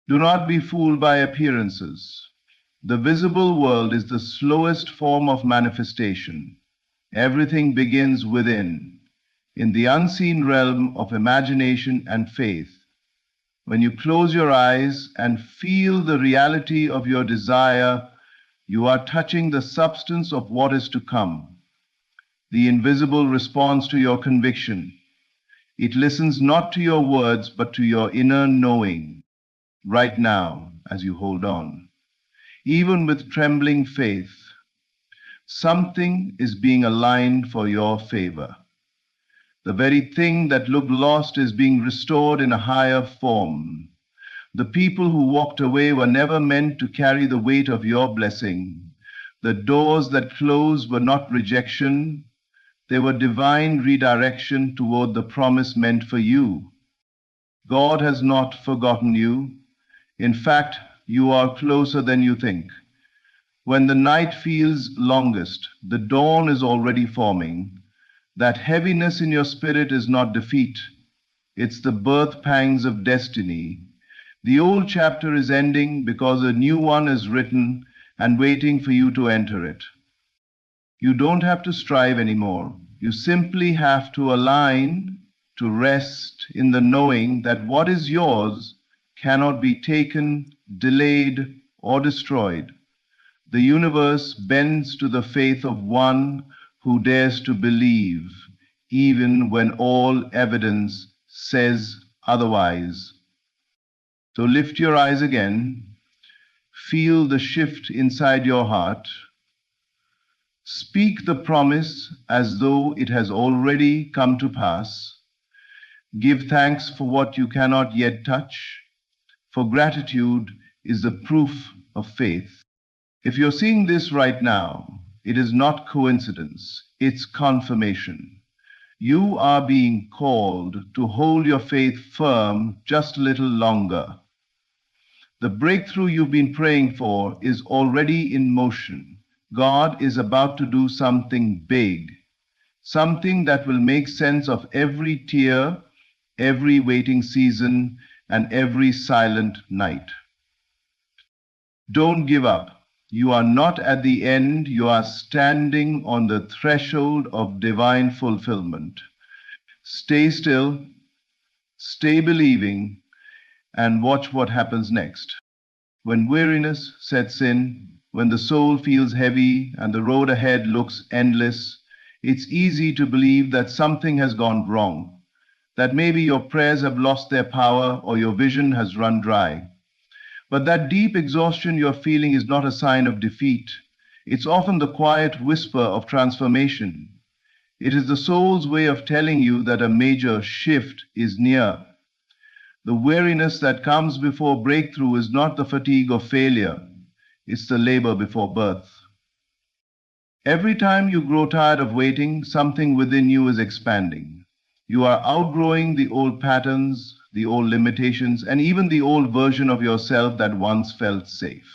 Do not be fooled by appearances. The visible world is the slowest form of manifestation. Everything begins within, in the unseen realm of imagination and faith. When you close your eyes and feel the reality of your desire, you are touching the substance of what is to come. The invisible responds to your conviction. It listens not to your words, but to your inner knowing, right now, as you hold on. Even with trembling faith, something is being aligned for your favor. The very thing that looked lost is being restored in a higher form. The people who walked away were never meant to carry the weight of your blessing. The doors that closed were not rejection. They were divine redirection toward the promise meant for you. God has not forgotten you. In fact, you are closer than you think. When the night feels longest, the dawn is already forming. That heaviness in your spirit is not defeat. It's the birth pangs of destiny. The old chapter is ending because a new one is written and waiting for you to enter it. You don't have to strive anymore. You simply have to align, to rest in the knowing that what is yours cannot be taken, delayed, or destroyed. The universe bends to the faith of one who dares to believe, even when all evidence says otherwise. So lift your eyes again, feel the shift inside your heart, speak the promise as though it has already come to pass, give thanks for what you cannot yet touch, for gratitude is the proof of faith. If you're seeing this right now, it is not coincidence, it's confirmation. You are being called to hold your faith firm just a little longer. The breakthrough you've been praying for is already in motion. God is about to do something big, something that will make sense of every tear, every waiting season, and every silent night. Don't give up. You are not at the end. You are standing on the threshold of divine fulfillment. Stay still, stay believing, and watch what happens next. When weariness sets in, when the soul feels heavy and the road ahead looks endless, it's easy to believe that something has gone wrong, that maybe your prayers have lost their power or your vision has run dry. But that deep exhaustion you're feeling is not a sign of defeat. It's often the quiet whisper of transformation. It is the soul's way of telling you that a major shift is near. The weariness that comes before breakthrough is not the fatigue of failure, it's the labor before birth. Every time you grow tired of waiting, something within you is expanding. You are outgrowing the old patterns, the old limitations, and even the old version of yourself that once felt safe.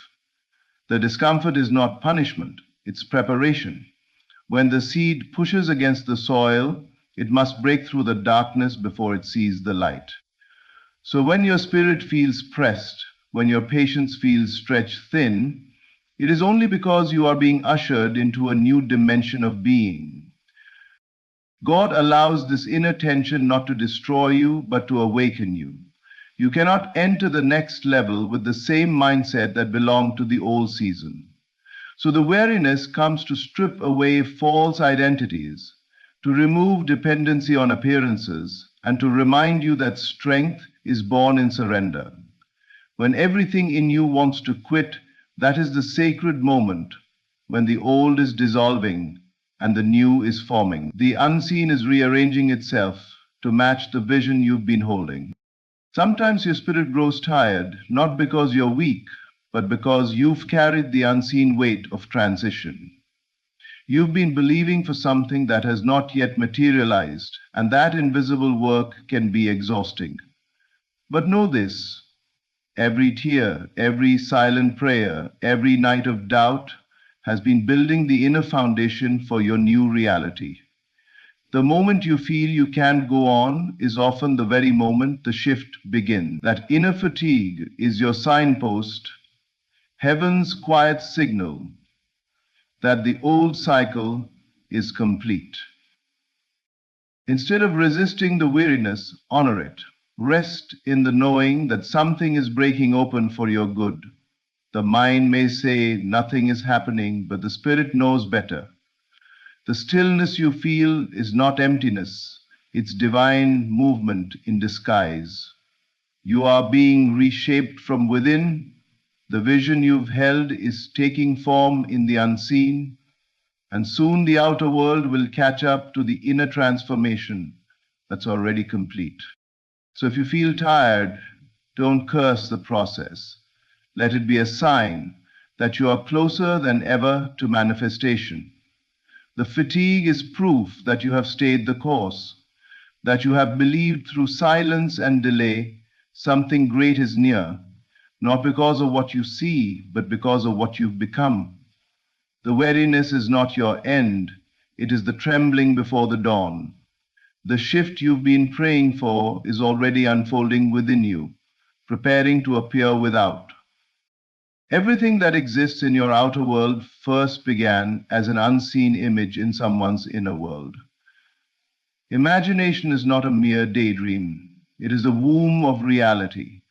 The discomfort is not punishment, it's preparation. When the seed pushes against the soil, it must break through the darkness before it sees the light. So when your spirit feels pressed, when your patience feels stretched thin, it is only because you are being ushered into a new dimension of being. God allows this inner tension not to destroy you, but to awaken you. You cannot enter the next level with the same mindset that belonged to the old season. So the weariness comes to strip away false identities, to remove dependency on appearances, and to remind you that strength is born in surrender. When everything in you wants to quit, that is the sacred moment when the old is dissolving and the new is forming. The unseen is rearranging itself to match the vision you've been holding. Sometimes your spirit grows tired, not because you're weak, but because you've carried the unseen weight of transition. You've been believing for something that has not yet materialized, and that invisible work can be exhausting. But know this: every tear, every silent prayer, every night of doubt has been building the inner foundation for your new reality. The moment you feel you can't go on is often the very moment the shift begins. That inner fatigue is your signpost, heaven's quiet signal that the old cycle is complete. Instead of resisting the weariness, honor it. Rest in the knowing that something is breaking open for your good. The mind may say nothing is happening, but the spirit knows better. The stillness you feel is not emptiness, it's divine movement in disguise. You are being reshaped from within. The vision you've held is taking form in the unseen, and soon the outer world will catch up to the inner transformation that's already complete. So if you feel tired, don't curse the process. Let it be a sign that you are closer than ever to manifestation. The fatigue is proof that you have stayed the course, that you have believed through silence and delay something great is near, not because of what you see, but because of what you've become. The weariness is not your end, it is the trembling before the dawn. The shift you've been praying for is already unfolding within you, preparing to appear without. Everything that exists in your outer world first began as an unseen image in someone's inner world. Imagination is not a mere daydream. It is the womb of reality,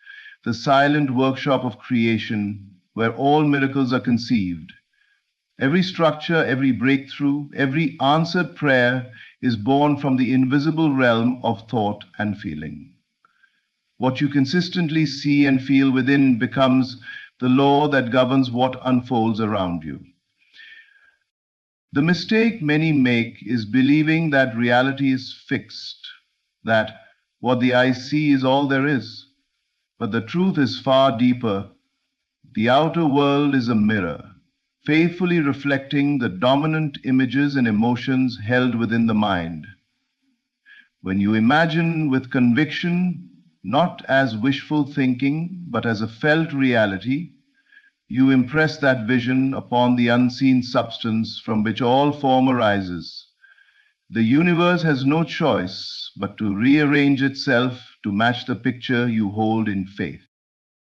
the silent workshop of creation where all miracles are conceived. Every structure, every breakthrough, every answered prayer is born from the invisible realm of thought and feeling. What you consistently see and feel within becomes the law that governs what unfolds around you. The mistake many make is believing that reality is fixed, that what the eye sees is all there is. But the truth is far deeper. The outer world is a mirror, faithfully reflecting the dominant images and emotions held within the mind. When you imagine with conviction, not as wishful thinking, but as a felt reality, you impress that vision upon the unseen substance from which all form arises. The universe has no choice but to rearrange itself to match the picture you hold in faith.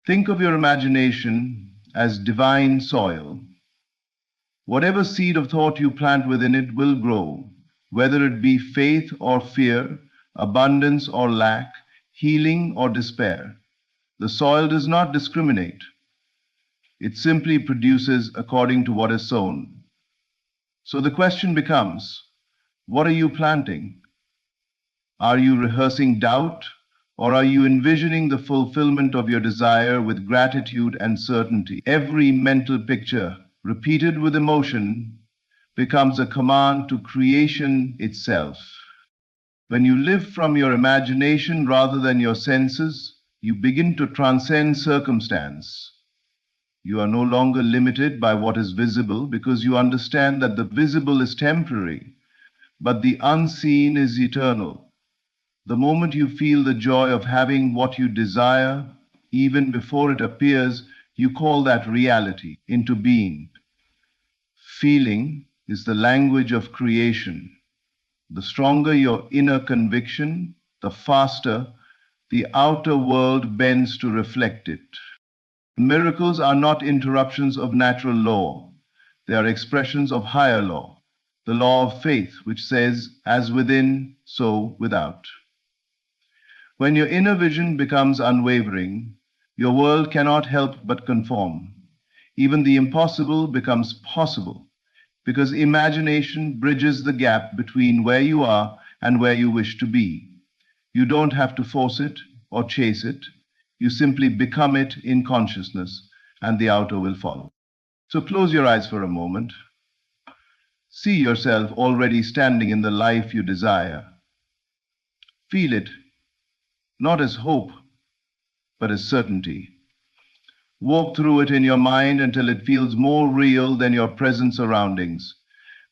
Think of your imagination as divine soil. Whatever seed of thought you plant within it will grow, whether it be faith or fear, abundance or lack, healing or despair. The soil does not discriminate. It simply produces according to what is sown. So the question becomes, what are you planting? Are you rehearsing doubt, or are you envisioning the fulfillment of your desire with gratitude and certainty? Every mental picture, repeated with emotion, becomes a command to creation itself. When you live from your imagination rather than your senses, you begin to transcend circumstance. You are no longer limited by what is visible because you understand that the visible is temporary, but the unseen is eternal. The moment you feel the joy of having what you desire, even before it appears, you call that reality into being. Feeling is the language of creation. The stronger your inner conviction, the faster the outer world bends to reflect it. Miracles are not interruptions of natural law. They are expressions of higher law, the law of faith, which says, as within, so without. When your inner vision becomes unwavering, your world cannot help but conform. Even the impossible becomes possible, because imagination bridges the gap between where you are and where you wish to be. You don't have to force it or chase it. You simply become it in consciousness, and the outer will follow. So close your eyes for a moment. See yourself already standing in the life you desire. Feel it, not as hope, but as certainty. Walk through it in your mind until it feels more real than your present surroundings,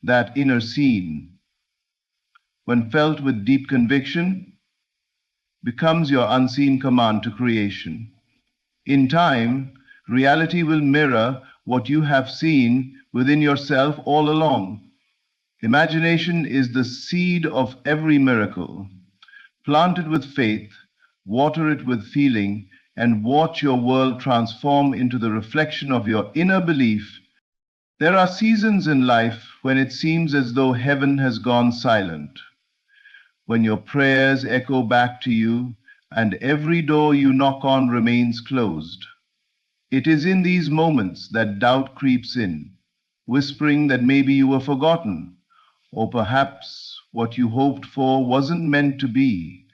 that inner scene. When felt with deep conviction, becomes your unseen command to creation. In time, reality will mirror what you have seen within yourself all along. Imagination is the seed of every miracle. Plant it with faith, water it with feeling, and watch your world transform into the reflection of your inner belief. There are seasons in life when it seems as though heaven has gone silent, when your prayers echo back to you and every door you knock on remains closed. It is in these moments that doubt creeps in, whispering that maybe you were forgotten, or perhaps what you hoped for wasn't meant to be.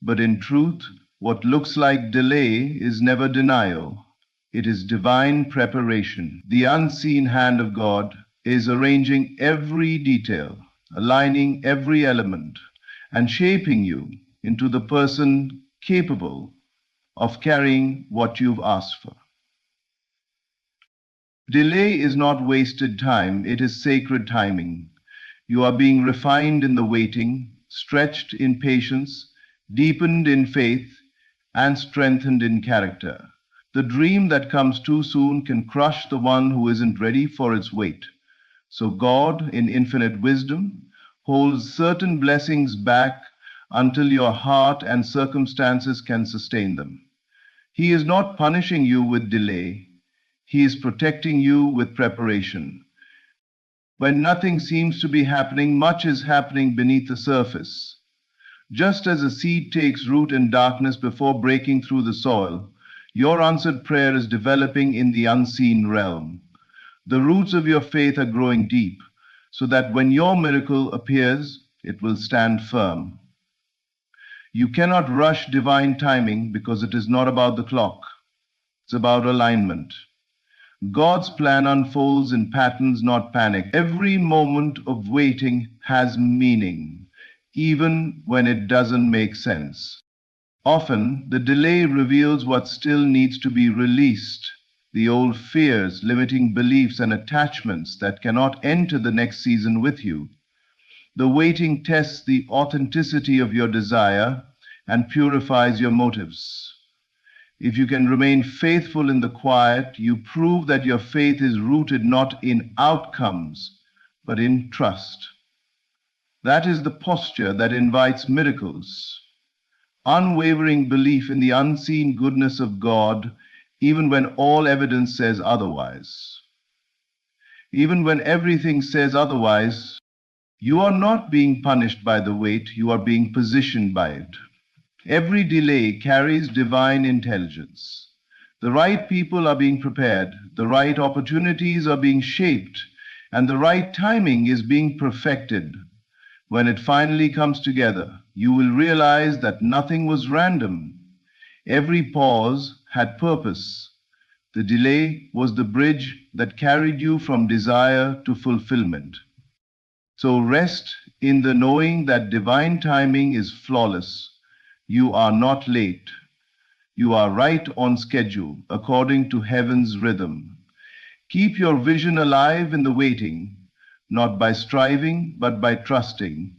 But in truth, what looks like delay is never denial. It is divine preparation. The unseen hand of God is arranging every detail, aligning every element, and shaping you into the person capable of carrying what you've asked for. Delay is not wasted time, it is sacred timing. You are being refined in the waiting, stretched in patience, deepened in faith, and strengthened in character. The dream that comes too soon can crush the one who isn't ready for its weight. So God, in infinite wisdom, holds certain blessings back until your heart and circumstances can sustain them. He is not punishing you with delay. He is protecting you with preparation. When nothing seems to be happening, much is happening beneath the surface. Just as a seed takes root in darkness before breaking through the soil, your answered prayer is developing in the unseen realm. The roots of your faith are growing deep, so that when your miracle appears, it will stand firm. You cannot rush divine timing because it is not about the clock. It's about alignment. God's plan unfolds in patterns, not panic. Every moment of waiting has meaning, even when it doesn't make sense. Often, the delay reveals what still needs to be released, the old fears, limiting beliefs, and attachments that cannot enter the next season with you. The waiting tests the authenticity of your desire and purifies your motives. If you can remain faithful in the quiet, you prove that your faith is rooted not in outcomes, but in trust. That is the posture that invites miracles. Unwavering belief in the unseen goodness of God, even when all evidence says otherwise. Even when everything says otherwise, you are not being punished by the wait, you are being positioned by it. Every delay carries divine intelligence. The right people are being prepared, the right opportunities are being shaped, and the right timing is being perfected. When it finally comes together, you will realize that nothing was random. Every pause had purpose. The delay was the bridge that carried you from desire to fulfillment. So rest in the knowing that divine timing is flawless. You are not late. You are right on schedule, according to heaven's rhythm. Keep your vision alive in the waiting, not by striving, but by trusting.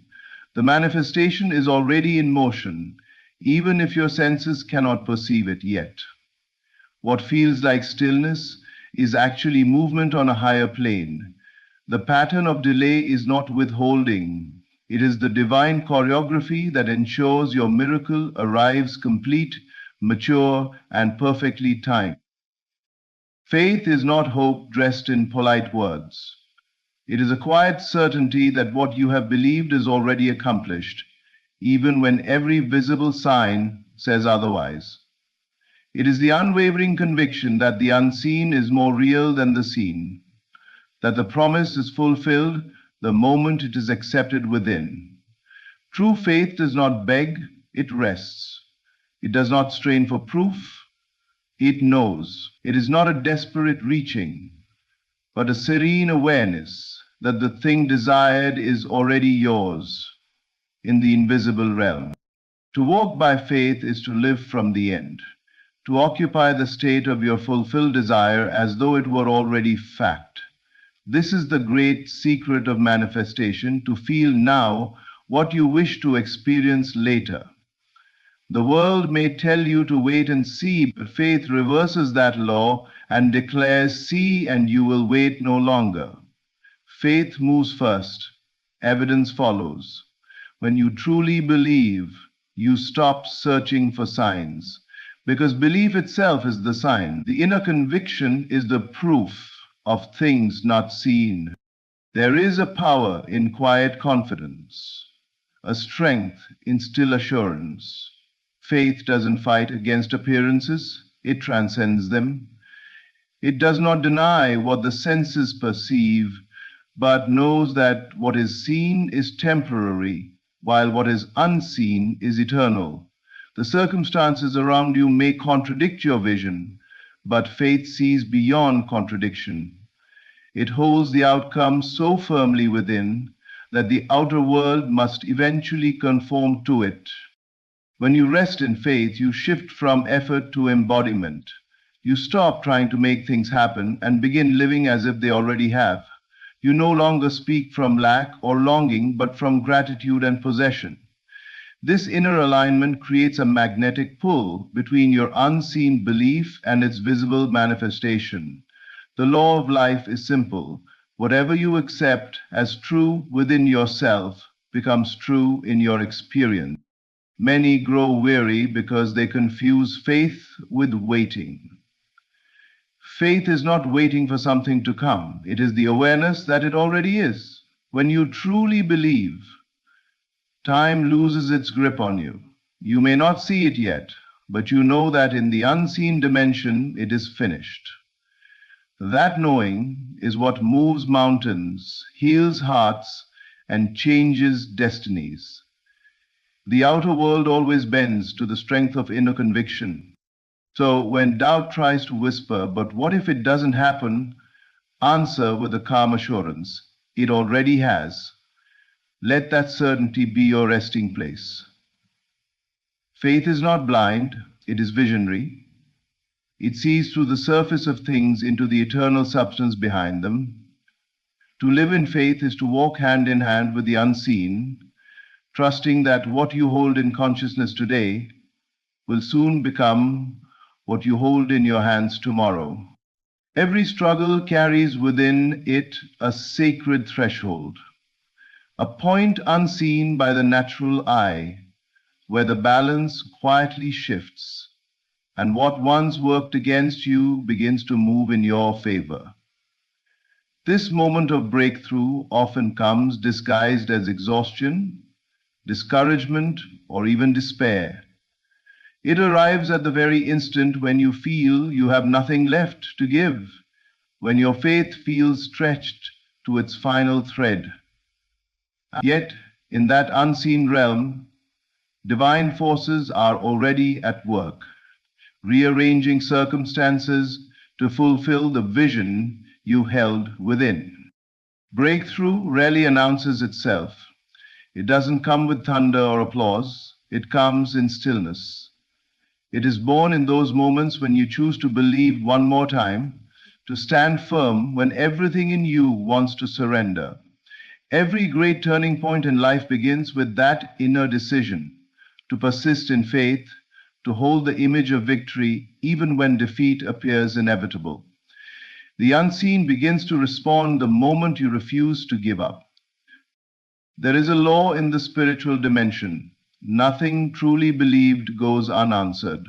The manifestation is already in motion, even if your senses cannot perceive it yet. What feels like stillness is actually movement on a higher plane. The pattern of delay is not withholding. It is the divine choreography that ensures your miracle arrives complete, mature, and perfectly timed. Faith is not hope dressed in polite words. It is a quiet certainty that what you have believed is already accomplished, even when every visible sign says otherwise. It is the unwavering conviction that the unseen is more real than the seen, that the promise is fulfilled the moment it is accepted within. True faith does not beg, it rests. It does not strain for proof, it knows. It is not a desperate reaching, but a serene awareness that the thing desired is already yours in the invisible realm. To walk by faith is to live from the end, to occupy the state of your fulfilled desire as though it were already fact. This is the great secret of manifestation, to feel now what you wish to experience later. The world may tell you to wait and see, but faith reverses that law and declares, see, and you will wait no longer. Faith moves first, evidence follows. When you truly believe, you stop searching for signs, because belief itself is the sign. The inner conviction is the proof of things not seen. There is a power in quiet confidence, a strength in still assurance. Faith doesn't fight against appearances, it transcends them. It does not deny what the senses perceive, but knows that what is seen is temporary, while what is unseen is eternal. The circumstances around you may contradict your vision, but faith sees beyond contradiction. It holds the outcome so firmly within that the outer world must eventually conform to it. When you rest in faith, you shift from effort to embodiment. You stop trying to make things happen and begin living as if they already have. You no longer speak from lack or longing, but from gratitude and possession. This inner alignment creates a magnetic pull between your unseen belief and its visible manifestation. The law of life is simple. Whatever you accept as true within yourself becomes true in your experience. Many grow weary because they confuse faith with waiting. Faith is not waiting for something to come. It is the awareness that it already is. When you truly believe, time loses its grip on you. You may not see it yet, but you know that in the unseen dimension it is finished. That knowing is what moves mountains, heals hearts, and changes destinies. The outer world always bends to the strength of inner conviction. So when doubt tries to whisper, but what if it doesn't happen? Answer with a calm assurance, it already has. Let that certainty be your resting place. Faith is not blind, it is visionary. It sees through the surface of things into the eternal substance behind them. To live in faith is to walk hand in hand with the unseen, trusting that what you hold in consciousness today will soon become what you hold in your hands tomorrow. Every struggle carries within it a sacred threshold, a point unseen by the natural eye, where the balance quietly shifts, and what once worked against you begins to move in your favor. This moment of breakthrough often comes disguised as exhaustion, discouragement, or even despair. It arrives at the very instant when you feel you have nothing left to give, when your faith feels stretched to its final thread. Yet, in that unseen realm, divine forces are already at work, rearranging circumstances to fulfill the vision you held within. Breakthrough rarely announces itself. It doesn't come with thunder or applause. It comes in stillness. It is born in those moments when you choose to believe one more time, to stand firm when everything in you wants to surrender. Every great turning point in life begins with that inner decision to persist in faith, to hold the image of victory even when defeat appears inevitable. The unseen begins to respond the moment you refuse to give up. There is a law in the spiritual dimension. Nothing truly believed goes unanswered.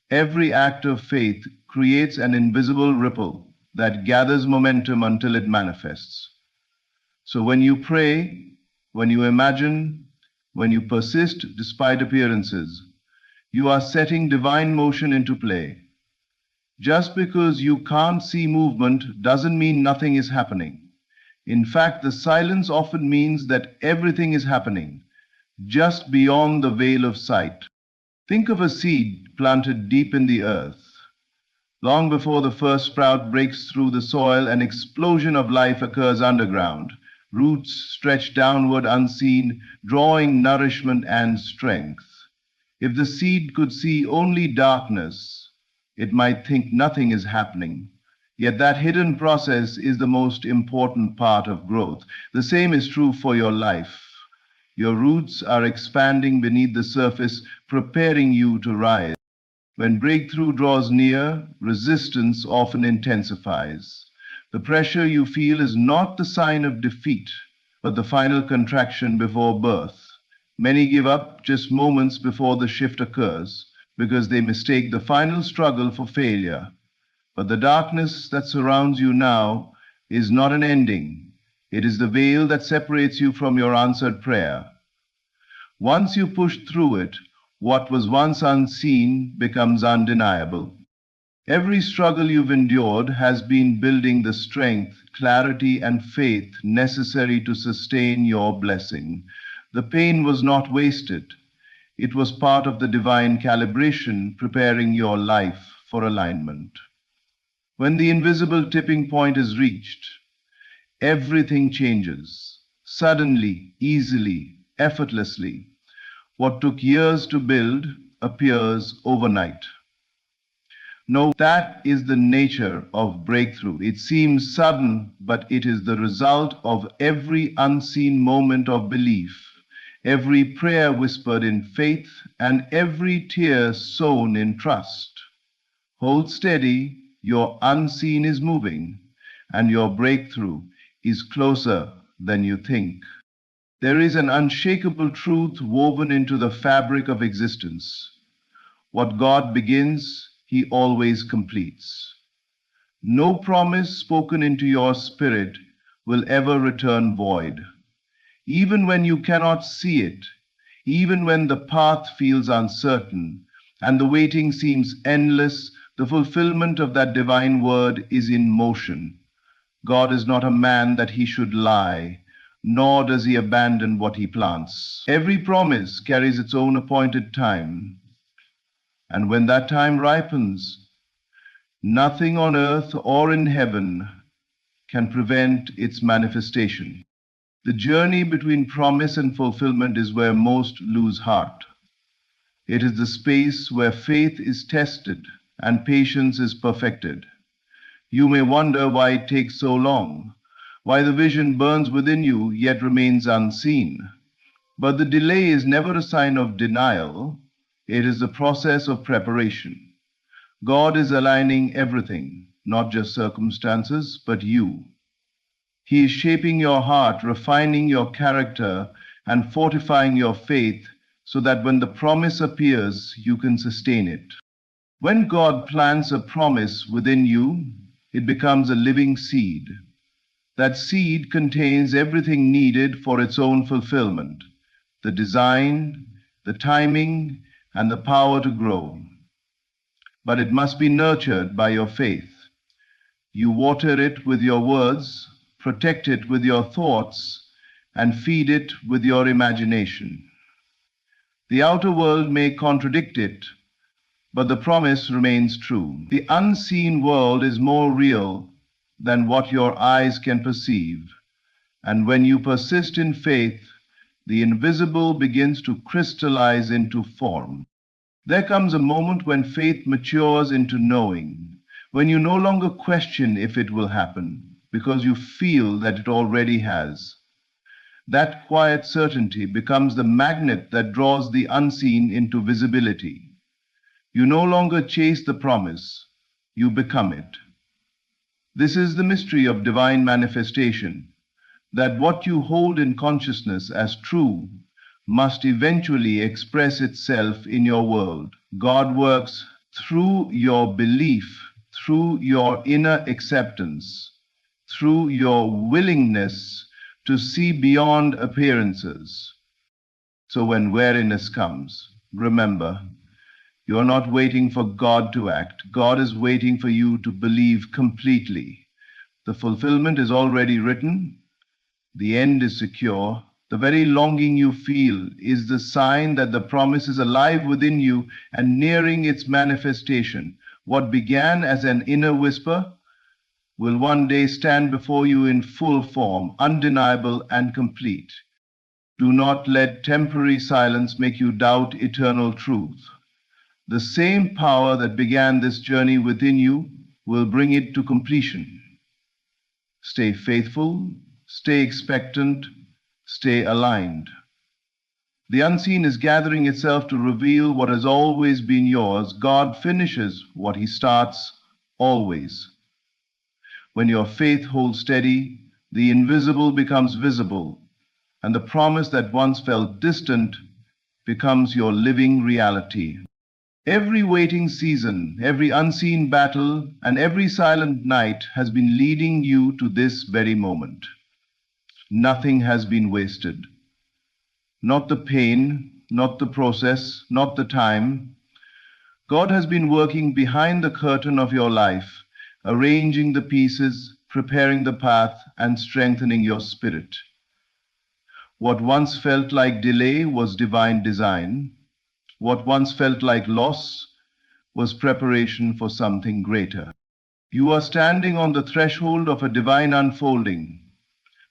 Every act of faith creates an invisible ripple that gathers momentum until it manifests. So when you pray, when you imagine, when you persist despite appearances, you are setting divine motion into play. Just because you can't see movement doesn't mean nothing is happening. In fact, the silence often means that everything is happening, just beyond the veil of sight. Think of a seed planted deep in the earth. Long before the first sprout breaks through the soil, an explosion of life occurs underground. Roots stretch downward unseen, drawing nourishment and strength. If the seed could see only darkness, it might think nothing is happening. Yet that hidden process is the most important part of growth. The same is true for your life. Your roots are expanding beneath the surface, preparing you to rise. When breakthrough draws near, resistance often intensifies. The pressure you feel is not the sign of defeat, but the final contraction before birth. Many give up just moments before the shift occurs because they mistake the final struggle for failure. But the darkness that surrounds you now is not an ending. It is the veil that separates you from your answered prayer. Once you push through it, what was once unseen becomes undeniable. Every struggle you've endured has been building the strength, clarity, and faith necessary to sustain your blessing. The pain was not wasted. It was part of the divine calibration preparing your life for alignment. When the invisible tipping point is reached, everything changes. Suddenly, easily, effortlessly. What took years to build appears overnight. No, that is the nature of breakthrough. It seems sudden, but it is the result of every unseen moment of belief, every prayer whispered in faith, and every tear sown in trust. Hold steady, your unseen is moving, and your breakthrough is closer than you think. There is an unshakable truth woven into the fabric of existence. What God begins, He always completes. No promise spoken into your spirit will ever return void. Even when you cannot see it, even when the path feels uncertain and the waiting seems endless, the fulfillment of that divine word is in motion. God is not a man that He should lie, nor does He abandon what He plants. Every promise carries its own appointed time. And when that time ripens, nothing on earth or in heaven can prevent its manifestation. The journey between promise and fulfillment is where most lose heart. It is the space where faith is tested and patience is perfected. You may wonder why it takes so long, why the vision burns within you yet remains unseen. But the delay is never a sign of denial. It is the process of preparation. God is aligning everything, not just circumstances, but you. He is shaping your heart, refining your character, and fortifying your faith so that when the promise appears, you can sustain it. When God plants a promise within you, it becomes a living seed. That seed contains everything needed for its own fulfillment: the design, the timing, and the power to grow. But it must be nurtured by your faith. You water it with your words, protect it with your thoughts, and feed it with your imagination. The outer world may contradict it, but the promise remains true. The unseen world is more real than what your eyes can perceive, and when you persist in faith, the invisible begins to crystallize into form. There comes a moment when faith matures into knowing, when you no longer question if it will happen, because you feel that it already has. That quiet certainty becomes the magnet that draws the unseen into visibility. You no longer chase the promise, you become it. This is the mystery of divine manifestation, that what you hold in consciousness as true must eventually express itself in your world. God works through your belief, through your inner acceptance, through your willingness to see beyond appearances. So when weariness comes, remember, you're not waiting for God to act. God is waiting for you to believe completely. The fulfillment is already written. The end is secure. The very longing you feel is the sign that the promise is alive within you and nearing its manifestation. What began as an inner whisper will one day stand before you in full form, undeniable and complete. Do not let temporary silence make you doubt eternal truth. The same power that began this journey within you will bring it to completion. Stay faithful, stay expectant, stay aligned. The unseen is gathering itself to reveal what has always been yours. God finishes what he starts always. When your faith holds steady, the invisible becomes visible, and the promise that once felt distant becomes your living reality. Every waiting season, every unseen battle, and every silent night has been leading you to this very moment. Nothing has been wasted. Not the pain, not the process, not the time. God has been working behind the curtain of your life, arranging the pieces, preparing the path, and strengthening your spirit. What once felt like delay was divine design. What once felt like loss was preparation for something greater. You are standing on the threshold of a divine unfolding.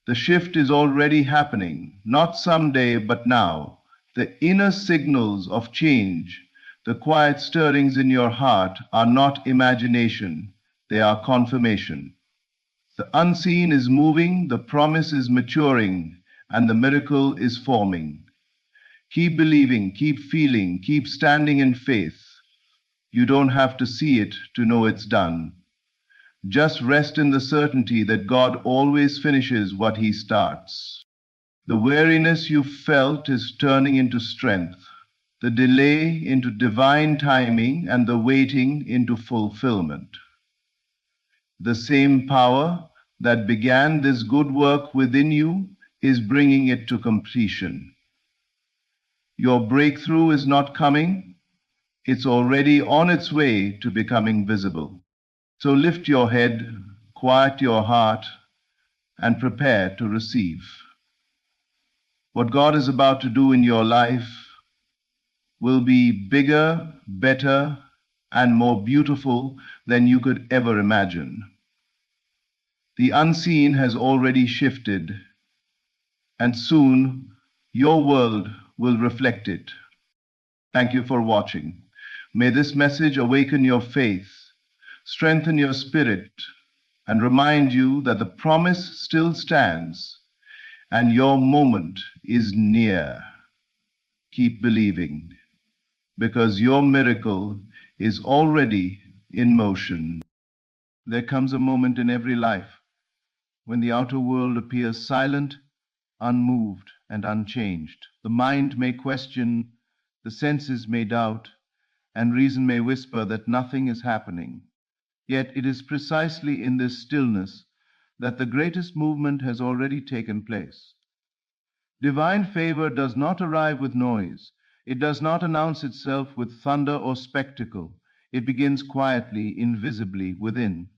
The shift is already happening, not someday, but now. The inner signals of change, the quiet stirrings in your heart, are not imagination, they are confirmation. The unseen is moving, the promise is maturing, and the miracle is forming. Keep believing, keep feeling, keep standing in faith. You don't have to see it to know it's done. Just rest in the certainty that God always finishes what he starts. The weariness you felt is turning into strength, the delay into divine timing, and the waiting into fulfillment. The same power that began this good work within you is bringing it to completion. Your breakthrough is not coming, it's already on its way to becoming visible. So lift your head, quiet your heart, and prepare to receive. What God is about to do in your life will be bigger, better, and more beautiful than you could ever imagine. The unseen has already shifted, and soon your world will reflect it. Thank you for watching. May this message awaken your faith, strengthen your spirit, and remind you that the promise still stands and your moment is near. Keep believing, because your miracle is already in motion. There comes a moment in every life when the outer world appears silent, unmoved, and unchanged. The mind may question, the senses may doubt, and reason may whisper that nothing is happening. Yet it is precisely in this stillness that the greatest movement has already taken place. Divine favor does not arrive with noise. It does not announce itself with thunder or spectacle. It begins quietly, invisibly, within.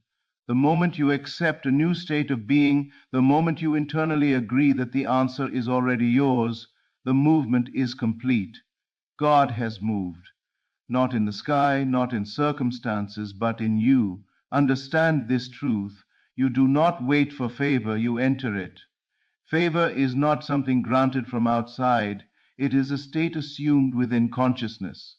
The moment you accept a new state of being, the moment you internally agree that the answer is already yours, the movement is complete. God has moved, not in the sky, not in circumstances, but in you. Understand this truth. You do not wait for favor, you enter it. Favor is not something granted from outside, it is a state assumed within consciousness.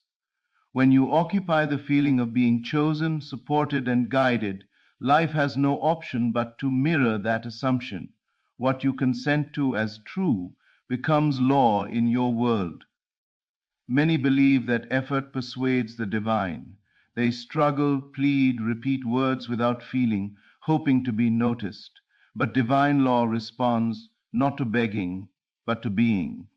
When you occupy the feeling of being chosen, supported, and guided, life has no option but to mirror that assumption. What you consent to as true becomes law in your world. Many believe that effort persuades the divine. They struggle, plead, repeat words without feeling, hoping to be noticed. But divine law responds not to begging, but to being.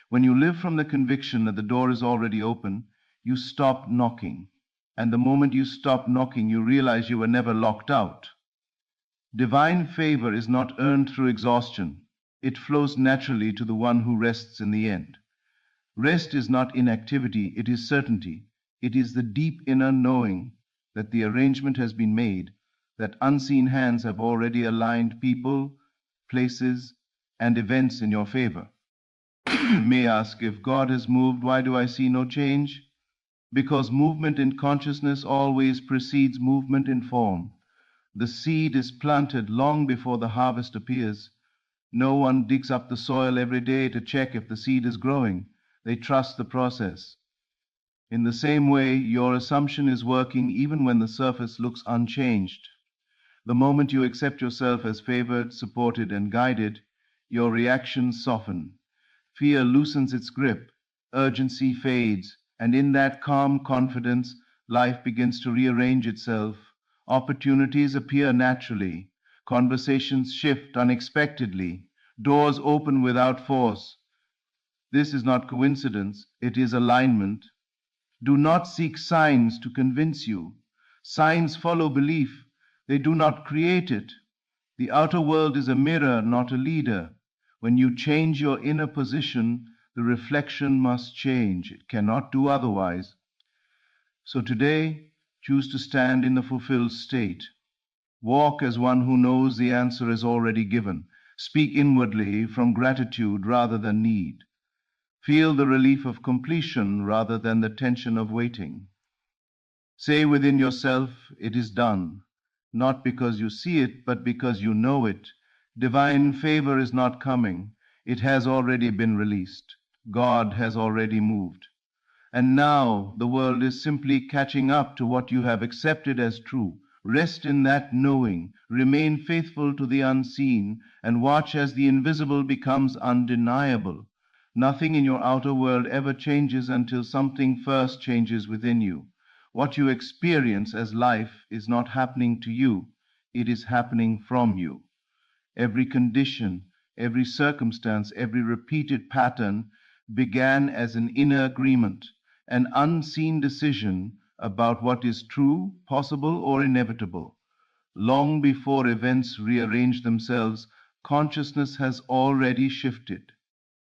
When you live from the conviction that the door is already open, you stop knocking. And the moment you stop knocking, you realize you were never locked out. Divine favor is not earned through exhaustion. It flows naturally to the one who rests in the end. Rest is not inactivity, it is certainty. It is the deep inner knowing that the arrangement has been made, that unseen hands have already aligned people, places, and events in your favor. You may ask, if God has moved, why do I see no change? Because movement in consciousness always precedes movement in form. The seed is planted long before the harvest appears. No one digs up the soil every day to check if the seed is growing. They trust the process. In the same way, your assumption is working even when the surface looks unchanged. The moment you accept yourself as favored, supported, and guided, your reactions soften. Fear loosens its grip, urgency fades, and in that calm confidence, life begins to rearrange itself. Opportunities appear naturally, conversations shift unexpectedly, doors open without force. This is not coincidence, it is alignment. Do not seek signs to convince you. Signs follow belief, they do not create it. The outer world is a mirror, not a leader. When you change your inner position, the reflection must change. It cannot do otherwise. So today, choose to stand in the fulfilled state. Walk as one who knows the answer is already given. Speak inwardly from gratitude rather than need. Feel the relief of completion rather than the tension of waiting. Say within yourself, it is done, not because you see it, but because you know it. Divine favor is not coming. It has already been released. God has already moved. And now the world is simply catching up to what you have accepted as true. Rest in that knowing, remain faithful to the unseen, and watch as the invisible becomes undeniable. Nothing in your outer world ever changes until something first changes within you. What you experience as life is not happening to you, it is happening from you. Every condition, every circumstance, every repeated pattern began as an inner agreement, an unseen decision about what is true, possible, or inevitable. Long before events rearrange themselves, consciousness has already shifted.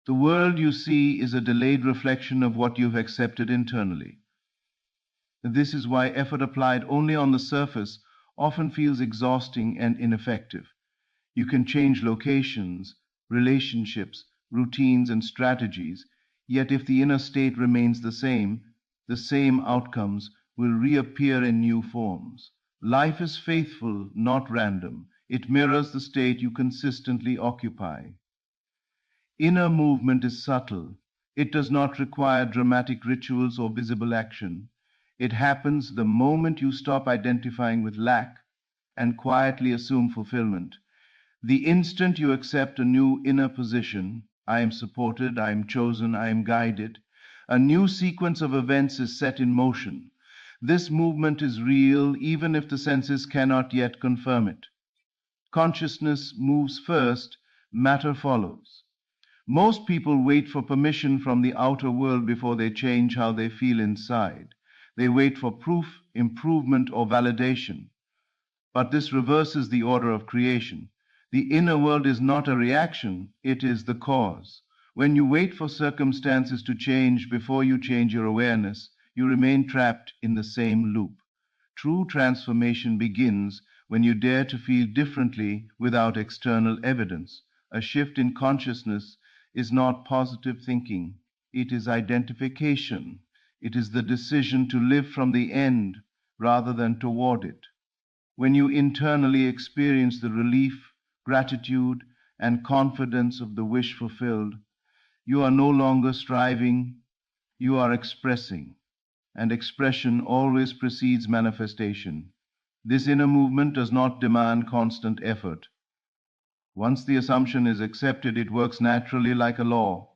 The world you see is a delayed reflection of what you've accepted internally. This is why effort applied only on the surface often feels exhausting and ineffective. You can change locations, relationships, routines, and strategies, yet if the inner state remains the same outcomes will reappear in new forms. Life is faithful, not random. It mirrors the state you consistently occupy. Inner movement is subtle. It does not require dramatic rituals or visible action. It happens the moment you stop identifying with lack and quietly assume fulfillment. The instant you accept a new inner position, I am supported, I am chosen, I am guided, a new sequence of events is set in motion. This movement is real even if the senses cannot yet confirm it. Consciousness moves first, matter follows. Most people wait for permission from the outer world before they change how they feel inside. They wait for proof, improvement, or validation. But this reverses the order of creation. The inner world is not a reaction, it is the cause. When you wait for circumstances to change before you change your awareness, you remain trapped in the same loop. True transformation begins when you dare to feel differently without external evidence. A shift in consciousness is not positive thinking, it is identification. It is the decision to live from the end rather than toward it. When you internally experience the relief, gratitude, and confidence of the wish fulfilled, you are no longer striving, you are expressing. and expression always precedes manifestation. This inner movement does not demand constant effort. Once the assumption is accepted, it works naturally like a law.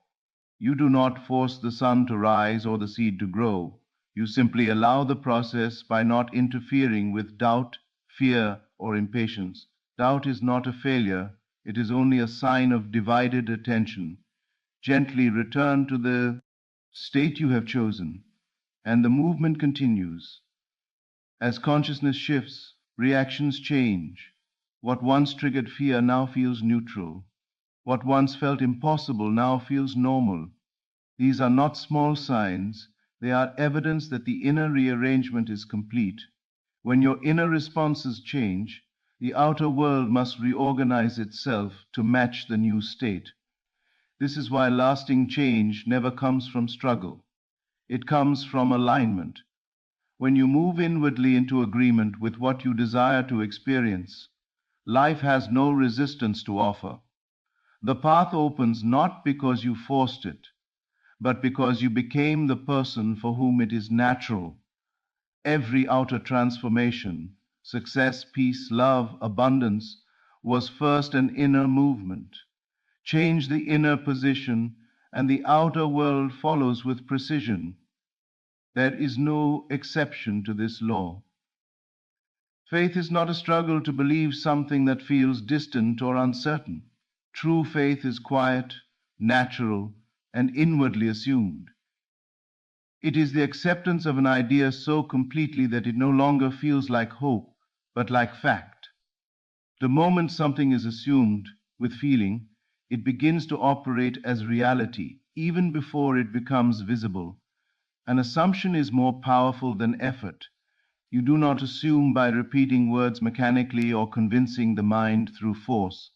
You do not force the sun to rise or the seed to grow. You simply allow the process by not interfering with doubt, fear, or impatience. Doubt is not a failure, it is only a sign of divided attention. Gently return to the state you have chosen, and the movement continues. As consciousness shifts, reactions change. What once triggered fear now feels neutral. What once felt impossible now feels normal. These are not small signs, they are evidence that the inner rearrangement is complete. When your inner responses change, the outer world must reorganize itself to match the new state. This is why lasting change never comes from struggle. It comes from alignment. When you move inwardly into agreement with what you desire to experience, life has no resistance to offer. The path opens not because you forced it, but because you became the person for whom it is natural. Every outer transformation, success, peace, love, abundance, was first an inner movement. Change the inner position, and the outer world follows with precision. There is no exception to this law. Faith is not a struggle to believe something that feels distant or uncertain. True faith is quiet, natural, and inwardly assumed. It is the acceptance of an idea so completely that it no longer feels like hope, but like fact. The moment something is assumed with feeling, it begins to operate as reality, even before it becomes visible. An assumption is more powerful than effort. You do not assume by repeating words mechanically or convincing the mind through force.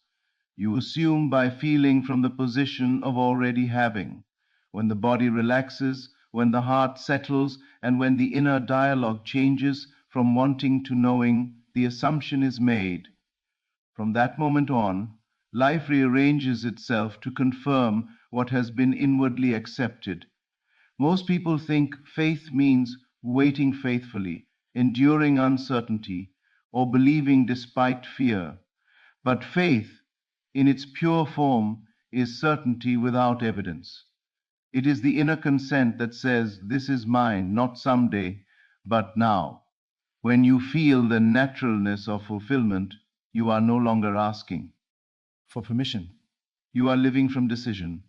You assume by feeling from the position of already having. When the body relaxes, when the heart settles, and when the inner dialogue changes from wanting to knowing, the assumption is made. From that moment on, life rearranges itself to confirm what has been inwardly accepted. Most people think faith means waiting faithfully, enduring uncertainty, or believing despite fear. But faith, in its pure form, is certainty without evidence. It is the inner consent that says, "This is mine, not someday, but now." When you feel the naturalness of fulfillment, you are no longer asking for permission. You are living from decision.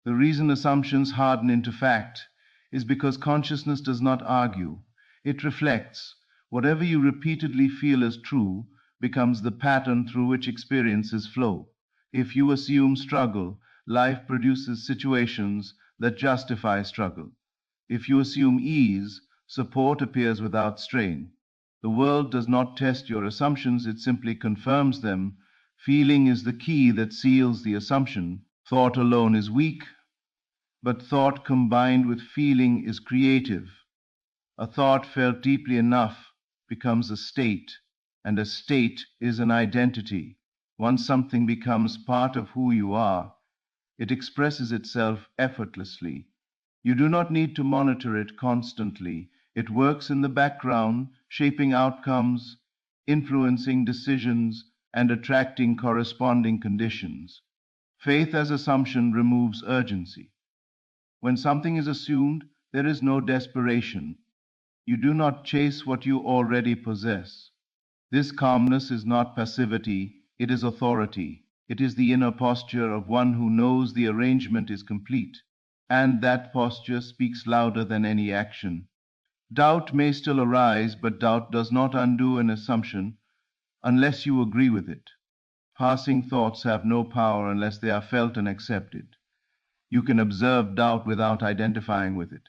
The reason assumptions harden into fact is because consciousness does not argue. It reflects. Whatever you repeatedly feel as true becomes the pattern through which experiences flow. If you assume struggle, life produces situations that justify struggle. If you assume ease, support appears without strain. The world does not test your assumptions, it simply confirms them. Feeling is the key that seals the assumption. Thought alone is weak, but thought combined with feeling is creative. A thought felt deeply enough becomes a state, and a state is an identity. Once something becomes part of who you are, it expresses itself effortlessly. You do not need to monitor it constantly. It works in the background, shaping outcomes, influencing decisions, and attracting corresponding conditions. Faith as assumption removes urgency. When something is assumed, there is no desperation. You do not chase what you already possess. This calmness is not passivity, it is authority. It is the inner posture of one who knows the arrangement is complete, and that posture speaks louder than any action. Doubt may still arise, but doubt does not undo an assumption unless you agree with it. Passing thoughts have no power unless they are felt and accepted. You can observe doubt without identifying with it.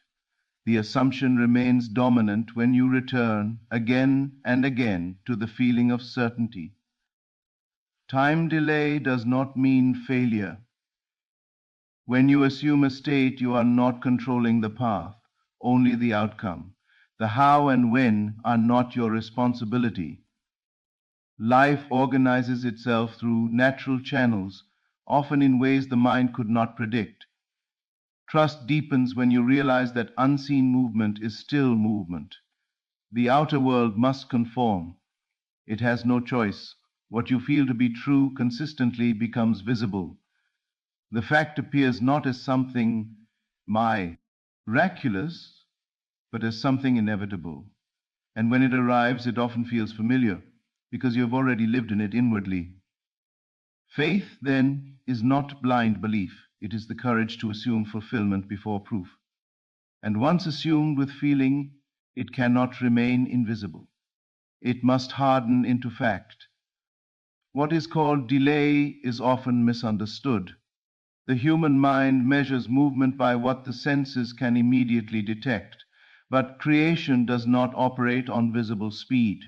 The assumption remains dominant when you return again and again to the feeling of certainty. Time delay does not mean failure. When you assume a state, you are not controlling the path, only the outcome. The how and when are not your responsibility. Life organizes itself through natural channels, often in ways the mind could not predict. Trust deepens when you realize that unseen movement is still movement. The outer world must conform. It has no choice. What you feel to be true consistently becomes visible. The fact appears not as something miraculous, but as something inevitable. And when it arrives, it often feels familiar, because you have already lived in it inwardly. Faith, then, is not blind belief. It is the courage to assume fulfillment before proof. And once assumed with feeling, it cannot remain invisible. It must harden into fact. What is called delay is often misunderstood. The human mind measures movement by what the senses can immediately detect, but creation does not operate on visible speed.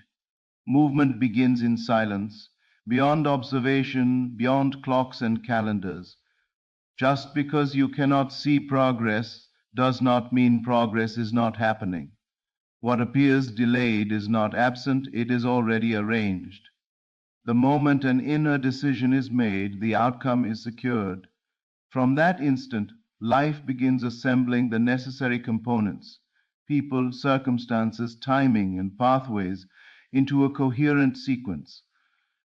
Movement begins in silence, beyond observation, beyond clocks and calendars. Just because you cannot see progress does not mean progress is not happening. What appears delayed is not absent, it is already arranged. The moment an inner decision is made, the outcome is secured. From that instant, life begins assembling the necessary components, people, circumstances, timing, and pathways, into a coherent sequence.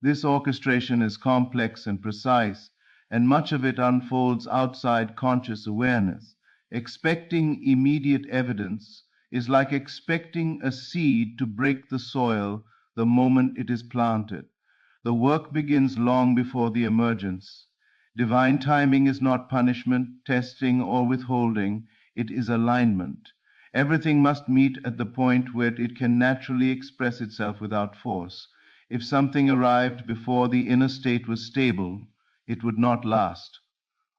This orchestration is complex and precise, and much of it unfolds outside conscious awareness. Expecting immediate evidence is like expecting a seed to break the soil the moment it is planted. The work begins long before the emergence. Divine timing is not punishment, testing, or withholding, it is alignment. Everything must meet at the point where it can naturally express itself without force. If something arrived before the inner state was stable, it would not last.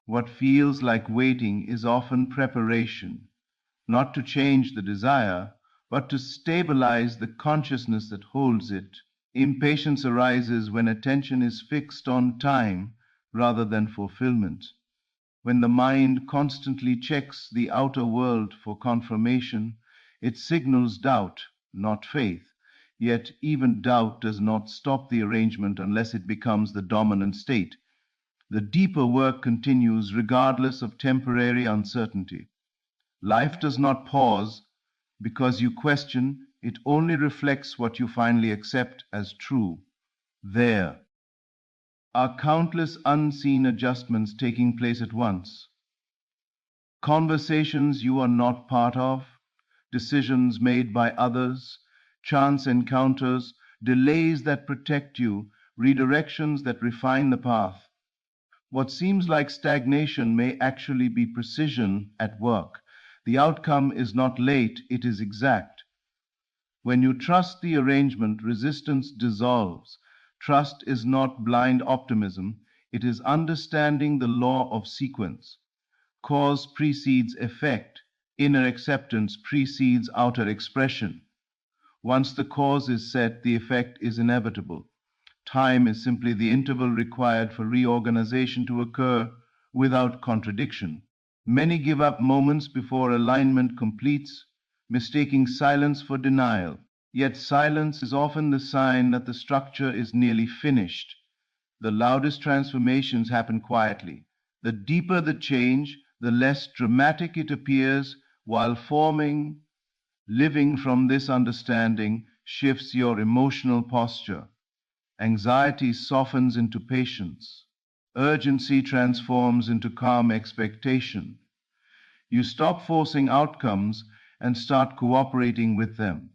What feels like waiting is often preparation, not to change the desire, but to stabilize the consciousness that holds it. Impatience arises when attention is fixed on time rather than fulfillment. When the mind constantly checks the outer world for confirmation, it signals doubt, not faith. Yet even doubt does not stop the arrangement unless it becomes the dominant state. The deeper work continues regardless of temporary uncertainty. Life does not pause because you question, it only reflects what you finally accept as true. There are countless unseen adjustments taking place at once. Conversations you are not part of, decisions made by others, chance encounters, delays that protect you, redirections that refine the path. What seems like stagnation may actually be precision at work. The outcome is not late, it is exact. When you trust the arrangement, resistance dissolves. Trust is not blind optimism, it is understanding the law of sequence. Cause precedes effect, inner acceptance precedes outer expression. Once the cause is set, the effect is inevitable. Time is simply the interval required for reorganization to occur without contradiction. Many give up moments before alignment completes, mistaking silence for denial. Yet silence is often the sign that the structure is nearly finished. The loudest transformations happen quietly. The deeper the change, the less dramatic it appears, while forming, living from this understanding shifts your emotional posture. Anxiety softens into patience. Urgency transforms into calm expectation. You stop forcing outcomes and start cooperating with them.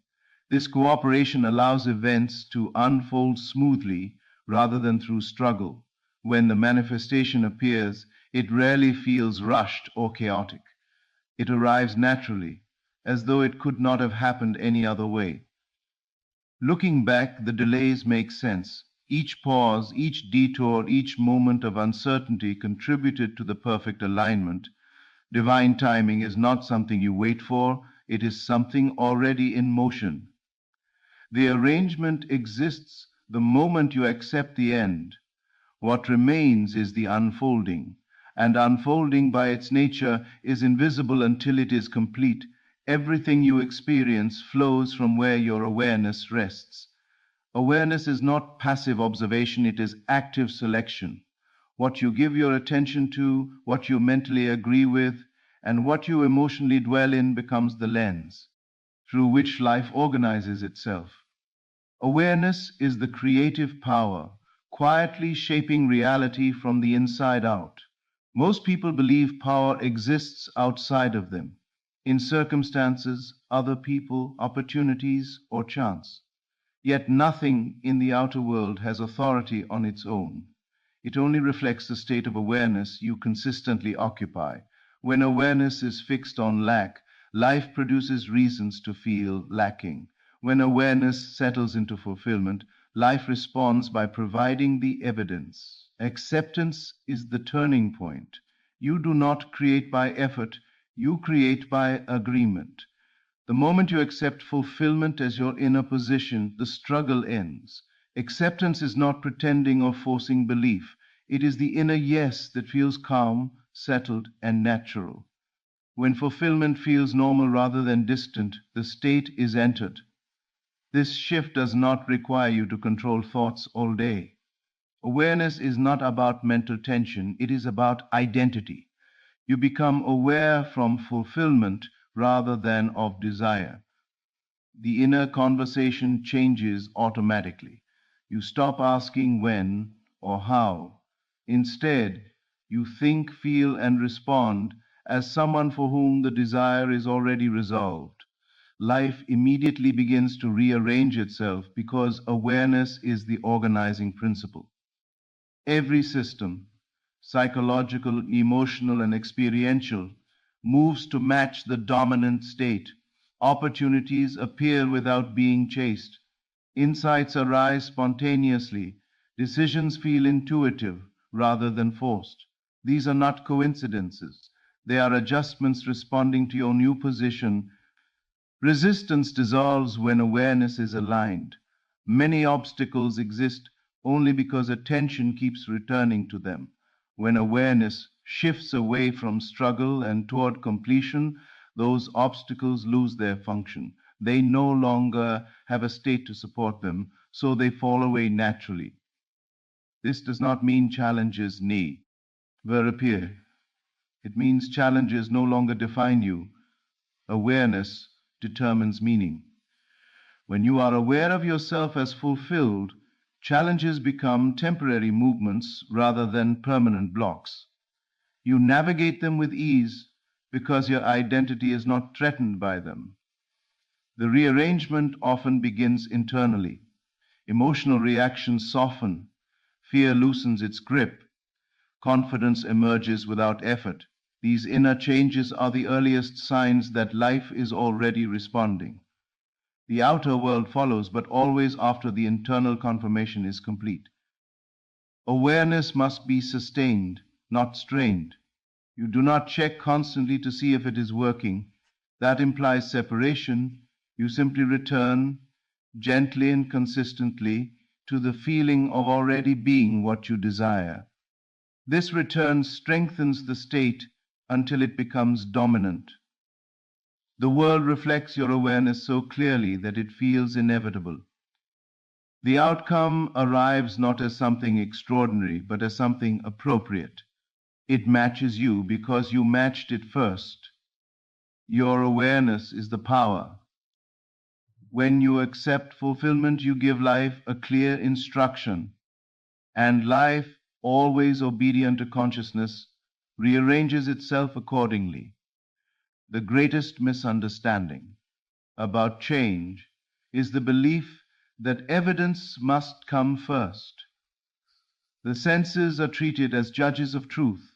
This cooperation allows events to unfold smoothly rather than through struggle. When the manifestation appears, it rarely feels rushed or chaotic. It arrives naturally, as though it could not have happened any other way. Looking back, the delays make sense. Each pause, each detour, each moment of uncertainty contributed to the perfect alignment. Divine timing is not something you wait for, it is something already in motion. The arrangement exists the moment you accept the end. What remains is the unfolding, and unfolding by its nature is invisible until it is complete. Everything you experience flows from where your awareness rests. Awareness is not passive observation, it is active selection. What you give your attention to, what you mentally agree with, and what you emotionally dwell in becomes the lens through which life organizes itself. Awareness is the creative power, quietly shaping reality from the inside out. Most people believe power exists outside of them, in circumstances, other people, opportunities, or chance. Yet nothing in the outer world has authority on its own. It only reflects the state of awareness you consistently occupy. When awareness is fixed on lack, life produces reasons to feel lacking. When awareness settles into fulfillment, life responds by providing the evidence. Acceptance is the turning point. You do not create by effort, you create by agreement. The moment you accept fulfillment as your inner position, the struggle ends. Acceptance is not pretending or forcing belief. It is the inner yes that feels calm, settled, and natural. When fulfillment feels normal rather than distant, the state is entered. This shift does not require you to control thoughts all day. Awareness is not about mental tension, it is about identity. You become aware from fulfillment rather than of desire. The inner conversation changes automatically. You stop asking when or how. Instead, you think, feel, and respond as someone for whom the desire is already resolved. Life immediately begins to rearrange itself because awareness is the organizing principle. Every system, psychological, emotional, and experiential, moves to match the dominant state. Opportunities appear without being chased. Insights arise spontaneously. Decisions feel intuitive rather than forced. These are not coincidences. They are adjustments responding to your new position. Resistance dissolves when awareness is aligned. Many obstacles exist only because attention keeps returning to them. When awareness shifts away from struggle and toward completion, those obstacles lose their function. They no longer have a state to support them, so they fall away naturally. This does not mean challenges never appear. It means challenges no longer define you. Awareness determines meaning. When you are aware of yourself as fulfilled, challenges become temporary movements rather than permanent blocks. You navigate them with ease because your identity is not threatened by them. The rearrangement often begins internally. Emotional reactions soften, fear loosens its grip, confidence emerges without effort. These inner changes are the earliest signs that life is already responding. The outer world follows, but always after the internal confirmation is complete. Awareness must be sustained, not strained. You do not check constantly to see if it is working. That implies separation. You simply return gently and consistently to the feeling of already being what you desire. This return strengthens the state until it becomes dominant. The world reflects your awareness so clearly that it feels inevitable. The outcome arrives not as something extraordinary, but as something appropriate. It matches you because you matched it first. Your awareness is the power. When you accept fulfillment, you give life a clear instruction, and life, always obedient to consciousness, rearranges itself accordingly. The greatest misunderstanding about change is the belief that evidence must come first. The senses are treated as judges of truth,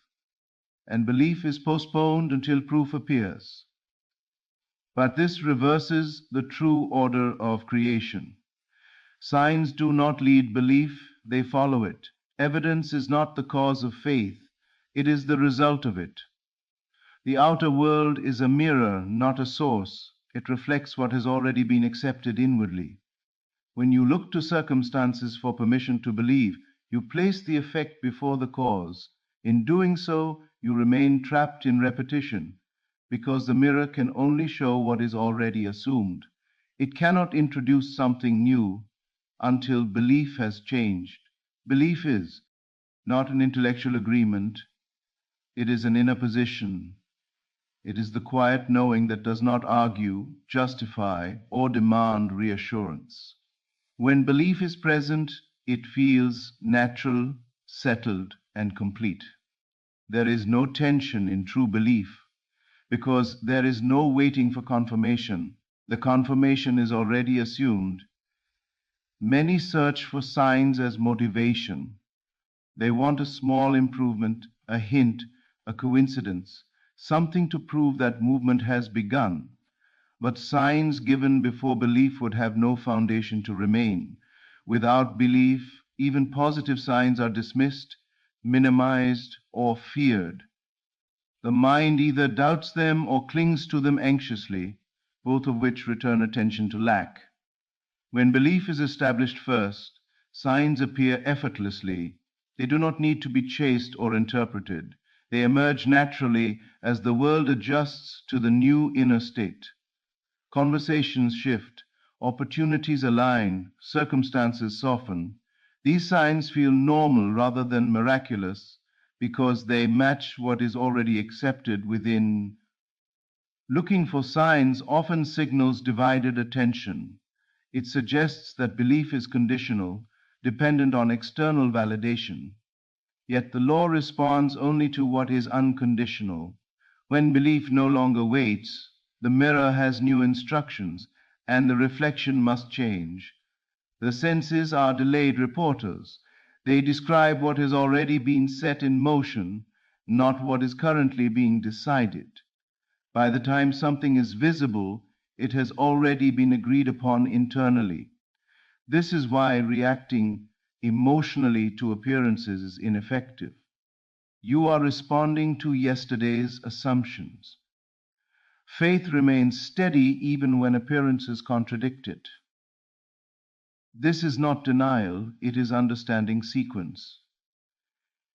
and belief is postponed until proof appears. But this reverses the true order of creation. Signs do not lead belief, they follow it. Evidence is not the cause of faith, it is the result of it. The outer world is a mirror, not a source. It reflects what has already been accepted inwardly. When you look to circumstances for permission to believe, you place the effect before the cause. In doing so, you remain trapped in repetition, because the mirror can only show what is already assumed. It cannot introduce something new until belief has changed. Belief is not an intellectual agreement, it is an inner position. It is the quiet knowing that does not argue, justify, or demand reassurance. When belief is present, it feels natural, settled, and complete. There is no tension in true belief because there is no waiting for confirmation. The confirmation is already assumed. Many search for signs as motivation. They want a small improvement, a hint, a coincidence, something to prove that movement has begun. But signs given before belief would have no foundation to remain. Without belief, even positive signs are dismissed, minimized, or feared. The mind either doubts them or clings to them anxiously, both of which return attention to lack. When belief is established first, signs appear effortlessly. They do not need to be chased or interpreted. They emerge naturally as the world adjusts to the new inner state. Conversations shift, opportunities align, circumstances soften. These signs feel normal rather than miraculous because they match what is already accepted within. Looking for signs often signals divided attention. It suggests that belief is conditional, dependent on external validation. Yet the law responds only to what is unconditional. When belief no longer waits, the mirror has new instructions, and the reflection must change. The senses are delayed reporters. They describe what has already been set in motion, not what is currently being decided. By the time something is visible, it has already been agreed upon internally. This is why reacting emotionally to appearances is ineffective. You are responding to yesterday's assumptions. Faith remains steady even when appearances contradict it. This is not denial, it is understanding sequence.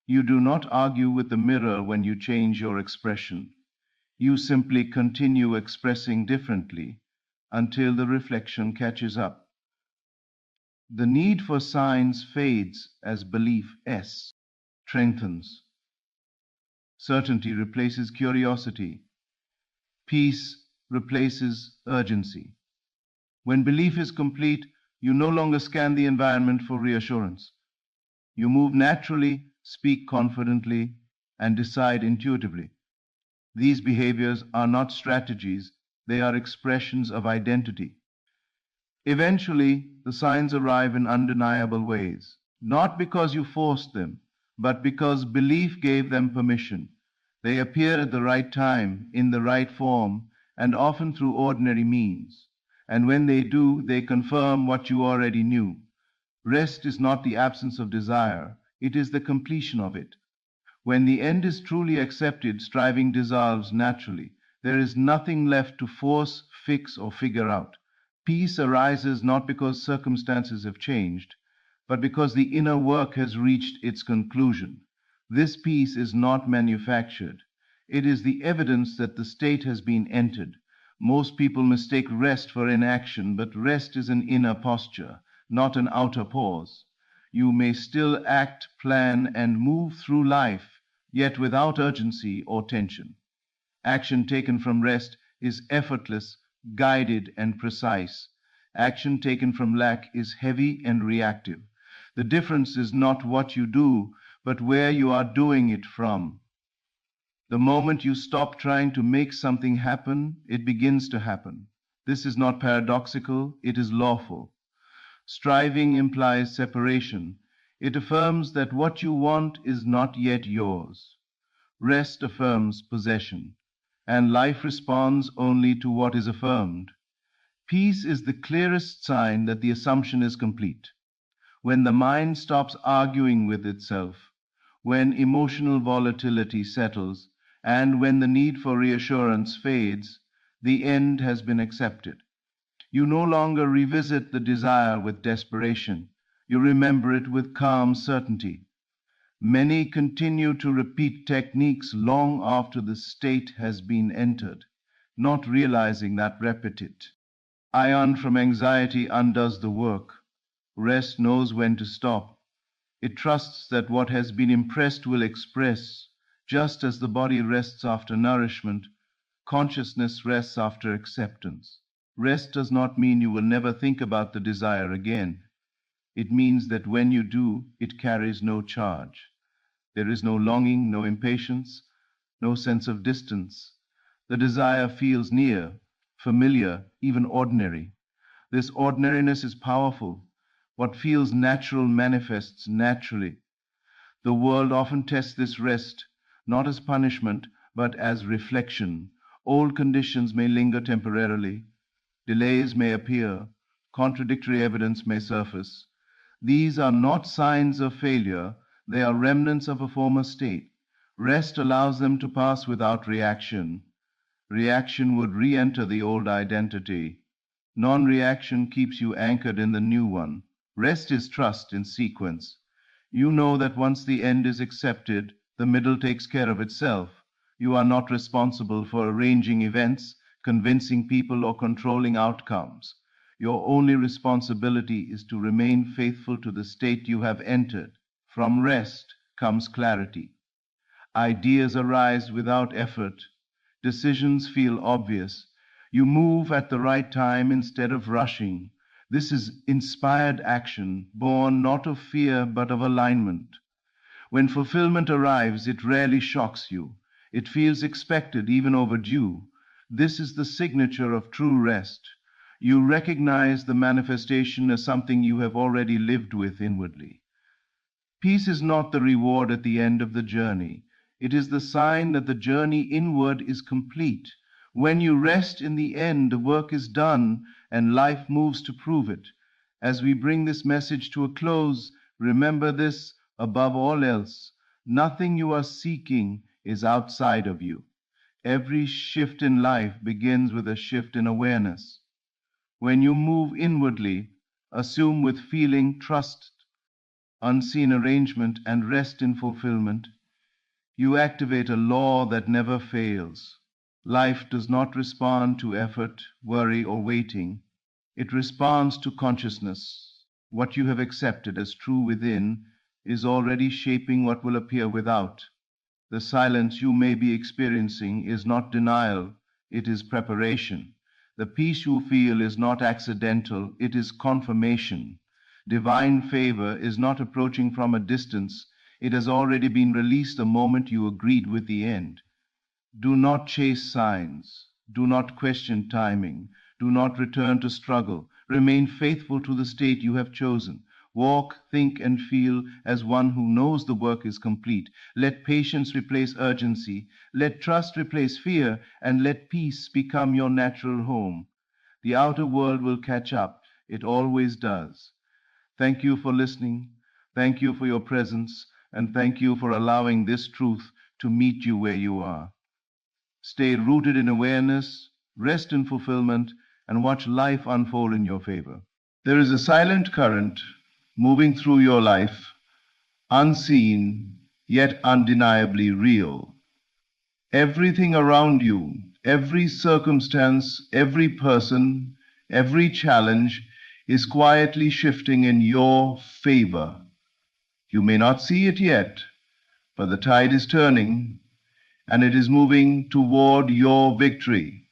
You do not argue with the mirror when you change your expression. You simply continue expressing differently until the reflection catches up. The need for signs fades as belief S strengthens. Certainty replaces curiosity. Peace replaces urgency. When belief is complete, you no longer scan the environment for reassurance. You move naturally, speak confidently, and decide intuitively. These behaviors are not strategies, they are expressions of identity. Eventually, the signs arrive in undeniable ways, not because you forced them, but because belief gave them permission. They appear at the right time, in the right form, and often through ordinary means. And when they do, they confirm what you already knew. Rest is not the absence of desire, it is the completion of it. When the end is truly accepted, striving dissolves naturally. There is nothing left to force, fix, or figure out. Peace arises not because circumstances have changed, but because the inner work has reached its conclusion. This peace is not manufactured. It is the evidence that the state has been entered. Most people mistake rest for inaction, but rest is an inner posture, not an outer pause. You may still act, plan, and move through life, yet without urgency or tension. Action taken from rest is effortless, guided, and precise. Action taken from lack is heavy and reactive. The difference is not what you do, but where you are doing it from. The moment you stop trying to make something happen, it begins to happen. This is not paradoxical, it is lawful. Striving implies separation. It affirms that what you want is not yet yours. Rest affirms possession, and life responds only to what is affirmed. Peace is the clearest sign that the assumption is complete. When the mind stops arguing with itself, when emotional volatility settles, and when the need for reassurance fades, the end has been accepted. You no longer revisit the desire with desperation. You remember it with calm certainty. Many continue to repeat techniques long after the state has been entered, not realizing that repeat. Ion from anxiety undoes the work. Rest knows when to stop. It trusts that what has been impressed will express, just as the body rests after nourishment. Consciousness rests after acceptance. Rest does not mean you will never think about the desire again. It means that when you do, it carries no charge. There is no longing, no impatience, no sense of distance. The desire feels near, familiar, even ordinary. This ordinariness is powerful. What feels natural manifests naturally. The world often tests this rest, not as punishment, but as reflection. Old conditions may linger temporarily. Delays may appear. Contradictory evidence may surface. These are not signs of failure. They are remnants of a former state. Rest allows them to pass without reaction. Reaction would re-enter the old identity. Non-reaction keeps you anchored in the new one. Rest is trust in sequence. You know that once the end is accepted, the middle takes care of itself. You are not responsible for arranging events, convincing people, or controlling outcomes. Your only responsibility is to remain faithful to the state you have entered. From rest comes clarity. Ideas arise without effort. Decisions feel obvious. You move at the right time instead of rushing. This is inspired action, born not of fear but of alignment. When fulfillment arrives, it rarely shocks you. It feels expected, even overdue. This is the signature of true rest. You recognize the manifestation as something you have already lived with inwardly. Peace is not the reward at the end of the journey. It is the sign that the journey inward is complete. When you rest in the end, the work is done and life moves to prove it. As we bring this message to a close, remember this above all else. Nothing you are seeking is outside of you. Every shift in life begins with a shift in awareness. When you move inwardly, assume with feeling, trust, unseen arrangement, and rest in fulfillment, you activate a law that never fails. Life does not respond to effort, worry, or waiting. It responds to consciousness. What you have accepted as true within is already shaping what will appear without. The silence you may be experiencing is not denial, it is preparation. The peace you feel is not accidental, it is confirmation. Divine favor is not approaching from a distance, it has already been released the moment you agreed with the end. Do not chase signs. Do not question timing. Do not return to struggle. Remain faithful to the state you have chosen. Walk, think, and feel as one who knows the work is complete. Let patience replace urgency. Let trust replace fear, and let peace become your natural home. The outer world will catch up. It always does. Thank you for listening. Thank you for your presence, and thank you for allowing this truth to meet you where you are. Stay rooted in awareness, rest in fulfillment, and watch life unfold in your favor. There is a silent current moving through your life, unseen, yet undeniably real. Everything around you, every circumstance, every person, every challenge is quietly shifting in your favor. You may not see it yet, but the tide is turning, and it is moving toward your victory.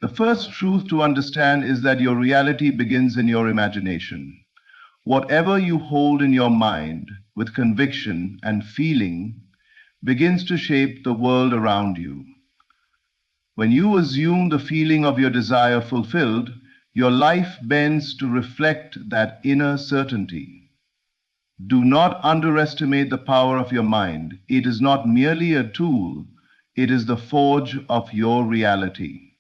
The first truth to understand is that your reality begins in your imagination. Whatever you hold in your mind with conviction and feeling begins to shape the world around you. When you assume the feeling of your desire fulfilled, your life bends to reflect that inner certainty. Do not underestimate the power of your mind. It is not merely a tool, it is the forge of your reality.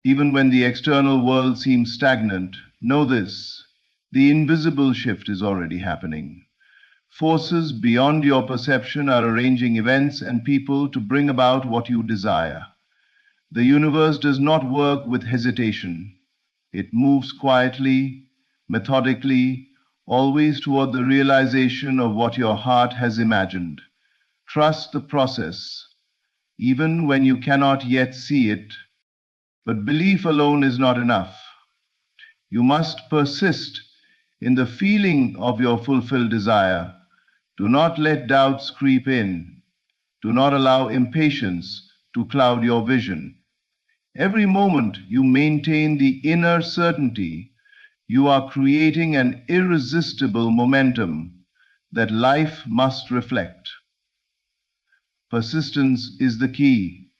Even when the external world seems stagnant, know this: the invisible shift is already happening. Forces beyond your perception are arranging events and people to bring about what you desire. The universe does not work with hesitation. It moves quietly, methodically, always toward the realization of what your heart has imagined. Trust the process, even when you cannot yet see it. But belief alone is not enough. You must persist in the feeling of your fulfilled desire. Do not let doubts creep in. Do not allow impatience to cloud your vision. Every moment you maintain the inner certainty, you are creating an irresistible momentum that life must reflect. Persistence is the key.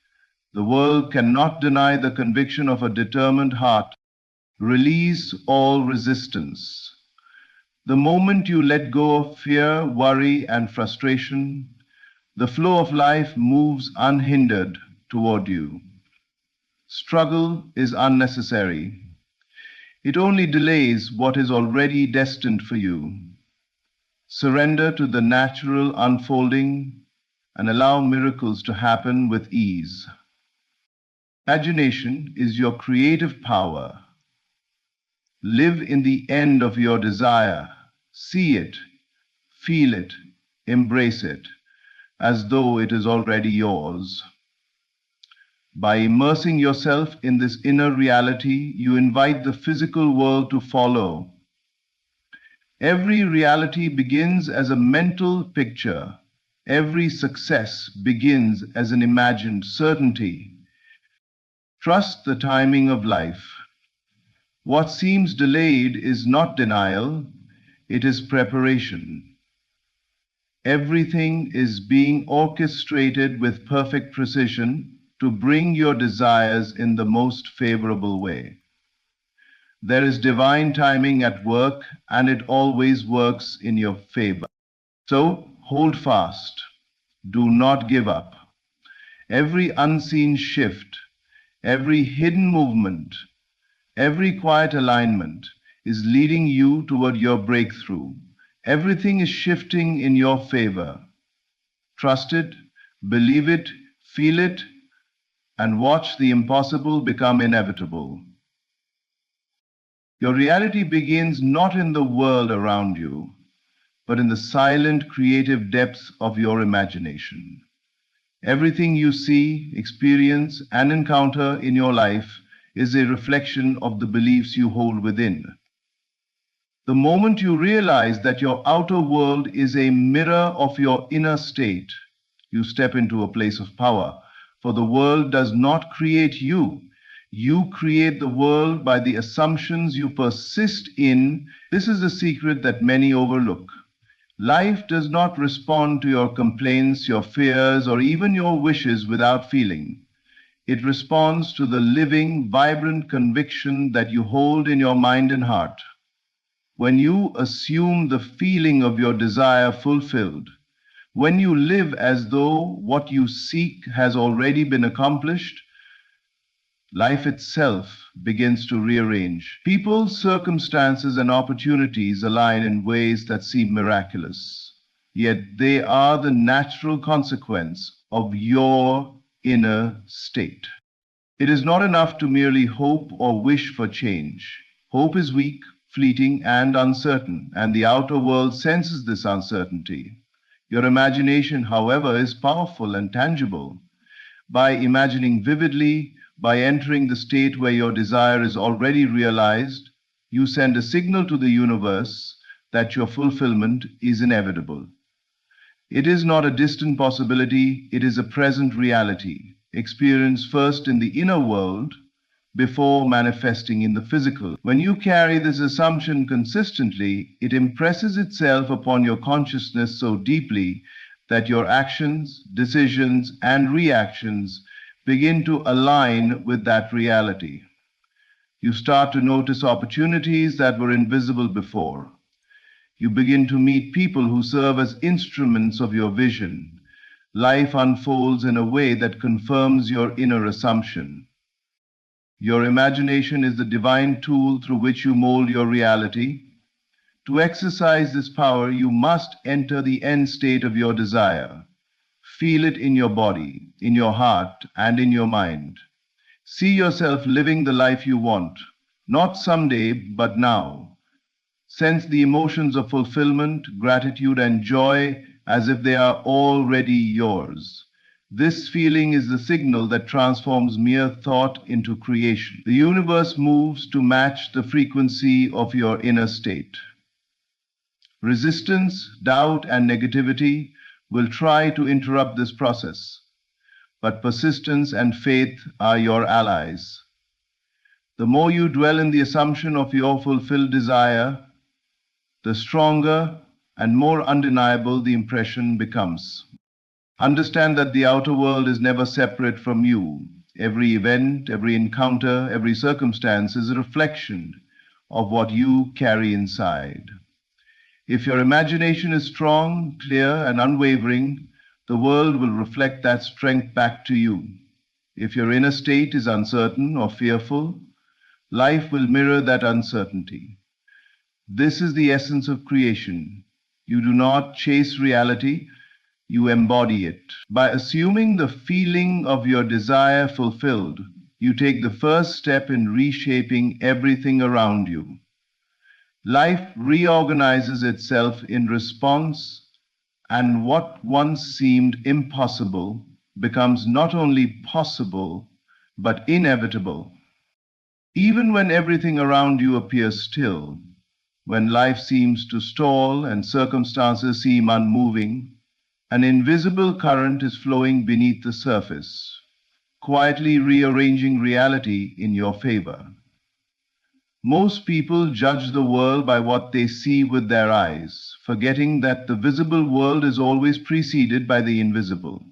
The world cannot deny the conviction of a determined heart. Release all resistance. The moment you let go of fear, worry, and frustration, the flow of life moves unhindered toward you. Struggle is unnecessary. It only delays what is already destined for you. Surrender to the natural unfolding and allow miracles to happen with ease. Imagination is your creative power. Live in the end of your desire. See it, feel it, embrace it, as though it is already yours. By immersing yourself in this inner reality, you invite the physical world to follow. Every reality begins as a mental picture. Every success begins as an imagined certainty. Trust the timing of life. What seems delayed is not denial, it is preparation. Everything is being orchestrated with perfect precision to bring your desires in the most favorable way. There is divine timing at work, and it always works in your favor. So hold fast. Do not give up. Every unseen shift, every hidden movement, every quiet alignment is leading you toward your breakthrough. Everything is shifting in your favor. Trust it, believe it, feel it, and watch the impossible become inevitable. Your reality begins not in the world around you, but in the silent creative depths of your imagination. Everything you see, experience, and encounter in your life is a reflection of the beliefs you hold within. The moment you realize that your outer world is a mirror of your inner state, you step into a place of power. For the world does not create you. You create the world by the assumptions you persist in. This is the secret that many overlook. Life does not respond to your complaints, your fears, or even your wishes without feeling. It responds to the living, vibrant conviction that you hold in your mind and heart. When you assume the feeling of your desire fulfilled, when you live as though what you seek has already been accomplished, life itself begins to rearrange. People, circumstances, and opportunities align in ways that seem miraculous, yet they are the natural consequence of your inner state. It is not enough to merely hope or wish for change. Hope is weak, fleeting, and uncertain, and the outer world senses this uncertainty. Your imagination, however, is powerful and tangible. By imagining vividly, by entering the state where your desire is already realized, you send a signal to the universe that your fulfillment is inevitable. It is not a distant possibility, it is a present reality, experienced first in the inner world before manifesting in the physical. When you carry this assumption consistently, it impresses itself upon your consciousness so deeply that your actions, decisions, and reactions begin to align with that reality. You start to notice opportunities that were invisible before. You begin to meet people who serve as instruments of your vision. Life unfolds in a way that confirms your inner assumption. Your imagination is the divine tool through which you mold your reality. To exercise this power, you must enter the end state of your desire. Feel it in your body, in your heart, and in your mind. See yourself living the life you want, not someday, but now. Sense the emotions of fulfillment, gratitude, and joy as if they are already yours. This feeling is the signal that transforms mere thought into creation. The universe moves to match the frequency of your inner state. Resistance, doubt, and negativity will try to interrupt this process. but persistence and faith are your allies. The more you dwell in the assumption of your fulfilled desire, the stronger and more undeniable the impression becomes. Understand that the outer world is never separate from you. Every event, every encounter, every circumstance is a reflection of what you carry inside. If your imagination is strong, clear, and unwavering, the world will reflect that strength back to you. If your inner state is uncertain or fearful, life will mirror that uncertainty. This is the essence of creation. You do not chase reality, you embody it. By assuming the feeling of your desire fulfilled, you take the first step in reshaping everything around you. Life reorganizes itself in response, and what once seemed impossible becomes not only possible, but inevitable. Even when everything around you appears still, when life seems to stall and circumstances seem unmoving, an invisible current is flowing beneath the surface, quietly rearranging reality in your favor. Most people judge the world by what they see with their eyes, forgetting that the visible world is always preceded by the invisible.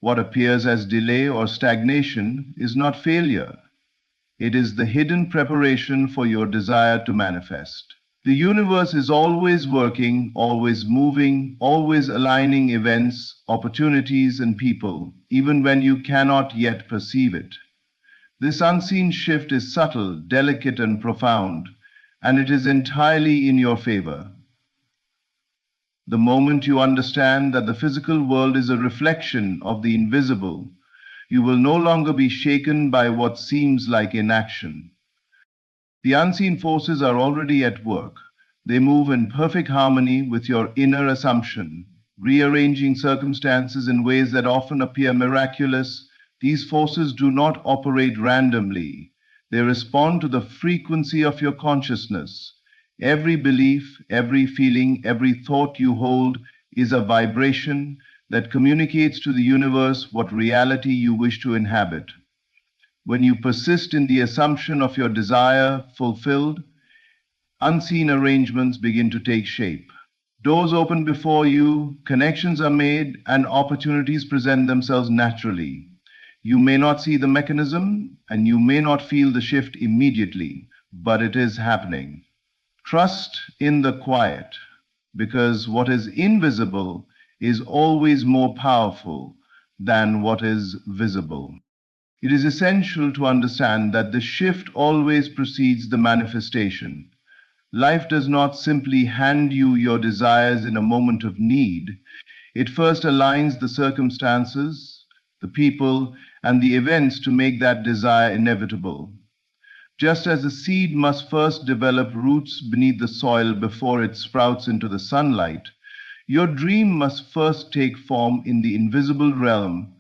What appears as delay or stagnation is not failure. It is the hidden preparation for your desire to manifest. The universe is always working, always moving, always aligning events, opportunities, and people, even when you cannot yet perceive it. This unseen shift is subtle, delicate, and profound, and it is entirely in your favor. The moment you understand that the physical world is a reflection of the invisible, you will no longer be shaken by what seems like inaction. The unseen forces are already at work. They move in perfect harmony with your inner assumption, rearranging circumstances in ways that often appear miraculous. These forces do not operate randomly. They respond to the frequency of your consciousness. Every belief, every feeling, every thought you hold is a vibration that communicates to the universe what reality you wish to inhabit. When you persist in the assumption of your desire fulfilled, unseen arrangements begin to take shape. Doors open before you, connections are made, and opportunities present themselves naturally. You may not see the mechanism, and you may not feel the shift immediately, but it is happening. Trust in the quiet, because what is invisible is always more powerful than what is visible. It is essential to understand that the shift always precedes the manifestation. Life does not simply hand you your desires in a moment of need. It first aligns the circumstances, the people, and the events to make that desire inevitable. Just as a seed must first develop roots beneath the soil before it sprouts into the sunlight, your dream must first take form in the invisible realm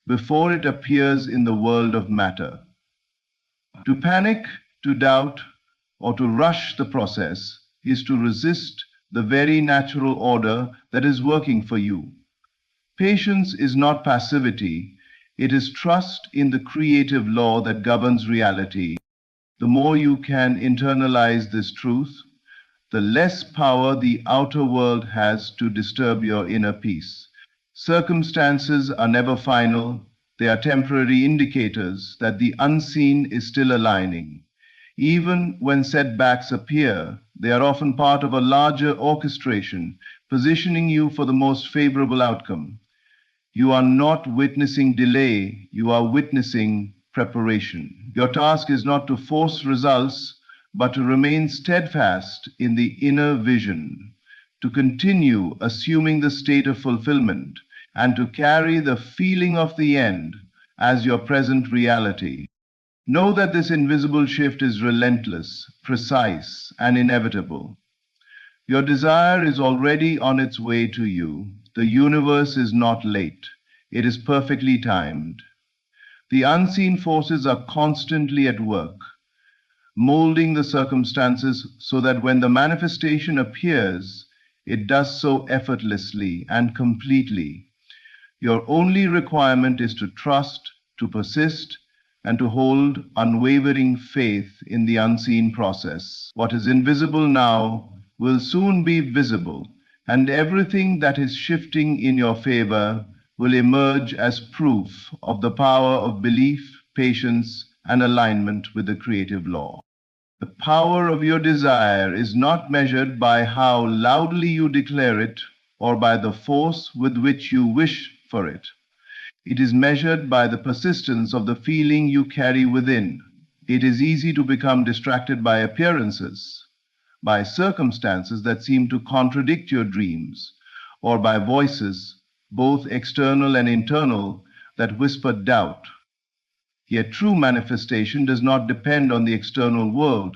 before it appears in the world of matter. To panic, to doubt, or to rush the process is to resist the very natural order that is working for you. Patience is not passivity, it is trust in the creative law that governs reality. The more you can internalize this truth, the less power the outer world has to disturb your inner peace. Circumstances are never final, they are temporary indicators that the unseen is still aligning. Even when setbacks appear, they are often part of a larger orchestration, positioning you for the most favorable outcome. You are not witnessing delay, you are witnessing preparation. Your task is not to force results, but to remain steadfast in the inner vision, to continue assuming the state of fulfillment, and to carry the feeling of the end as your present reality. Know that this invisible shift is relentless, precise, and inevitable. Your desire is already on its way to you. The universe is not late. It is perfectly timed. The unseen forces are constantly at work, molding the circumstances so that when the manifestation appears, it does so effortlessly and completely. Your only requirement is to trust, to persist, and to hold unwavering faith in the unseen process. What is invisible now will soon be visible, and everything that is shifting in your favor will emerge as proof of the power of belief, patience, and alignment with the creative law. The power of your desire is not measured by how loudly you declare it or by the force with which you wish for it. It is measured by the persistence of the feeling you carry within. It is easy to become distracted by appearances, by circumstances that seem to contradict your dreams, or by voices, both external and internal, that whisper doubt. Yet true manifestation does not depend on the external world.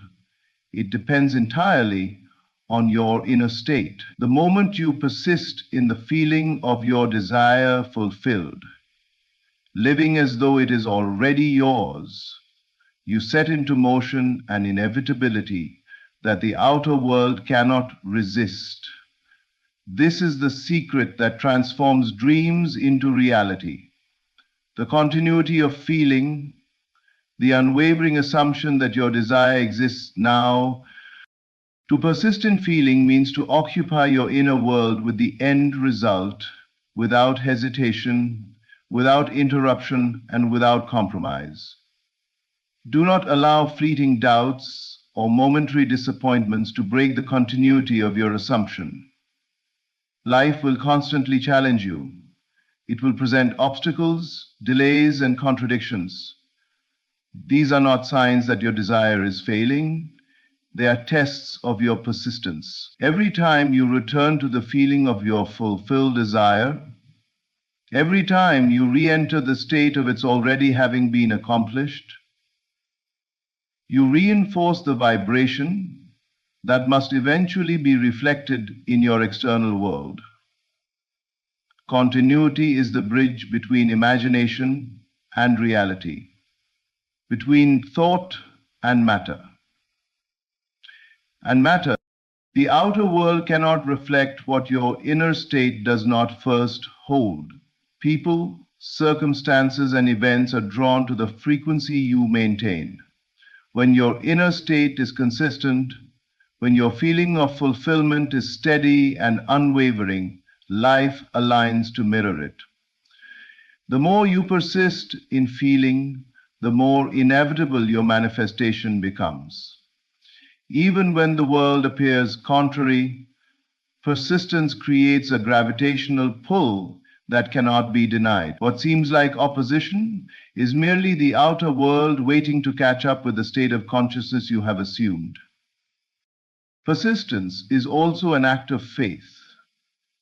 It depends entirely on your inner state. The moment you persist in the feeling of your desire fulfilled, living as though it is already yours, you set into motion an inevitability that the outer world cannot resist. This is the secret that transforms dreams into reality. The continuity of feeling, the unwavering assumption that your desire exists now. To persist in feeling means to occupy your inner world with the end result, without hesitation, without interruption, and without compromise. Do not allow fleeting doubts or momentary disappointments to break the continuity of your assumption. Life will constantly challenge you. It will present obstacles, delays, and contradictions. These are not signs that your desire is failing. They are tests of your persistence. Every time you return to the feeling of your fulfilled desire, every time you re-enter the state of its already having been accomplished, you reinforce the vibration that must eventually be reflected in your external world. Continuity is the bridge between imagination and reality, between thought and matter. And matter, the outer world cannot reflect what your inner state does not first hold. People, circumstances, and events are drawn to the frequency you maintain. When your inner state is consistent, when your feeling of fulfillment is steady and unwavering, life aligns to mirror it. The more you persist in feeling, the more inevitable your manifestation becomes. Even when the world appears contrary, persistence creates a gravitational pull that cannot be denied. What seems like opposition is merely the outer world waiting to catch up with the state of consciousness you have assumed. Persistence is also an act of faith.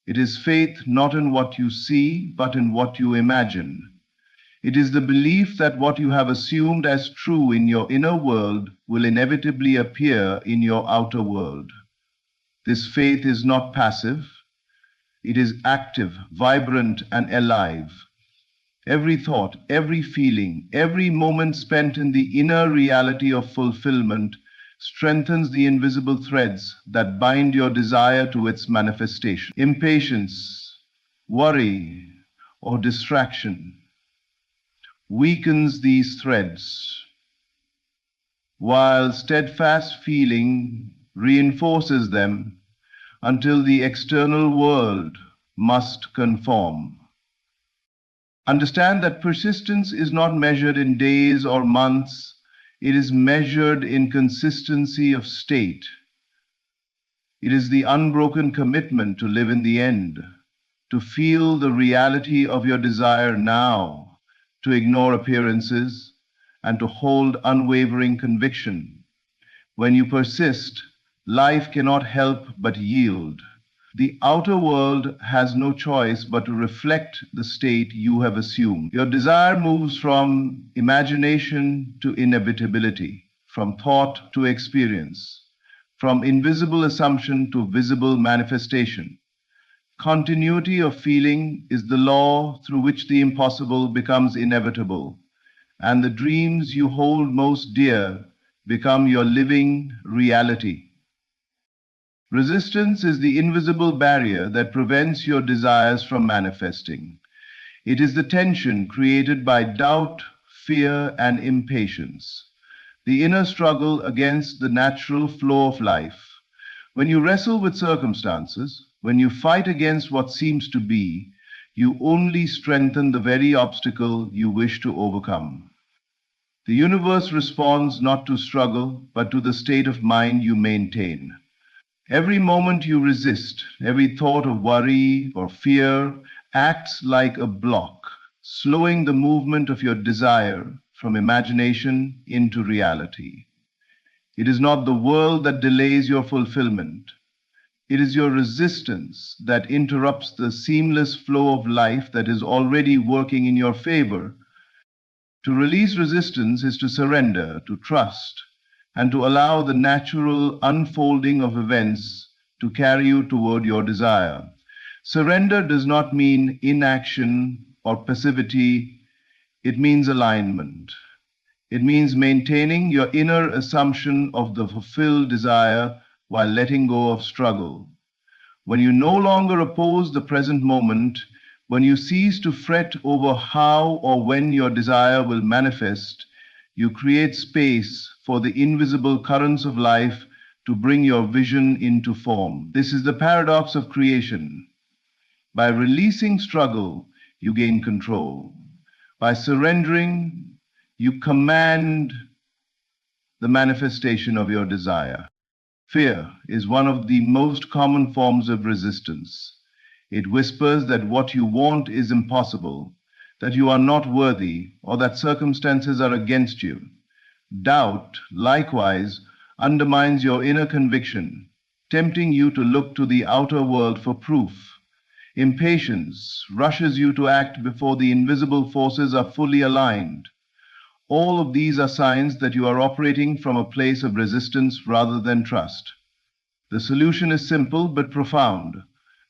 It is faith not in what you see, but in what you imagine. It is the belief that what you have assumed as true in your inner world will inevitably appear in your outer world. This faith is not passive. It is active, vibrant, and alive. Every thought, every feeling, every moment spent in the inner reality of fulfillment strengthens the invisible threads that bind your desire to its manifestation. Impatience, worry, or distraction weakens these threads, while steadfast feeling reinforces them until the external world must conform. Understand that persistence is not measured in days or months. It is measured in consistency of state. It is the unbroken commitment to live in the end, to feel the reality of your desire now, to ignore appearances, and to hold unwavering conviction. When you persist, life cannot help but yield. The outer world has no choice but to reflect the state you have assumed. Your desire moves from imagination to inevitability, from thought to experience, from invisible assumption to visible manifestation. Continuity of feeling is the law through which the impossible becomes inevitable, and the dreams you hold most dear become your living reality. Resistance is the invisible barrier that prevents your desires from manifesting. It is the tension created by doubt, fear, and impatience, the inner struggle against the natural flow of life. When you wrestle with circumstances, when you fight against what seems to be, you only strengthen the very obstacle you wish to overcome. The universe responds not to struggle, but to the state of mind you maintain. Every moment you resist, every thought of worry or fear acts like a block, slowing the movement of your desire from imagination into reality. It is not the world that delays your fulfillment. It is your resistance that interrupts the seamless flow of life that is already working in your favor. To release resistance is to surrender, to trust, and to allow the natural unfolding of events to carry you toward your desire. Surrender does not mean inaction or passivity, it means alignment. It means maintaining your inner assumption of the fulfilled desire while letting go of struggle. When you no longer oppose the present moment, when you cease to fret over how or when your desire will manifest, you create space for the invisible currents of life to bring your vision into form. This is the paradox of creation. By releasing struggle, you gain control. By surrendering, you command the manifestation of your desire. Fear is one of the most common forms of resistance. It whispers that what you want is impossible, that you are not worthy, or that circumstances are against you. Doubt, likewise, undermines your inner conviction, tempting you to look to the outer world for proof. Impatience rushes you to act before the invisible forces are fully aligned. All of these are signs that you are operating from a place of resistance rather than trust. The solution is simple but profound.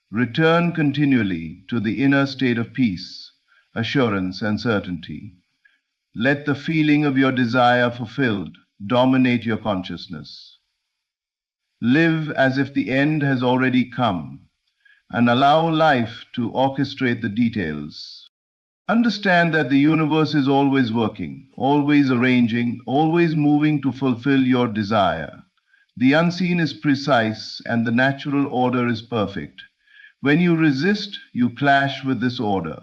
Return continually to the inner state of peace, assurance, and certainty. Let the feeling of your desire fulfilled dominate your consciousness. Live as if the end has already come, and allow life to orchestrate the details. Understand that the universe is always working, always arranging, always moving to fulfill your desire. The unseen is precise and the natural order is perfect. When you resist, you clash with this order.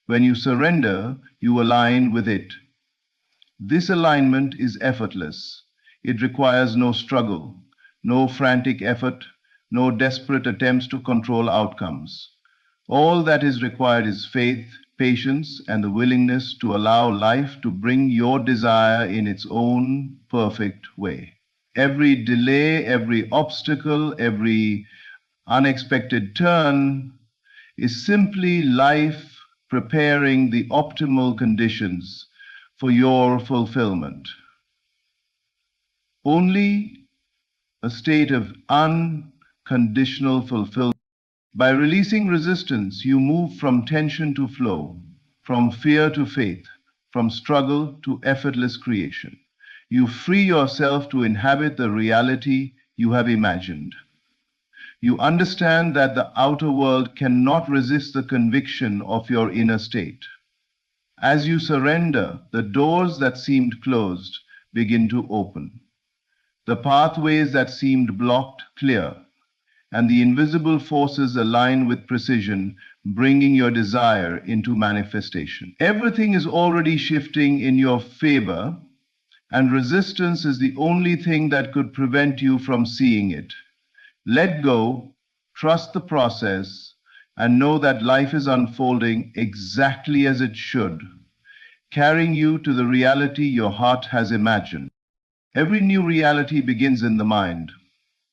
When you surrender, you align with it. This alignment is effortless. It requires no struggle, no frantic effort, no desperate attempts to control outcomes. All that is required is faith, patience, and the willingness to allow life to bring your desire in its own perfect way. Every delay, every obstacle, every unexpected turn is simply life preparing the optimal conditions for your fulfillment. Only a state of unconditional fulfillment. By releasing resistance, you move from tension to flow, from fear to faith, from struggle to effortless creation. You free yourself to inhabit the reality you have imagined. You understand that the outer world cannot resist the conviction of your inner state. As you surrender, the doors that seemed closed begin to open. The pathways that seemed blocked clear, and the invisible forces align with precision, bringing your desire into manifestation. Everything is already shifting in your favor, and resistance is the only thing that could prevent you from seeing it. Let go, trust the process, and know that life is unfolding exactly as it should, carrying you to the reality your heart has imagined. Every new reality begins in the mind.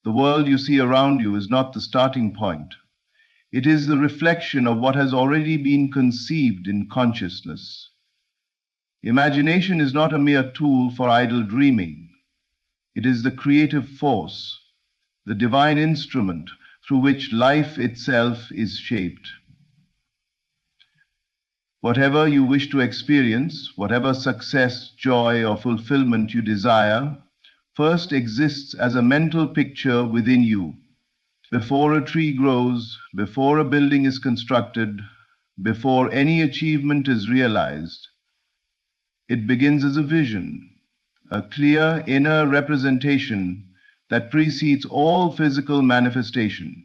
The world you see around you is not the starting point. It is the reflection of what has already been conceived in consciousness. Imagination is not a mere tool for idle dreaming. It is the creative force, the divine instrument through which life itself is shaped. Whatever you wish to experience, whatever success, joy, or fulfillment you desire, first exists as a mental picture within you. Before a tree grows, before a building is constructed, before any achievement is realized. It begins as a vision, a clear inner representation that precedes all physical manifestation.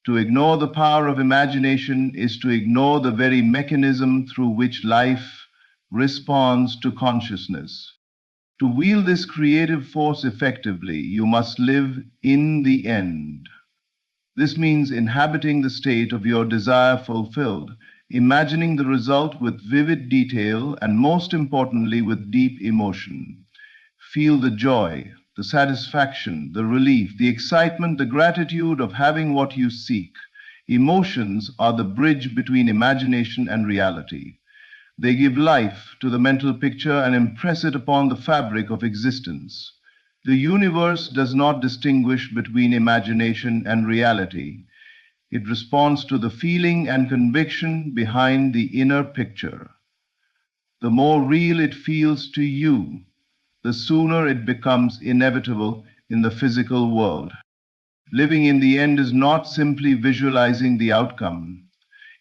To ignore the power of imagination is to ignore the very mechanism through which life responds to consciousness. To wield this creative force effectively, you must live in the end. This means inhabiting the state of your desire fulfilled, imagining the result with vivid detail, and most importantly, with deep emotion. Feel the joy, the satisfaction, the relief, the excitement, the gratitude of having what you seek. Emotions are the bridge between imagination and reality. They give life to the mental picture and impress it upon the fabric of existence. The universe does not distinguish between imagination and reality. It responds to the feeling and conviction behind the inner picture. The more real it feels to you, the sooner it becomes inevitable in the physical world. Living in the end is not simply visualizing the outcome,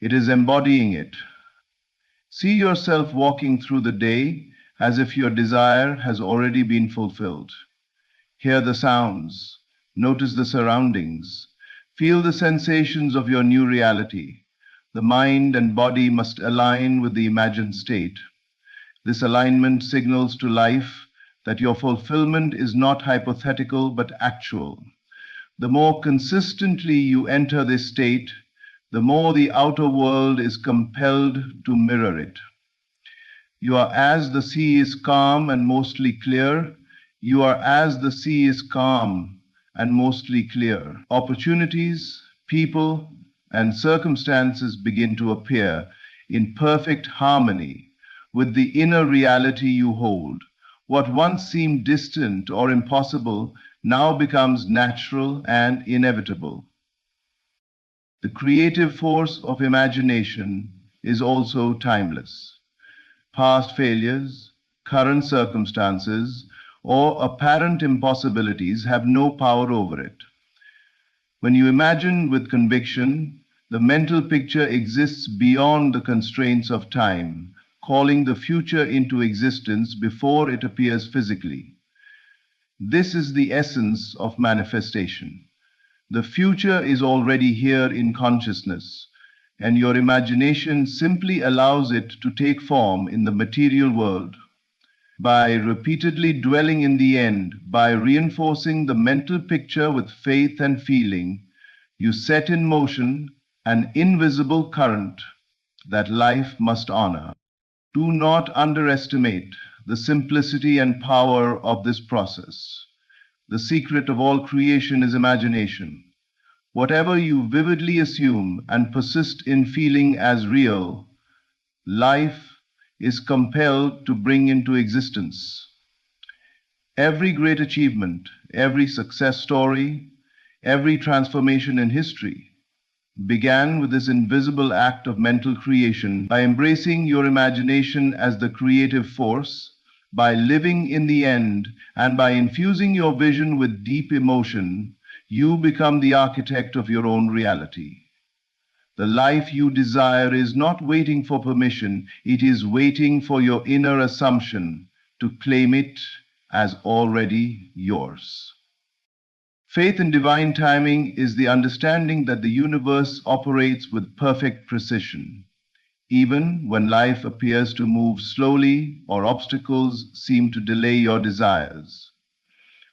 it is embodying it. See yourself walking through the day as if your desire has already been fulfilled. Hear the sounds, notice the surroundings, feel the sensations of your new reality. The mind and body must align with the imagined state. This alignment signals to life that your fulfillment is not hypothetical but actual. The more consistently you enter this state, the more the outer world is compelled to mirror it. You are as the sea is calm and mostly clear, you are as the sea is calm and mostly clear. Opportunities, people, and circumstances begin to appear in perfect harmony with the inner reality you hold. What once seemed distant or impossible now becomes natural and inevitable. The creative force of imagination is also timeless. Past failures, current circumstances, or apparent impossibilities have no power over it. When you imagine with conviction, the mental picture exists beyond the constraints of time, calling the future into existence before it appears physically. This is the essence of manifestation. The future is already here in consciousness, and your imagination simply allows it to take form in the material world. By repeatedly dwelling in the end, by reinforcing the mental picture with faith and feeling, you set in motion an invisible current that life must honor. Do not underestimate the simplicity and power of this process. The secret of all creation is imagination. Whatever you vividly assume and persist in feeling as real, life is compelled to bring into existence. Every great achievement, every success story, every transformation in history began with this invisible act of mental creation. By embracing your imagination as the creative force, by living in the end, and by infusing your vision with deep emotion, you become the architect of your own reality. The life you desire is not waiting for permission, it is waiting for your inner assumption to claim it as already yours. Faith in divine timing is the understanding that the universe operates with perfect precision. Even when life appears to move slowly or obstacles seem to delay your desires.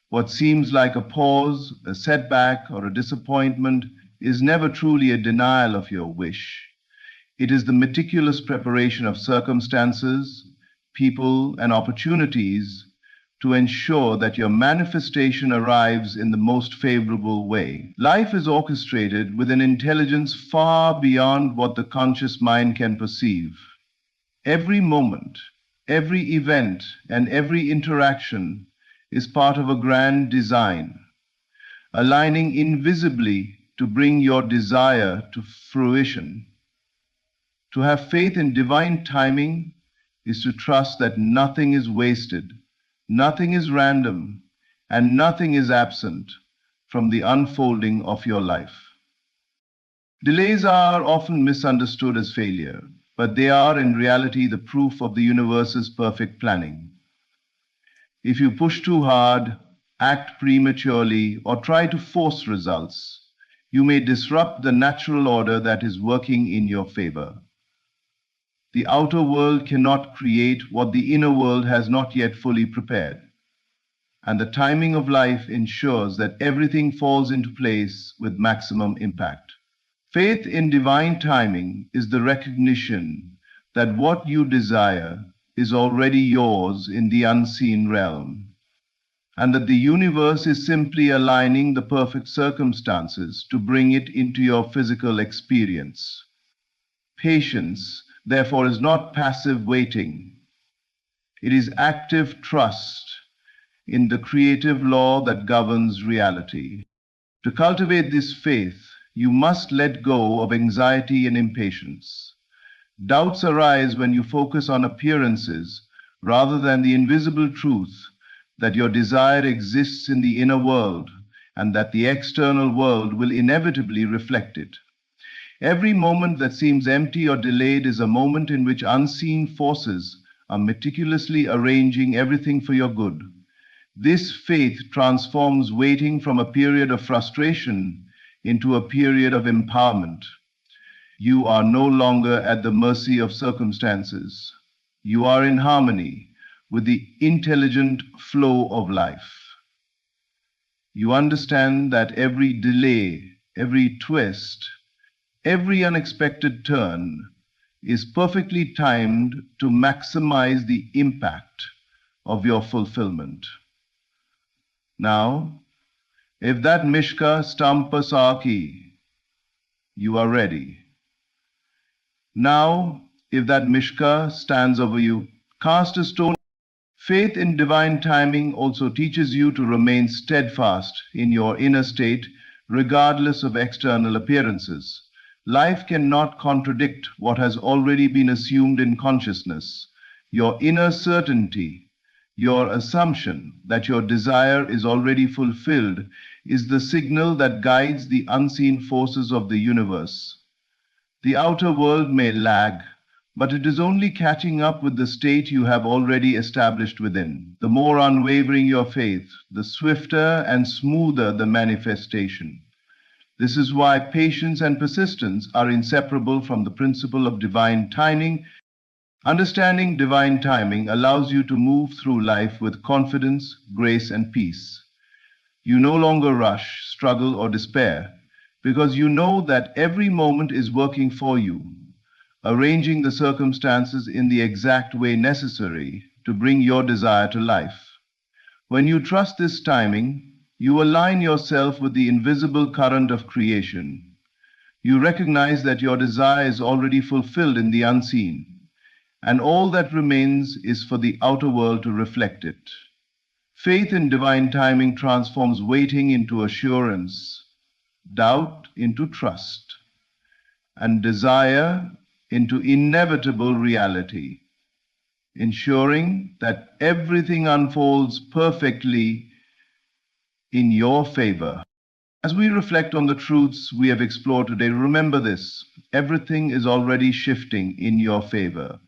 What seems like a pause, a setback, or a disappointment is never truly a denial of your wish. It is the meticulous preparation of circumstances, people, and opportunities to ensure that your manifestation arrives in the most favorable way. Life is orchestrated with an intelligence far beyond what the conscious mind can perceive. Every moment, every event, and every interaction is part of a grand design, aligning invisibly to bring your desire to fruition. To have faith in divine timing is to trust that nothing is wasted, nothing is random, and nothing is absent from the unfolding of your life. Delays are often misunderstood as failure, but they are in reality the proof of the universe's perfect planning. If you push too hard, act prematurely, or try to force results, you may disrupt the natural order that is working in your favor. The outer world cannot create what the inner world has not yet fully prepared. And the timing of life ensures that everything falls into place with maximum impact. Faith in divine timing is the recognition that what you desire is already yours in the unseen realm, and that the universe is simply aligning the perfect circumstances to bring it into your physical experience. Patience, therefore, is not passive waiting. It is active trust in the creative law that governs reality. To cultivate this faith, you must let go of anxiety and impatience. Doubts arise when you focus on appearances rather than the invisible truth that your desire exists in the inner world and that the external world will inevitably reflect it. Every moment that seems empty or delayed is a moment in which unseen forces are meticulously arranging everything for your good. This faith transforms waiting from a period of frustration into a period of empowerment. You are no longer at the mercy of circumstances. You are in harmony with the intelligent flow of life. You understand that every delay, every twist, every unexpected turn is perfectly timed to maximize the impact of your fulfillment. Now, if that Mishka stampa saki, you are ready. Now, if that Mishka stands over you, cast a stone. Faith in divine timing also teaches you to remain steadfast in your inner state, regardless of external appearances. Life cannot contradict what has already been assumed in consciousness. Your inner certainty, your assumption that your desire is already fulfilled, is the signal that guides the unseen forces of the universe. The outer world may lag, but it is only catching up with the state you have already established within. The more unwavering your faith, the swifter and smoother the manifestation. This is why patience and persistence are inseparable from the principle of divine timing. Understanding divine timing allows you to move through life with confidence, grace, and peace. You no longer rush, struggle, or despair, because you know that every moment is working for you, arranging the circumstances in the exact way necessary to bring your desire to life. When you trust this timing, you align yourself with the invisible current of creation. You recognize that your desire is already fulfilled in the unseen, and all that remains is for the outer world to reflect it. Faith in divine timing transforms waiting into assurance, doubt into trust, and desire into inevitable reality, ensuring that everything unfolds perfectly in your favor. As we reflect on the truths we have explored today, remember this: everything is already shifting in your favor.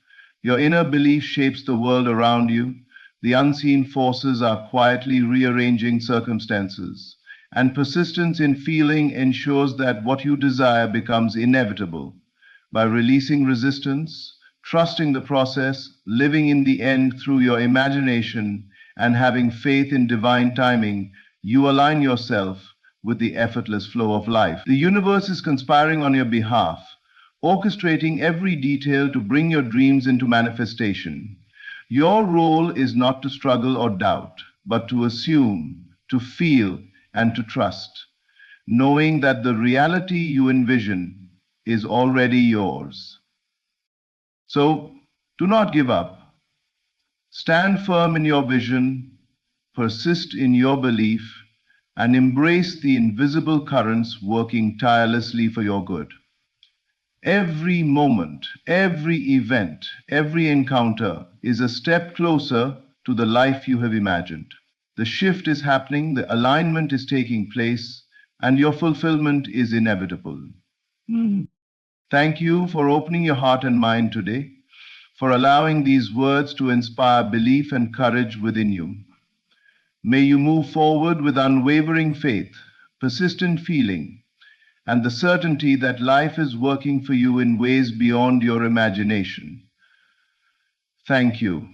Your inner belief shapes the world around you. The unseen forces are quietly rearranging circumstances, and persistence in feeling ensures that what you desire becomes inevitable. By releasing resistance, trusting the process, living in the end through your imagination, and having faith in divine timing, you align yourself with the effortless flow of life. The universe is conspiring on your behalf, orchestrating every detail to bring your dreams into manifestation. Your role is not to struggle or doubt, but to assume, to feel, and to trust, knowing that the reality you envision is already yours. So, do not give up. Stand firm in your vision, persist in your belief, and embrace the invisible currents working tirelessly for your good. Every moment, every event, every encounter is a step closer to the life you have imagined. The shift is happening, the alignment is taking place, and your fulfillment is inevitable. Thank you for opening your heart and mind today, for allowing these words to inspire belief and courage within you. May you move forward with unwavering faith, persistent feeling, and the certainty that life is working for you in ways beyond your imagination. Thank you.